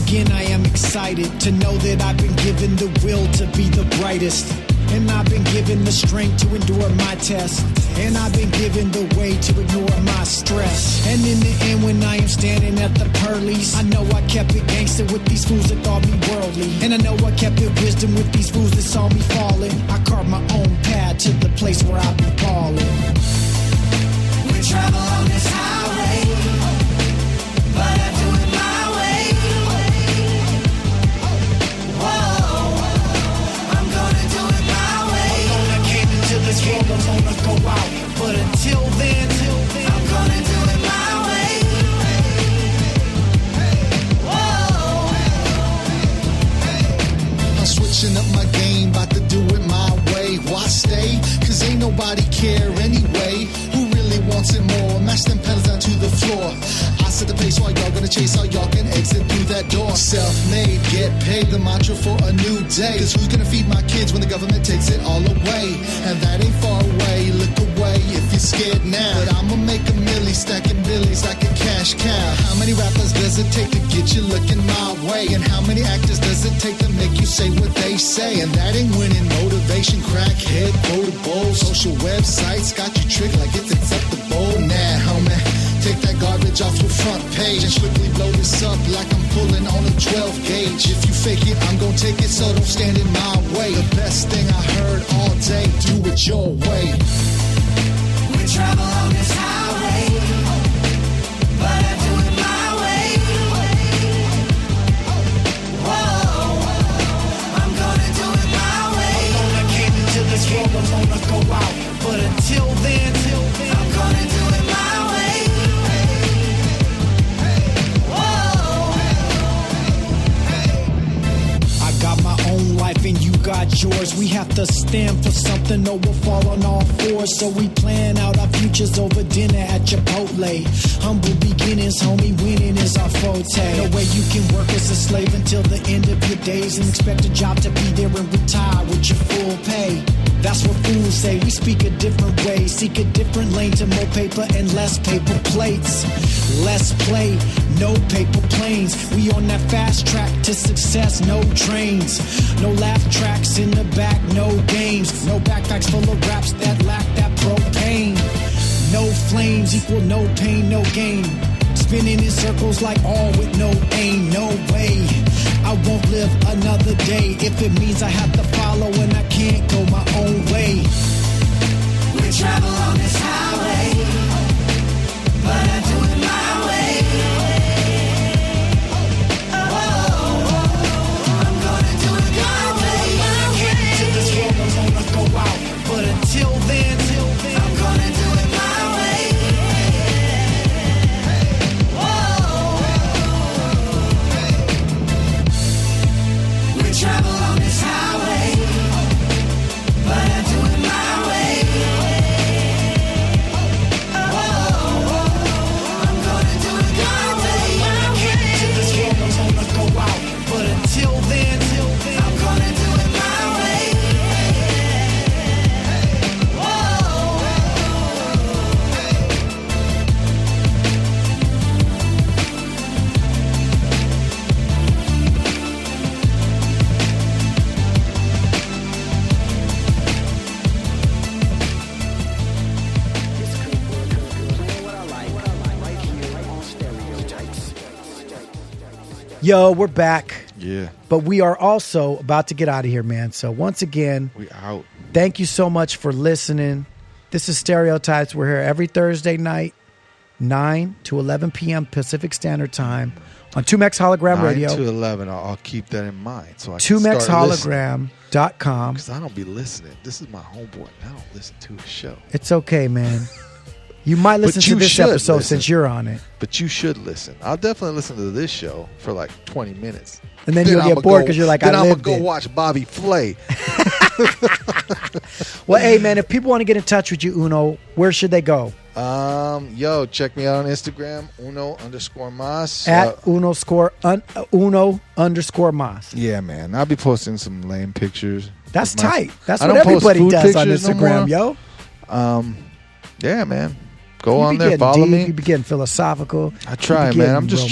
Again, I am excited to know that I've been given the will to be the brightest. And I've been given the strength to endure my test. And I've been given the way to ignore my stress. And in the end, when I am standing at the pearlies, I know I kept it gangster with these fools that thought me worldly. And I know I kept it wisdom with these fools that saw me falling. I carved my own path to the place where I'll be falling. We travel on this highway, but I do it my way. Whoa, I'm gonna do it my way. I came into this world, I'm gonna go out. But until then, I'm gonna do it my way. Whoa. I'm switching up my game, about to do it my way. Why stay? Cause ain't nobody care anyway. Who really wants it more? Match them pedals down to the floor. I set the pace while y'all gonna chase, how y'all can exit through that door. Self-made, get paid, the mantra for a new day. Cause who's gonna feed my kids when the government takes it all away? And that ain't far away, look away if you're scared now. But I'ma make a milli, stacking billies like a cash cow. How many rappers does it take to get you looking my way? And how many actors does it take to make you say what they say? And that ain't winning. Motivation, crackhead, quotable. Social websites got you tricked like it's acceptable. Nah, homie, take that garbage off your front page and quickly blow this up like I'm pulling on a 12 gauge. If you fake it, I'm gonna take it, so don't stand in my way. The best thing I heard all day, do it your way. We travel on this highway, but I do it my way. Whoa, I'm gonna do it my way. I came into this world, I'm gonna go out. But until then, I'm gonna do it my way. Whoa. I got my own life and you got yours. We have to stand for something or we'll fall on all fours. So we plan out our futures over dinner at Chipotle. Humble beginnings, homie, winning is our forte. No way you can work as a slave until the end of your days and expect a job to be there and retire with your full pay. That's what fools say. We speak a different way, seek a different lane to more paper and less paper plates. Less play, no paper planes. We on that fast track to success, no trains. No laugh tracks in the back, no games. No backpacks full of raps that lack that propane. No flames equal no pain, no gain. Spinning in circles like all with no aim, no way. I won't live another day if it means I have to follow and I can't go my own way. We travel on this highway, but I do it my way. Whoa, I'm gonna do it my way. I can't into this world, I'm gonna go out. But until then, I'm gonna do it my way. We travel on this highway, but I do it my way. Whoa, I'm gonna do it my way. I can't into this world, I'm gonna go out. But until then, I'm gonna do it my way. Yo, we're back. Yeah. But we are also about to get out of here, man. So once again, we out. Thank you so much for listening. This is Stereotypes. We're here every Thursday night, 9 to 11 p.m. Pacific Standard Time on 2Mex Hologram 9 Radio. to 11. I'll keep that in mind. So I can start listening. 2mexhologram.com. Because I don't be listening. This is my homeboy. I don't listen to his show. It's okay, man. You might listen to this episode since you're on it. But you should listen. I'll definitely listen to this show for like 20 minutes. And then you'll get bored because you're like, then I I'm lived going to it. go watch Bobby Flay. Well, hey, man, if people want to get in touch with you, Uno, where should they go? Yo, check me out on Instagram, Uno_mas. At Uno_mas. Yeah, man. I'll be posting some lame pictures. That's tight. That's I what don't post everybody food does on pictures no Instagram, more. yo. Yeah, man. Go You on be there, getting follow deep, me. You be getting philosophical. I try, You be man. getting I'm just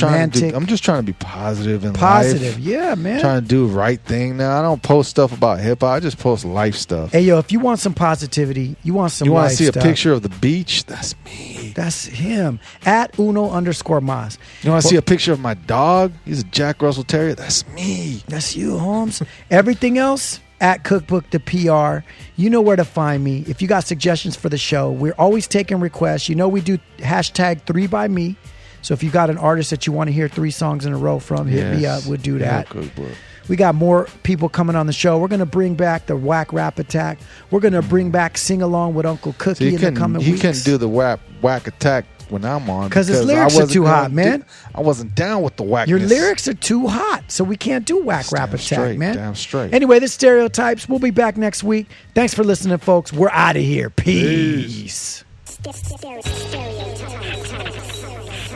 trying to be positive in Positive, life. yeah, man. Trying to do the right thing now. I don't post stuff about hip hop. I just post life stuff. Hey, yo, if you want some positivity, you want some You want life to see a stuff, picture of the beach? That's me. That's him. At Uno_mas. You want to see a picture of my dog? He's a Jack Russell Terrier. That's me. That's you, Holmes. Everything else at Cookbook the PR. You know where to find me. If you got suggestions for the show, we're always taking requests. You know we do #3by me. So if you got an artist that you want to hear 3 songs in a row from, hit me up. We'll do that. Cookbook. We got more people coming on the show. We're going to bring back the Whack Rap Attack. We're going to bring back Sing Along with Uncle Cookie in the coming weeks. He couldn't do the whack attack when I'm on because his lyrics are too hot, man. I wasn't down with the whackness. Your lyrics are too hot, so we can't do Whack Rap Attack, straight, man. Damn straight. Anyway, the Stereotypes. We'll be back next week. Thanks for listening, folks. We're out of here. Peace.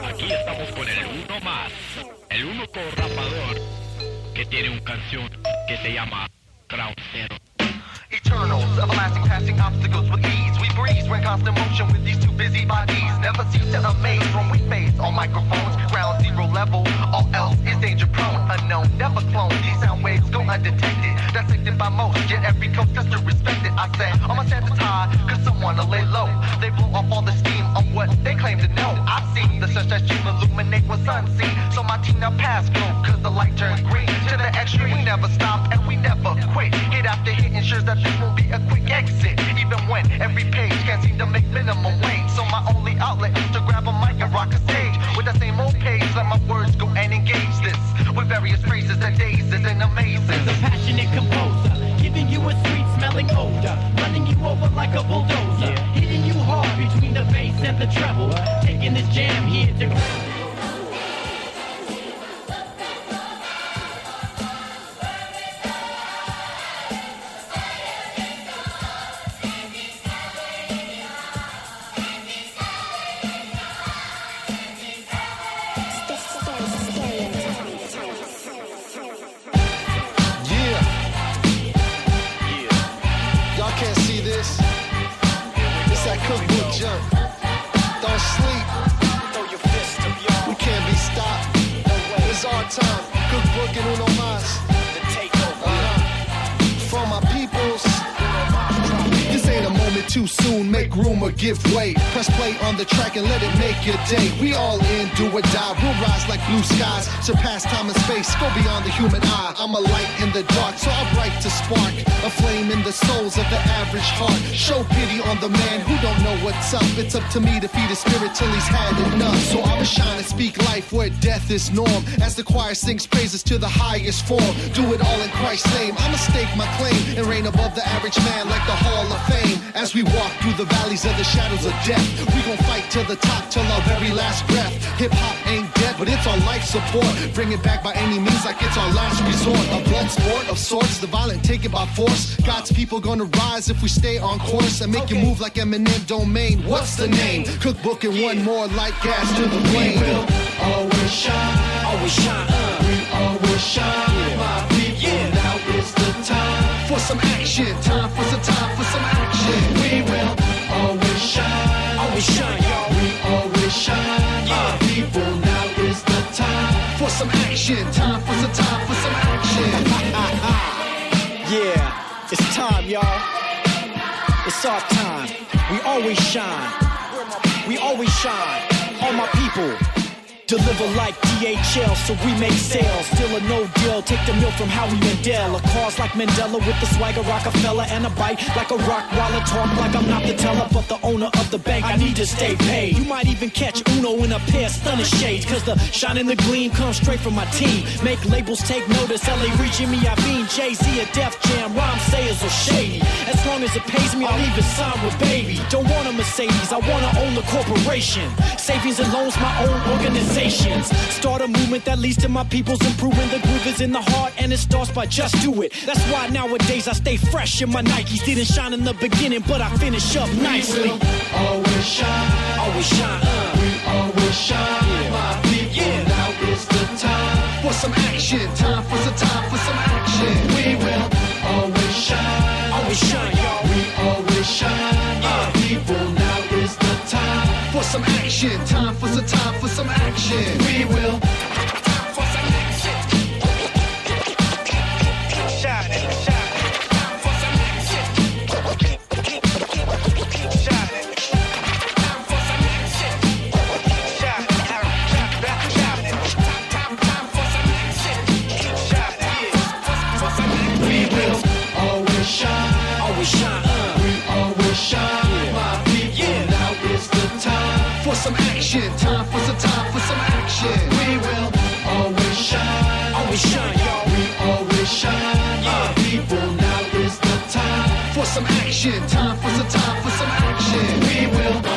Aquí estamos con el uno más, el único rapador que tiene una canción que se llama Ground Zero. Eternals, everlasting, passing obstacles with ease. We breeze, we're in constant motion with these two busy bodies. Never cease to amaze from we face on microphones. Ground zero level, all else is danger prone. Unknown, never clone. These sound waves go undetected. Dissected by most, yet every coast has to respect it. I said, on my Santa tie, cause someone to lay low. They blow off all the steam on what they claim to know. I've seen the sunshine stream illuminate what's unseen. So my team now pass go, cause the light turned green. To the extreme, we never stop and we never quit. Hit after hit ensures that this won't be a quick exit. Even when every page can't seem to make minimum wage. So my only outlet is to grab a mic and rock a stage. With the same old page, let my words go and engage this. With various phrases that dazes and amazes. The passionate composer, giving you a sweet smelling odor, running you over like a bulldozer, hitting you hard between the bass and the treble, taking this jam here to Cookbook jump. Don't sleep. Throw your fist up, y'all. We can't be stopped. No way. It's our time. Cookbook and Uno Mas. The takeover. From my peoples. This ain't a moment too soon. Make room or give way. Press play on the track and let it make your day. We all in, do or die. We'll rise like blue skies. Surpass time and space. Go beyond the human eye. I'm a light in the dark, so I'm bright to spark. A flame in the souls of the average heart. Show pity on the man who don't know what's up. It's up to me to feed his spirit till he's had enough. So I'ma shine and speak life where death is norm. As the choir sings praises to the highest form. Do it all in Christ's name. I'ma stake my claim and reign above the average man like the Hall of Fame. As we walk through the valleys of the shadows of death, we gon' fight to the top till our very last breath. Hip hop ain't dead, but it's our life support. Bring it back by any means like it's our last resort. A blood sport of sorts, the violent take it by force. God's people gonna rise if we stay on course and make you move like Eminem domain. What's the name? Cookbook and one more like gas to the flame. We will always shine, always shine. We always shine, my people. Now is the time for some action. Time for some action. We will always shine, y'all. We always shine, my people. Now is the time for some action. Time for some action. Yeah, it's time, y'all. It's our time. We always shine. We always shine. All my people. Deliver like DHL, so we make sales. Still a no deal, take the meal from Howie Mandel. A cause like Mandela with the swagger Rockefeller. And a bite like a rock wallet. Talk like I'm not the teller, but the owner of the bank. I need to stay paid. You might even catch Uno in a pair of stunning shades. Cause the shine and the gleam comes straight from my team. Make labels take notice. LA Reid, Jimmy Iovine, Jay-Z, a Def Jam, rhyme sayers or shady. As long as it pays me, I'll even sign with baby. Don't want a Mercedes, I wanna own the corporation. Savings and loans, my own organization. limitations. Start a movement that leads to my people's improving. The groove is in the heart and it starts by just do it. That's why nowadays I stay fresh in my Nikes. Didn't shine in the beginning, but I finish up nicely. Always shine. Always shine. We always shine. My people, now is the time For some action, time for some action. We will always shine. Always shine, y'all. We always shine. My people, now is the time For some action, time for some action. We will. Some action, time for some action. We will always shine. Always shine, y'all. We always shine. My people, now is the time For some action, time for some action. We will